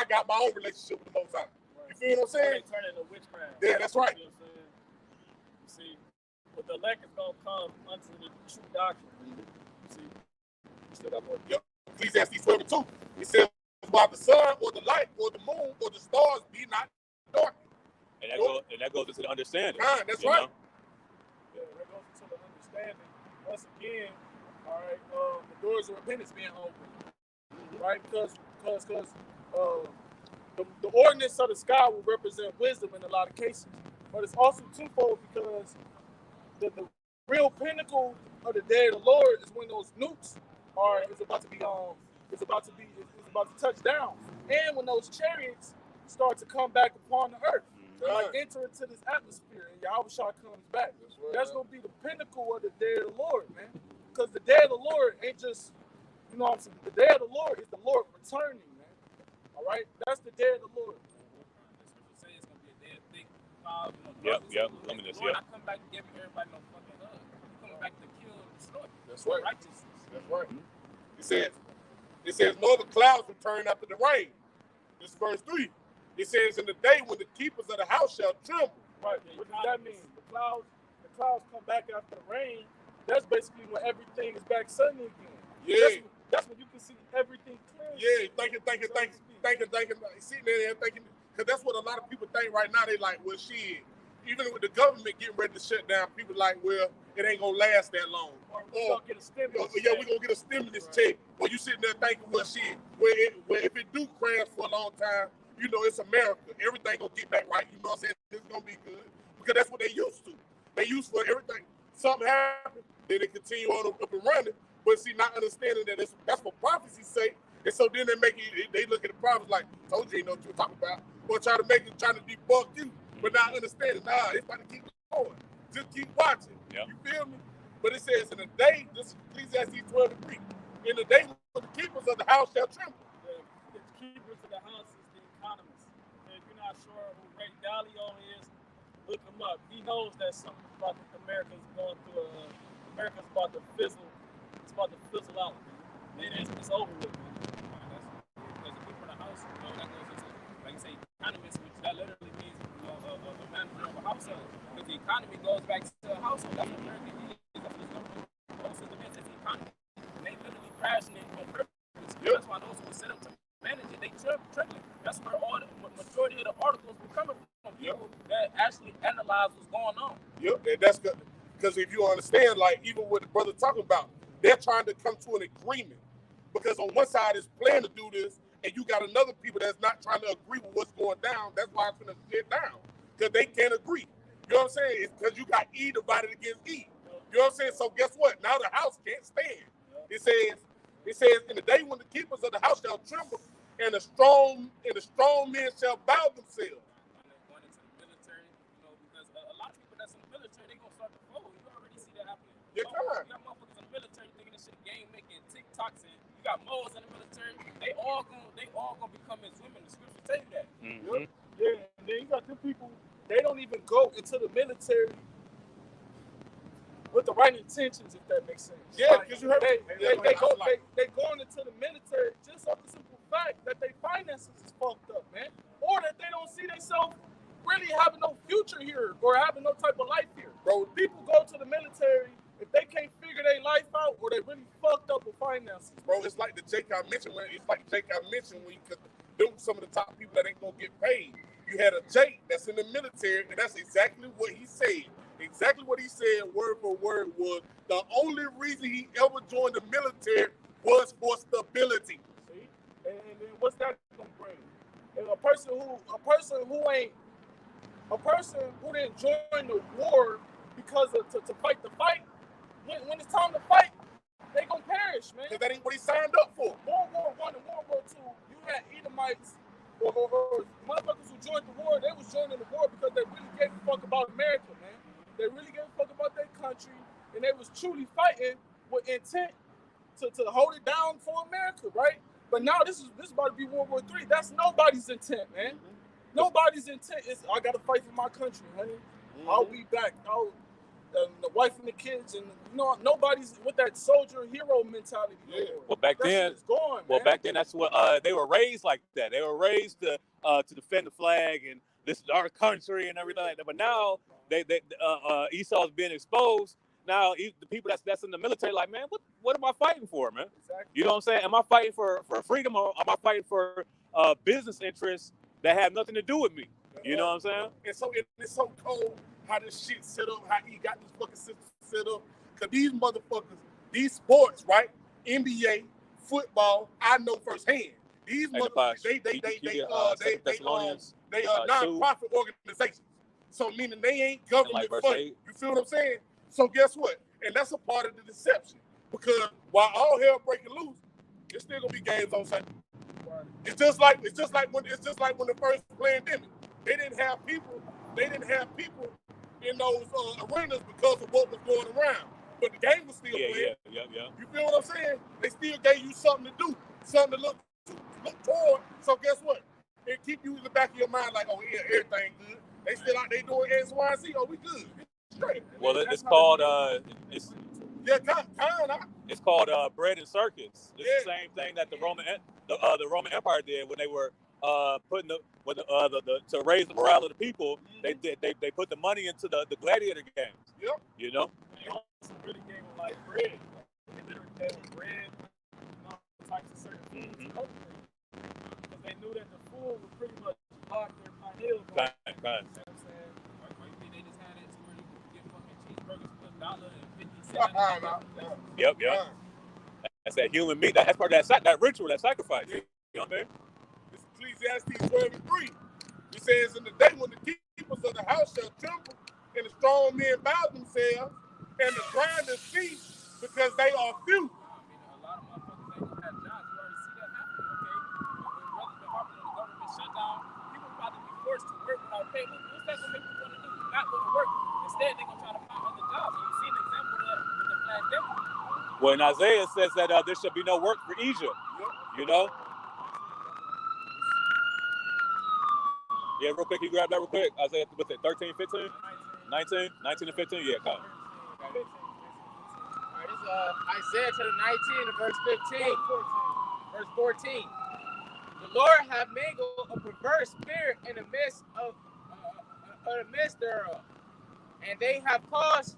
got my own relationship with the Most High." You feel what I'm saying? They turn into witchcraft. Yeah, that's right. You know what I'm saying? You see, but the elect is going to come unto the true doctrine. You see, still got more. Yep. Ecclesiastes 12:2. He says, while the sun or the light or the moon or the stars be not dark. And that goes into the understanding. That's right. Yeah, that goes into the understanding. once again, all right, the doors of repentance being open, right? Because the ordinance of the sky will represent wisdom in a lot of cases, but it's also twofold because the real pinnacle of the day of the Lord is when those nukes is about to touch down, and when those chariots start to come back upon the earth, like enter into this atmosphere, and Yahushua comes back. That's gonna be the pinnacle of the day of the Lord, man. Because the day of the Lord ain't just, you know what I'm saying? The day of the Lord is the Lord returning, man. All right, that's the day of the Lord. Say it's gonna be a day of thick clouds, Luminous. Lord, I come back to give everybody no fucking hug. You come back to kill and destroy. That's right. Righteousness. That's right. It says, no other clouds return after the rain. This is verse 3. It says, in the day when the keepers of the house shall tremble. Right. What does that mean? The clouds come back after the rain. That's basically when everything is back sunny again. Yeah. That's when you can see everything clearly. Yeah, thinking. Sitting there thinking, because that's what a lot of people think right now. They like, well, shit. Even with the government getting ready to shut down, people like, well, it ain't gonna last that long. We're gonna get a stimulus. Yeah, we're gonna get a stimulus check. Well, you sitting there thinking, well, shit. Well, if it do crash for a long time, you know, it's America. Everything gonna get back right. You know what I'm saying? It's gonna be good because that's what they used to. They used for everything. Something happened, then they continue on up and running. But see, not understanding that that's what prophecies say. And so then they look at the prophets like, told you ain't know what you were talking about. Or trying to debunk you, but not understanding. Nah, it's about to keep going. Just keep watching. Yep. You feel me? But it says in the day, this is Ecclesiastes 12:3. In the day when the keepers of the house shall tremble. The keepers of the house is the economists. And if you're not sure who Ray Dalio is, look him up. He knows that something about America's going through. America's about to fizzle. It's about to fizzle out. And it's over with. Because the keeper of the house, you know, that goes into, like you say, economists, which that literally means, you know, a manager of a household. Because the economy goes back to a household. That's what America is. That's what it's going to do. Most of the business is the economy. And they literally crashing it on purpose. That's why those who were set up to manage it, they trembling. That's where all the majority of the articles were coming from. People that actually analyze what's going on. Yep, and that's good. Because if you understand, like even what the brother talking about, they're trying to come to an agreement. Because on one side is planning to do this, and you got another people that's not trying to agree with what's going down. That's why it's going to sit down. Because they can't agree. You know what I'm saying? It's because you got E divided against E. You know what I'm saying? So guess what? Now the house can't stand. It says, in the day when the keepers of the house shall tremble, and the strong men shall bow themselves. Going into the military, you know, because a lot of people that's in the military, they gonna start to fold. You already see that happening. Yeah, come on. You got motherfuckers in the military thinking this shit game making TikToks, and you got moles in the military. They all gonna become as women. The scripture tell you that. Mm-hmm. Yeah, and then you got them people, they don't even go into the military with the right intentions, if that makes sense. Yeah, because you heard they going into the military just off the simple fact that their finances is fucked up, man. Or that they don't see themselves really having no future here or having no type of life here. Bro, People go to the military if they can't figure their life out or they really fucked up with finances. bro, it's like the Jacob mentioned when you could do some of the top people that ain't gonna get paid. You had a Jake that's in the military, and that's exactly what he said. Exactly what he said, word for word, was the only reason he ever joined the military was for stability. See? And then what's that gonna bring? And a person who didn't join the war because of to fight the fight, when it's time to fight, they gonna perish, man. Because that ain't what he signed up for. World War I and World War II, you had Edomites or motherfuckers who joined the war. They was joining the war because they really gave a fuck about America, man. They really gave a fuck about their country, and they was truly fighting with intent to hold it down for America, right? But now this is about to be World War III. That's nobody's intent, man. Nobody's intent is I gotta fight for my country, honey. I'll be back. The wife and the kids, and you know, nobody's with that soldier hero mentality. Yeah. Well, back That then, shit is gone, well, man. back then, that's what they were raised like that. They were raised to defend the flag and this is our country and everything like that. But now Esau's being exposed. Now the people that's in the military, like, man, what am I fighting for, man? Exactly. You know what I'm saying? Am I fighting for freedom, or am I fighting for business interests that have nothing to do with me? You know what I'm saying? And so it's so cold how this shit set up, how he got this fucking system set up. Because these motherfuckers, these sports, right? NBA, football, I know firsthand. These motherfuckers, they non-profit organizations. So meaning they ain't government funded. You feel what I'm saying? So guess what? And that's a part of the deception. Because while all hell breaking loose, it's still gonna be games on Sunday. It's just like when the first pandemic. They didn't have people in those arenas because of what was going around. But the game was still playing. Yeah. You feel what I'm saying? They still gave you something to do, something to look toward. So guess what? It keep you in the back of your mind like, oh yeah, everything good. They still out there doing X, Y, and Z. Oh, we good. Straight. Well, it's called it's called bread and circus. It's the same thing that the Roman Empire did when they were putting to raise the morale of the people. They put the money into the gladiator games. Yep. You know. They also really gave them like bread. They gave them bread, all types of certain foods. Because they knew that the food would pretty much block their financial. Right. You know what I'm saying? Or you think they just had it to where you could get fucking cheeseburgers for $1.50. Yep. That's that human meat. That's part of that ritual, that sacrifice. You know what I mean? It's Ecclesiastes 12:3. It says, in the day when the keepers of the house shall tremble, and the strong men bow themselves, and the grinders cease, because they are few. A lot of motherfuckers ain't gonna have jobs. You already see that happen. Okay, when the government shut down, people about to be forced to work without pay. What's that gonna make you want to do? Not go to work. Instead, they're gonna try to find other jobs. You see an example of that with the pandemic. Well, in Isaiah says that there should be no work for Egypt. You know. Yeah, real quick, you grab that real quick. Isaiah, what's it, 13, 15? 19 and 15? Yeah, come. All right, this is Isaiah chapter 19 and verse 15. Verse 14. The Lord hath mingled a perverse spirit in the midst thereof, and they have caused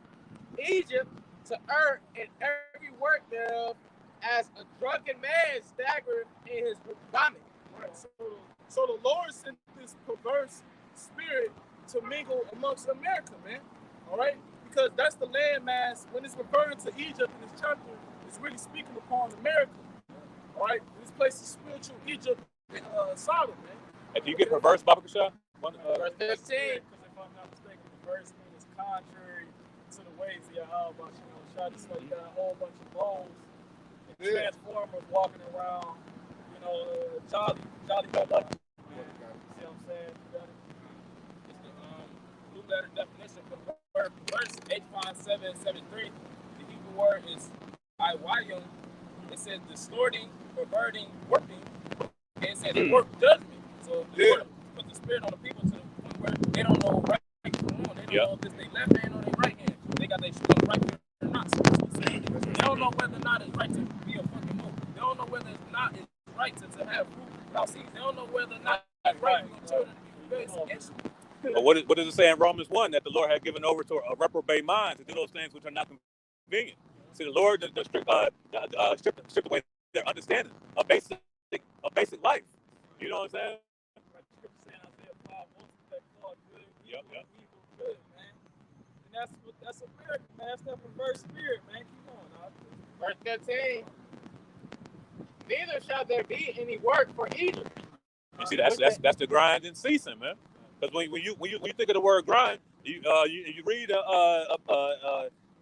Egypt to err in every work thereof, as a drunken man staggereth in his vomit. Right. So the Lord sent this perverse spirit to mingle amongst America, man. All right? Because that's the landmass. When it's referring to Egypt in this chapter, it's really speaking upon America. All right? This place is spiritual Egypt and Sodom, man. And do you get perverse, Baba Kasha? Verse 15. Because if I'm not mistaken, the verse means contrary to the ways of Yahweh. Shot just like you got a whole bunch of bowls and transformers walking around, jolly go lucky. You see what I'm saying? It's the Blue Letter definition for verse H5773. The Hebrew word is iwayim. It says distorting, perverting, warping. And it says work judgment. So the Lord put the spirit on the people to the point where they don't know right from wrong. They don't know if it's their left hand or their right hand. They got their shit on the right hand or not. So they don't know whether or not it's right to be a fucking move. They don't know whether it's not it's right to have fruit without seeds. They don't know whether or not it's right for your children to be raised against you. But what does it say in Romans 1? That the Lord had given over to a reprobate mind to do those things which are not convenient. See, the Lord stripped away their understanding of basic life. You know what I'm saying? Yep. Good, man. And that's America, man. That's that perverse spirit, man. Keep on, Verse 15. Neither shall there be any work for Egypt. You see, that's the grind and ceasing, man. Because when you think of the word grind, you read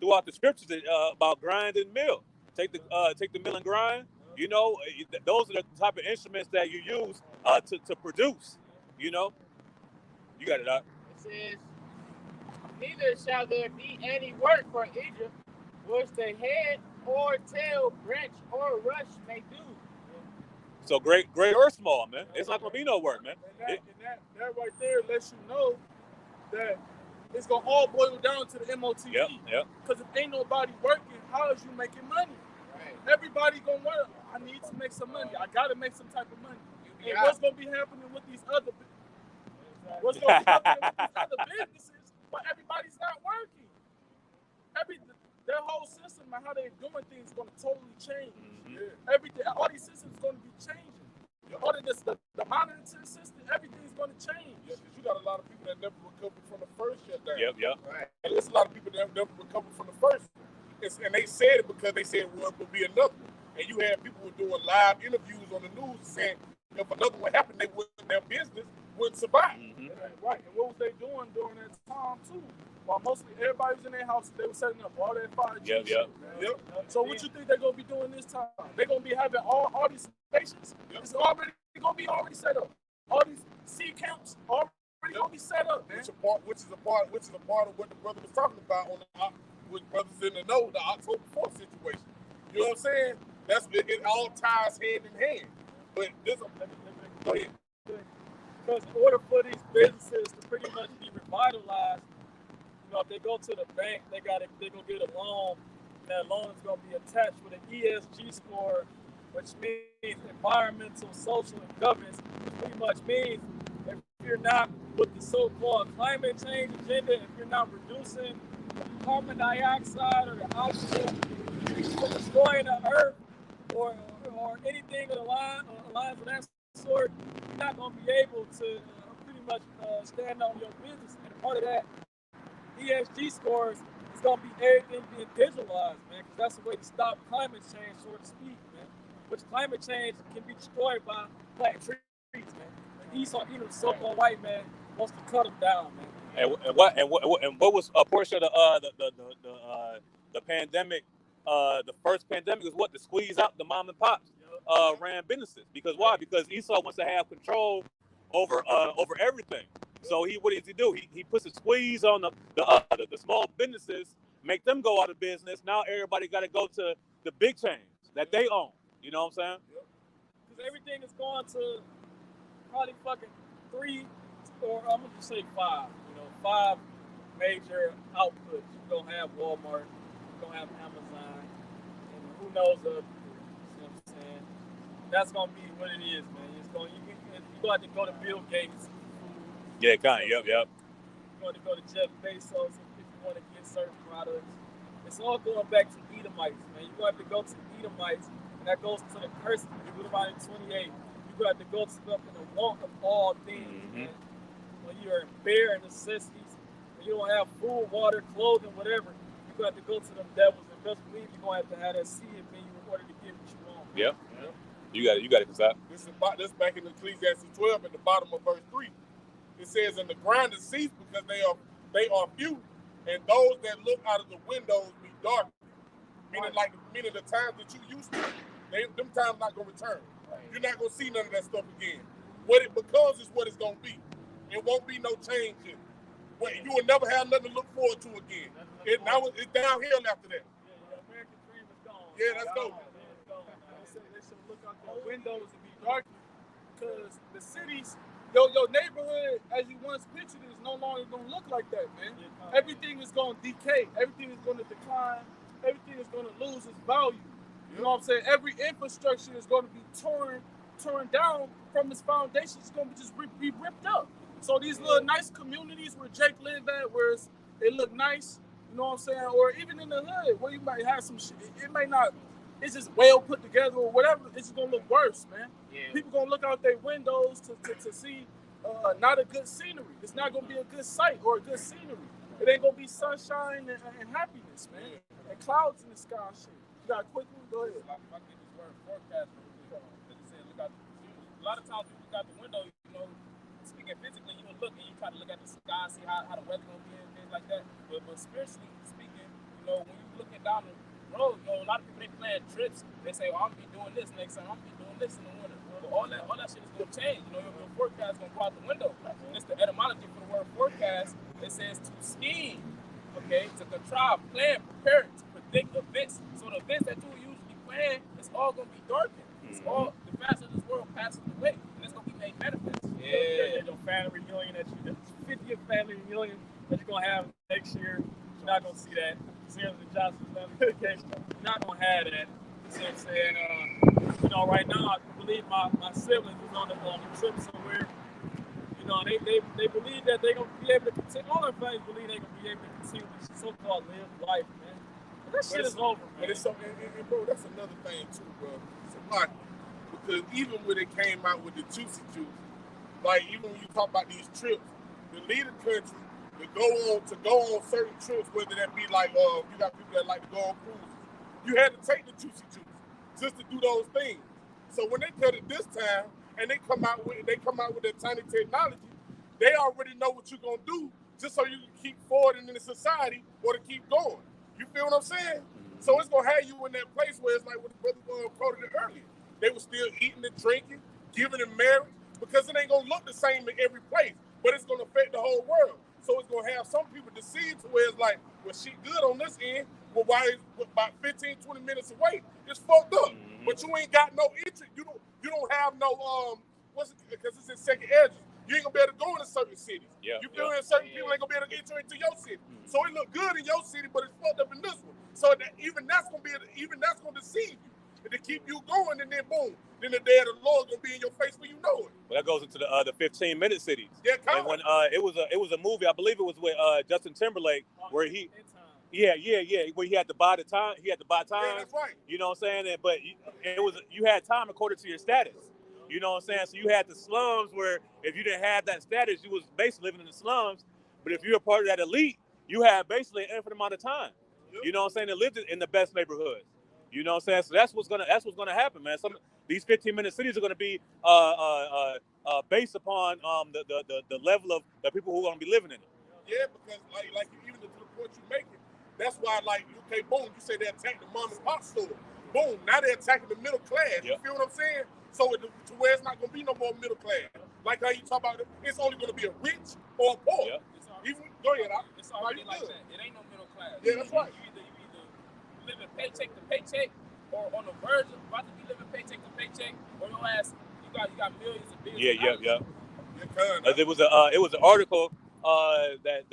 throughout the scriptures about grind and mill. Take the mill and grind. Those are the type of instruments that you use to produce. You got it out. It says, neither shall there be any work for Egypt, which the head or tail, branch or rush may do. So great or small, man. It's not gonna be no work, man. And that right there lets you know that it's gonna all boil down to the MOTE. Yep. Because if ain't nobody working, how is you making money? Right. Everybody gonna work. I need to make some money. I gotta make some type of money. And what's gonna be happening with these other businesses? But everybody's not working. Their whole system and how they're doing things is gonna totally change. Everything, all these systems gonna be changing. All of this, the monitoring system, everything's gonna change. Yeah, because you got a lot of people that never recovered from the first shutdown. Yep. Right. And there's a lot of people that never recovered from the first. and they said it because they said what would be another one. And you had people who were doing live interviews on the news saying if another one happened, their business wouldn't survive. Mm-hmm. Right. And what was they doing during that time too? While mostly everybody was in their houses, they were setting up all that 5G shit. Yep. So what you think they're gonna be doing this time? They're gonna be having all these stations. It's already gonna be set up. All these C counts already gonna be set up, man. Which is a part of what the brother was talking about on the with brothers in the know, the October 4th situation. You know what I'm saying? It all ties hand in hand. But this go ahead. Because in order for these businesses to pretty much be revitalized, if they go to the bank, they're gonna get a loan. And that loan is gonna be attached with an ESG score, which means environmental, social, and governance, which pretty much means if you're not with the so-called climate change agenda, if you're not reducing carbon dioxide or the oxygen, destroying the earth or anything along with that sort, you're not gonna be able to pretty much stand on your business. And part of that ESG scores is going to be everything being digitalized, man, because that's the way to stop climate change, so to speak, man. Which climate change can be destroyed by black trees, man. And even the so-called white man wants to cut them down, man. And what was a portion of the pandemic? The first pandemic was to squeeze out the mom and pops ran businesses. Because why? Because Esau wants to have control over everything. So what does he do? He puts a squeeze on the small businesses, make them go out of business. Now everybody got to go to the big chains that they own. You know what I'm saying? Because everything is going to probably fucking 3, or I'm gonna just say 5. 5 major outputs. You're gonna have Walmart, you're gonna have Amazon, and who knows other people. You know what I'm saying? That's gonna be what it is, man. You're gonna have to go to Bill Gates. Yeah, kind of. Yep. You're going to go to Jeff Bezos if you want to get certain products. It's all going back to Edomites, man. You're going to have to go to Edomites, and that goes to the curse of Deuteronomy 28. You're going to have to go to them in the want of all things, man. When you're in bare necessities, when you don't have food, water, clothing, whatever, you're going to have to go to them devils, and best believe you're going to have that seed in you in order to get what you want. Yep. You got to decide. This back in Ecclesiastes 12 at the bottom of verse 3. It says, and the grinders cease because they are few, and those that look out of the windows be dark. Meaning the times that you used to, them times not gonna return. You're not gonna see none of that stuff again. What it becomes is what it's gonna be. It won't be no change in it. You will never have nothing to look forward to again. It's downhill after that. The American dream is gone. Yeah, that's dope. They should look out their windows and be dark, because the cities. Your neighborhood, as you once pictured it, is no longer going to look like that, man. Everything is going to decay. Everything is going to decline. Everything is going to lose its value. You know what I'm saying? Every infrastructure is going to be torn down from its foundation. It's going to be ripped up. So these little nice communities where Jake lived at, where it look nice, you know what I'm saying? Or even in the hood, where you might have some shit. It may not, it's just well put together or whatever. It's just going to look worse, man. Yeah. People gonna look out their windows to see not a good scenery. It's not gonna be a good sight or a good scenery. It ain't gonna be sunshine and happiness, man. And clouds in the sky and shit. You got a quick one? Go ahead. If I get this word forecast, because it said look out. A lot of times you look out the window, speaking physically, you look and you try to look at the sky, see how the weather gonna be and things like that. But spiritually speaking, when you looking down the road, a lot of people they plan trips. They say, I'm gonna be doing this next time. I'm gonna be doing this in the winter. All that shit is gonna change. Your forecast is gonna go out the window. And it's the etymology for the word forecast. It says to scheme, to contrive, plan, prepare, to predict events. So the events that you usually plan, it's all gonna be darkened. It's all the faster this world passes away, and it's gonna be made manifest. Your family reunion the 50th family reunion that you're gonna have next year. You're not gonna see that. Sarah and Johnson's family vacation. You're not gonna have that. You know what I'm saying? Right now, I believe my siblings was on a trip somewhere. They believe that they're going to be able to continue. All their families believe they're going to be able to continue to so-called live life, man. That shit is over, man. But it's so, and bro, that's another thing too, bro. It's a lot. Because even when it came out with the Juicy Juice, like even when you talk about these trips, the leader country to go on certain trips, whether that be like you got people that like to go on cruises. You had to take the juicy juice just to do those things. So when they cut it this time and they come out with that tiny technology, they already know what you're gonna do just so you can keep forwarding in the society or to keep going. You feel what I'm saying? So it's gonna have you in that place where it's like what the brother quoted it earlier. They were still eating and drinking, giving in marriage, because it ain't gonna look the same in every place, but it's gonna affect the whole world. So it's gonna have some people deceived to where it's like, well, she good on this end, well, why is about 15, 20 minutes away? It's fucked up. But you ain't got no interest. You don't have no because it's in second edges. You ain't gonna be able to go into certain cities. You feel me? Certain people ain't gonna be able to enter into your city. So it look good in your city, but it's fucked up in this one. So that even that's gonna deceive you and to keep you going, and then boom, then the day of the Lord gonna be in your face when you know it. Well, that goes into the 15-minute cities. Yeah, and when it was a movie, I believe it was with Justin Timberlake, where where he had to buy the time. He had to buy time. Yeah, that's right. You know what I'm saying? But you had time according to your status. You know what I'm saying? So you had the slums where if you didn't have that status, you was basically living in the slums. But if you're a part of that elite, you had basically an infinite amount of time. You know what I'm saying? They lived in the best neighborhoods. You know what I'm saying? So that's what's gonna happen, man. These 15-minute cities are gonna be based upon the level of the people who are gonna be living in it. Yeah, because like even to the point you're making, that's why okay, boom, you say they attack the mom and pop store. Boom, now they're attacking the middle class. You feel what I'm saying? So to where it's not gonna be no more middle class. Like how you talk about it, it's only gonna be a rich or a poor. Go ahead, it's already like that. It ain't no middle class. Yeah, that's right. You either living paycheck to paycheck, or on the verge of about to be living paycheck to paycheck, or your ass you got millions of billions. Yeah. It was an article that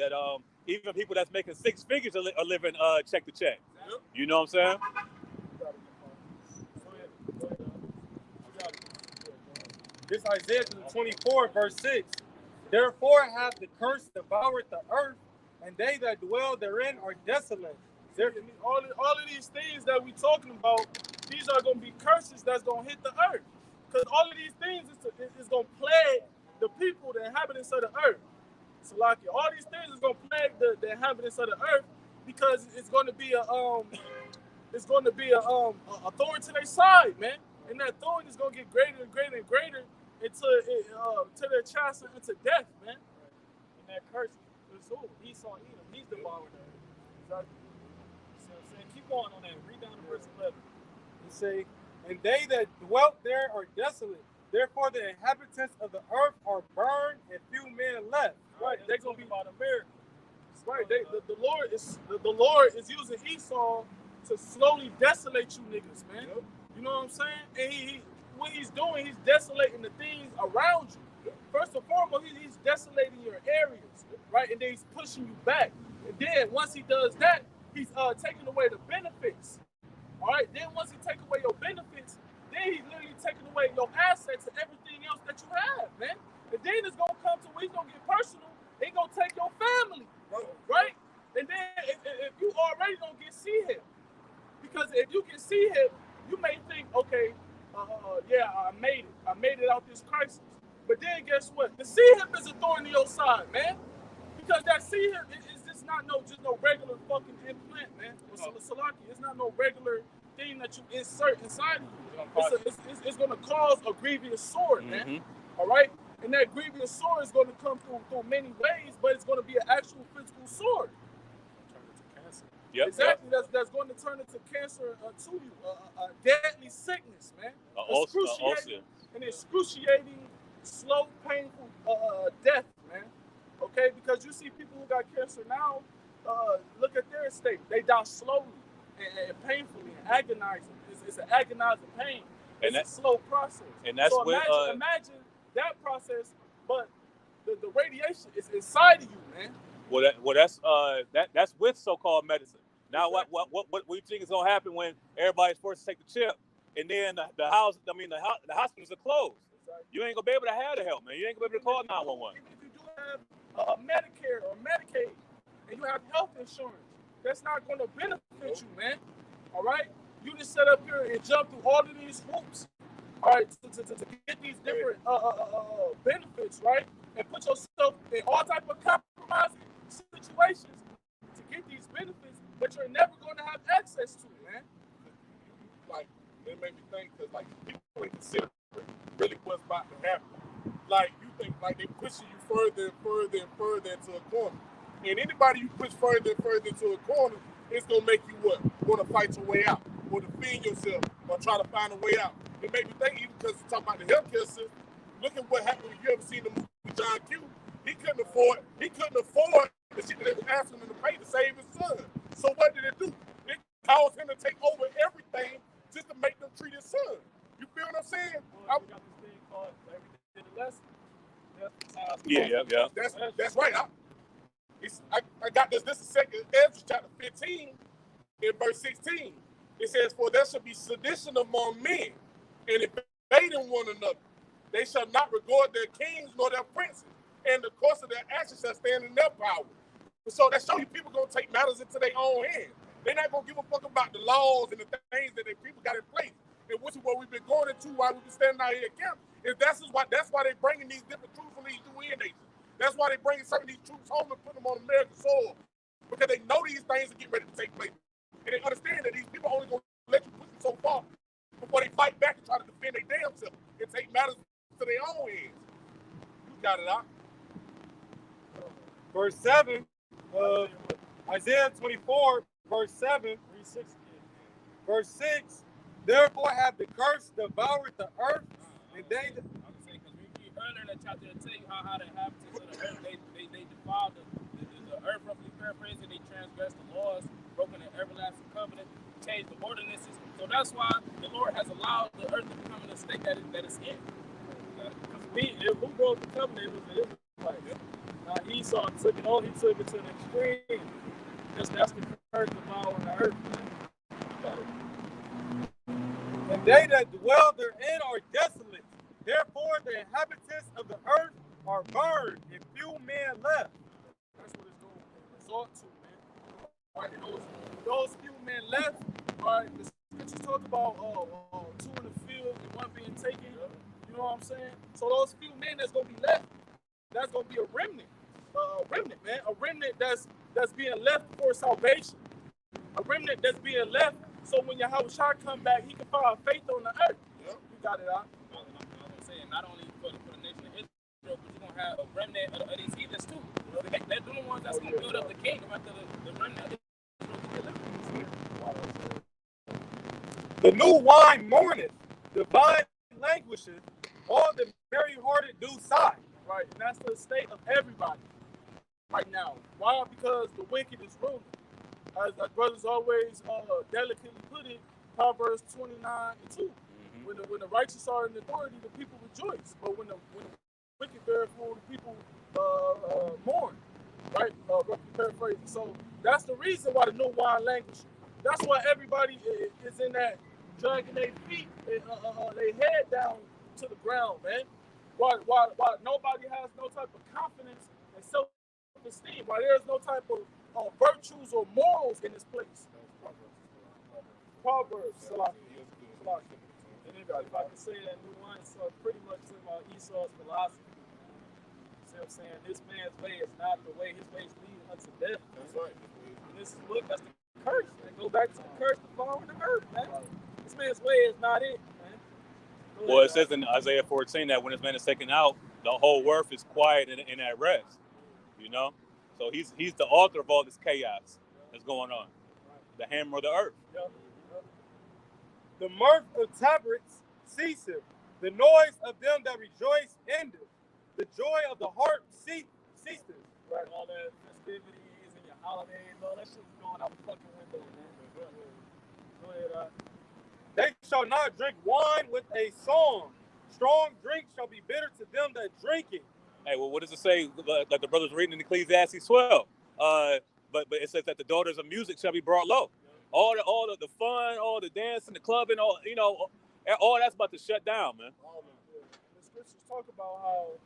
even people that's making six figures are living check to check. You know what I'm saying? This Isaiah 24, verse 6. Therefore hath the curse devoured the earth, and they that dwell therein are desolate. All of these things that we talking about, these are going to be curses that's going to hit the earth. Because all of these things is going to plague the people, the inhabitants of the earth. So like all these things is going to plague the inhabitants of the earth, because it's going to be a thorn to their side, man. And that thorn is going to get greater and greater and greater to their chastisement into death, man. And that curse is who? Esau, Edom. He's devoured the earth. Exactly. So I'm saying, keep going on that. Read down to verse 11. It say, and they that dwelt there are desolate. Therefore the inhabitants of the earth are burned, and few men left. Right. They're going to be about America. Right. The Lord is using Esau to slowly desolate you niggas, man. Yep. You know what I'm saying? And what he's doing, he's desolating the things around you. First and foremost, he's desolating your areas, right? And then he's pushing you back. And then once he does that, he's taking away the benefits. All right. Then once he takes away your benefits, then he's literally taking away your assets and everything else that you have, man. And then it's gonna come to where he's gonna get personal. He's gonna take your family, right? And then if you already don't get see him, because if you can see him, you may think, okay, I made it. I made it out this crisis. But then guess what? The see him is a thorn in your side, man. Because that see him is just not no regular fucking implant, man. Salaki, it's not no regular thing that you insert inside of you. It's going to cause a grievous sword, man. All right? And that grievous sword is going to come through many ways, but it's going to be an actual physical sword. Turn it to cancer. Yep. Exactly. That's going to turn into cancer to you, a deadly sickness, man. An excruciating, slow, painful death, man. Okay, because you see people who got cancer now, look at their state. They die slowly and painfully and agonizing. It's an agonizing pain. It's a slow process. And that's so imagine that process, but the radiation is inside of you, man. Well, that's with so-called medicine. Now, what do you think is gonna happen when everybody's forced to take the chip, and then the hospitals are closed? Exactly. You ain't gonna be able to have the help, man. You ain't gonna be able to call 911. Even if you do have Medicare or Medicaid, and you have health insurance, that's not gonna benefit you, man. All right, you just sit up here and jump through all of these hoops, all right, to get these different benefits, right, and put yourself in all type of compromise situations to get these benefits, but you're never going to have access to it, man. Like, it made me think, because, like, people ain't consider really what's about to happen. Like, you think, like, they pushing you further and further and further into a corner. And anybody you push further and further into a corner, it's going to make you what? Want to fight your way out, or defend yourself, or try to find a way out. It made me think, even because you talk about the healthcare system, look at what happened. If you ever seen the movie John Q, he couldn't afford the shit that they was asking him to pay to save his son. So what did it do? It caused him to take over everything just to make them treat his son. You feel what I'm saying? Well, we got this thing called everything in the lesson. Yeah. That's right. I got this. This is second Ezra chapter 15 in verse 16. It says, "For there shall be sedition among men, and invading one another. They shall not regard their kings nor their princes, and the course of their actions shall stand in their power." So that shows you people gonna take matters into their own hands. They're not gonna give a fuck about the laws and the things that they people got in place. And which is what we've been going into while we've been standing out here at camp. Is that's why they're bringing these different troops from these UN nations. That's why they're bringing some of these troops home and putting them on American soil, because they know these things are getting ready to take place, and they understand that these people only gonna let you push them so far before they fight back and try to defend their damn self and take matters to their own hands. You got it out. Verse 7, Isaiah 24, verse 7, 360. verse 6, therefore have the curse devoured the earth, and they... I'm saying, because we read earlier in that chapter, to tell you how the inhabitants of the earth, they defiled the earth, roughly paraphrasing, they transgressed the laws, broken the everlasting covenant, changed the ordinances. So that's why the Lord has allowed the earth to become in a state that it's in. If who broke the covenant, it was the Israelites. Now Esau took it on, he took it to an extreme. That's the curse devouring the earth. And they that dwell therein are desolate. Therefore the inhabitants of the earth are burned, and few men left. That's what it's going to resort to, man. Right, those few men left, right? The scriptures talk about two in the field and one being taken. You know what I'm saying? So those few men that's going to be left, that's going to be a remnant. Man. A remnant that's being left for salvation. A remnant that's being left so when Yahushua come back, he can find faith on the earth. Yep. You got it out. I'm saying, not only for the nation of Israel, but you're going to have a remnant of these heathens too. They're the ones that's going to build up the kingdom after the remnant of Israel. The new wine mourneth, the vine languisheth, all the merry-hearted do sigh. Right, and that's the state of everybody right now. Why? Because the wicked is ruling. As our brothers always delicately put it, Proverbs 29:2. When the righteous are in authority, the people rejoice. But when the wicked therefore, the people mourn. Right? Paraphrasing. So that's the reason why the new wine languishes. That's why everybody is in that dragging their feet, their head down to the ground, man. Why nobody has no type of confidence and self-esteem? Why there's no type of virtues or morals in this place? Proverbs. And if I can say that new wine, so pretty much talking about Esau's philosophy. See what I'm saying? This man's way is not the way. His ways lead unto death. That's right. And this is that's the curse. And go back to the curse to fall in the earth, man. This man's way is not it, man. Well, it says in Isaiah 14 that when this man is taken out, the whole earth is quiet in that rest. You know, so he's the author of all this chaos that's going on. The hammer of the earth. The mirth of tabrets ceaseth, the noise of them that rejoice endeth, the joy of the heart ceaseth. Right, all that festivities and your holidays, all that shit's going out the fucking window, man. Go ahead, They shall not drink wine with a song. Strong drink shall be bitter to them that drink it. Hey, well, what does it say? Like the brothers reading in Ecclesiastes 12. But it says that the daughters of music shall be brought low. All the fun, all the dancing, the clubbing, all that's about to shut down, man. The scriptures talk about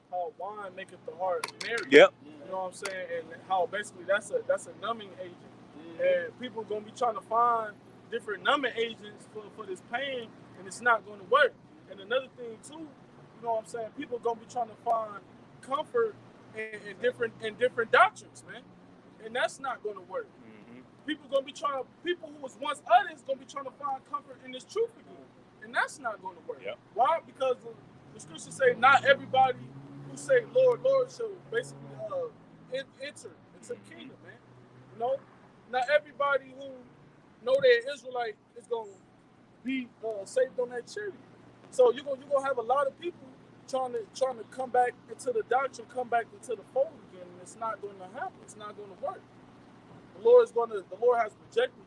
how wine maketh the heart merry. Yep. You know what I'm saying? And how basically that's a numbing agent. And people are gonna be trying to find different numbing agents for this pain, and it's not gonna work. And another thing too, you know what I'm saying? People are gonna be trying to find comfort and different doctrines, man. And that's not going to work. People who was once others gonna be trying to find comfort in this truth again, and that's not going to work. Yep. Why? Because the scriptures say not everybody who say Lord, Lord shall basically enter into the kingdom, man. You know, not everybody who know they're Israelite is gonna be saved on that charity. So you're gonna have a lot of people trying to come back into the doctrine, come back into the fold again, and it's not going to happen. It's not going to work. The Lord has rejected you.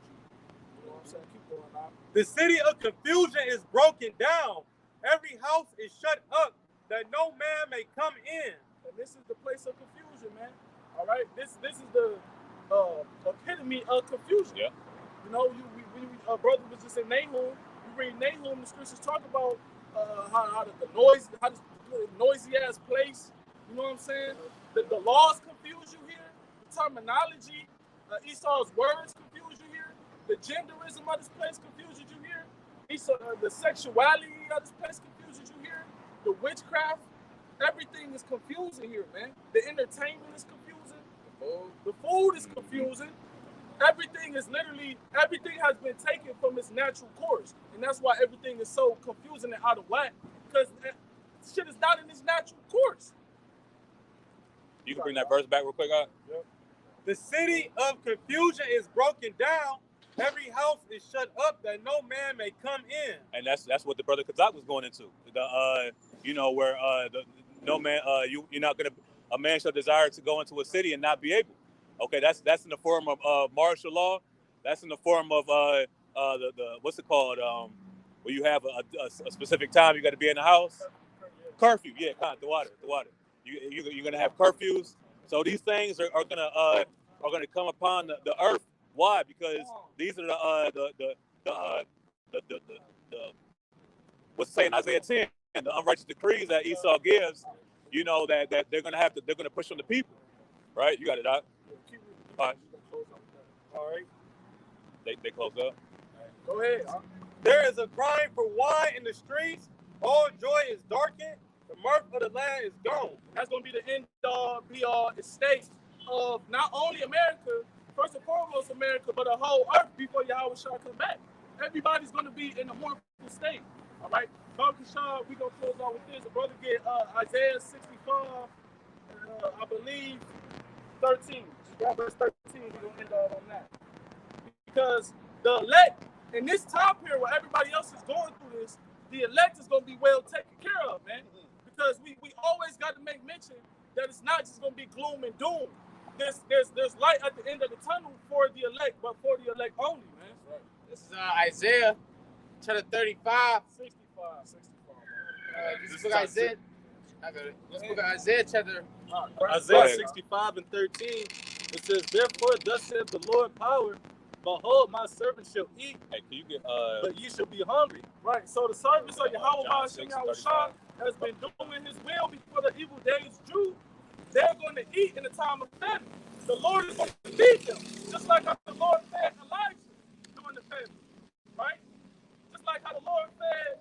You know what I'm saying? Keep going on. The city of confusion is broken down. Every house is shut up that no man may come in. And this is the place of confusion, man. All right? This is the epitome of confusion. Yeah. You know, a brother was just in Nahum. You read Nahum, the scriptures talk about how the noisy ass place. You know what I'm saying? The laws confuse you here. The terminology, Esau's words confuse you here. The genderism of this place confuses you here. The sexuality of this place confuses you here. The witchcraft, everything is confusing here, man. The entertainment is confusing. The food is confusing. Everything has been taken from its natural course. And that's why everything is so confusing and out of whack. Because shit is not in its natural course. You can bring that verse back real quick, Art? Yep. The city of confusion is broken down. Every house is shut up that no man may come in. And that's what the brother Kazak was going into. Where no man, you're not gonna, a man shall desire to go into a city and not be able. Okay, that's in the form of martial law. That's in the form of the what's it called? Where you have a specific time you got to be in the house. Curfew, yeah, the water. You're gonna have curfews. So these things are gonna come upon the earth. Why? Because these are the what's it say in Isaiah 10, the unrighteous decrees that Esau gives. You know that they're gonna push on the people, right? You got it, Doc. All right. They close up. Go ahead. There is a crying for wine in the streets. All joy is darkened. The mirth of the land is gone. That's going to be the end-all, be-all estate of not only America, first and foremost America, but the whole earth before Yahweh shall come back. Everybody's going to be in a mournful state. All right? Dr. Shaw, we're going to close out with this. The brother get Isaiah 65, I believe, 13. Yeah, verse 13, we're going to end all on that. Because the elect, in this time period where everybody else is going through this, the elect is going to be well taken care of, man. Because we always got to make mention that it's not just going to be gloom and doom. There's light at the end of the tunnel for the elect, but for the elect only, man. Right. This is Isaiah chapter 35. 65. This book Isaiah. This book of Isaiah chapter. Isaiah 65 and 13. It says, therefore, thus saith the Lord power, behold, my servant shall eat, Hey, can you get but ye shall be hungry. Right. So the service of Yahweh John Hashem 6, Yahushua has been doing his will before the evil days drew. They're going to eat in the time of famine. The Lord is going to feed them, just like how the Lord fed Elijah during the famine. Right? Just like how the Lord fed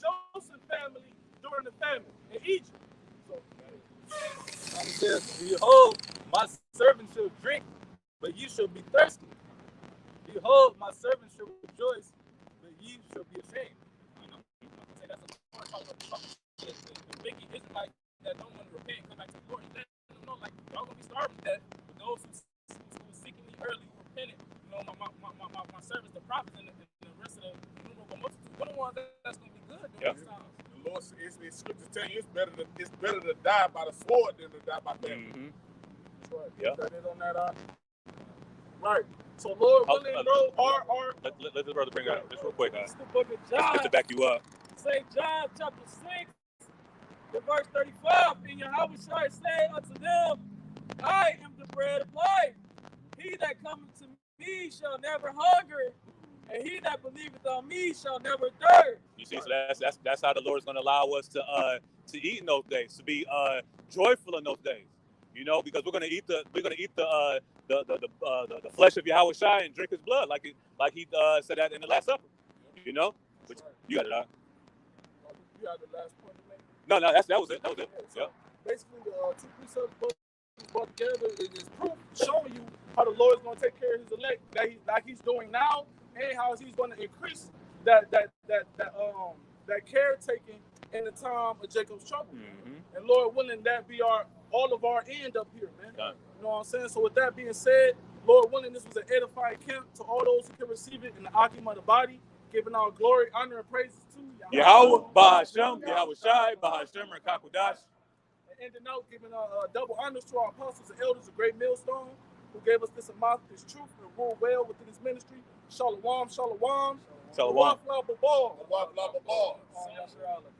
Joseph's family during the famine in Egypt. So, It says, behold, my servant shall drink, but ye shall be thirsty. Behold, my servant shall rejoice, but ye shall be ashamed. That's a part of the wicked Israelites that don't want to repent and come back to the Lord. Let them know, like, y'all gonna be starving to death. But those who seeking me early, who repented, my servants, the prophets, and the rest of the multitude, one of the ones that's gonna be good during these times. The Lord, it's scripture tell you it's better to die by the sword than to die by famine. Mm-hmm. that's right. Yeah. Got it on that. Right. So Lord willing, bro, Let the brother bring it out just real quick, It's the book of John, just to back you up. St. John chapter 6, the verse 35. And Yahweh shall say unto them, I am the bread of life. He that cometh to me shall never hunger, and he that believeth on me shall never thirst. You see, so that's how the Lord is going to allow us to eat in those days, to be joyful in those days. You know, because we're going to eat the flesh of Yahweh Shai and drink his blood, like he said that in the Last Supper. You know, but you got it out. You have the last point to make? No, that was it. That was it. Yeah. basically the two precepts brought together is proof showing you how the Lord is going to take care of his elect like he's doing now, and how he's going to increase that caretaking in the time of Jacob's trouble. Mm-hmm. And Lord willing, that be all of our end up here, man. Done. You know what I'm saying? So with that being said, Lord willing, this was an edifying camp to all those who can receive it in the Akim of the body, giving our glory, honor, and praises to Yahweh, Bahashem, Yahweh Shai, Bahashem, and Kakudash. And ending out, giving double honors to our apostles and elders of Great Millstone, who gave us this amount, this truth, and rule well within this ministry. Shalom, shalom. Shalom. Ball. Blah, blah, blah, blah. Call me Yasharala.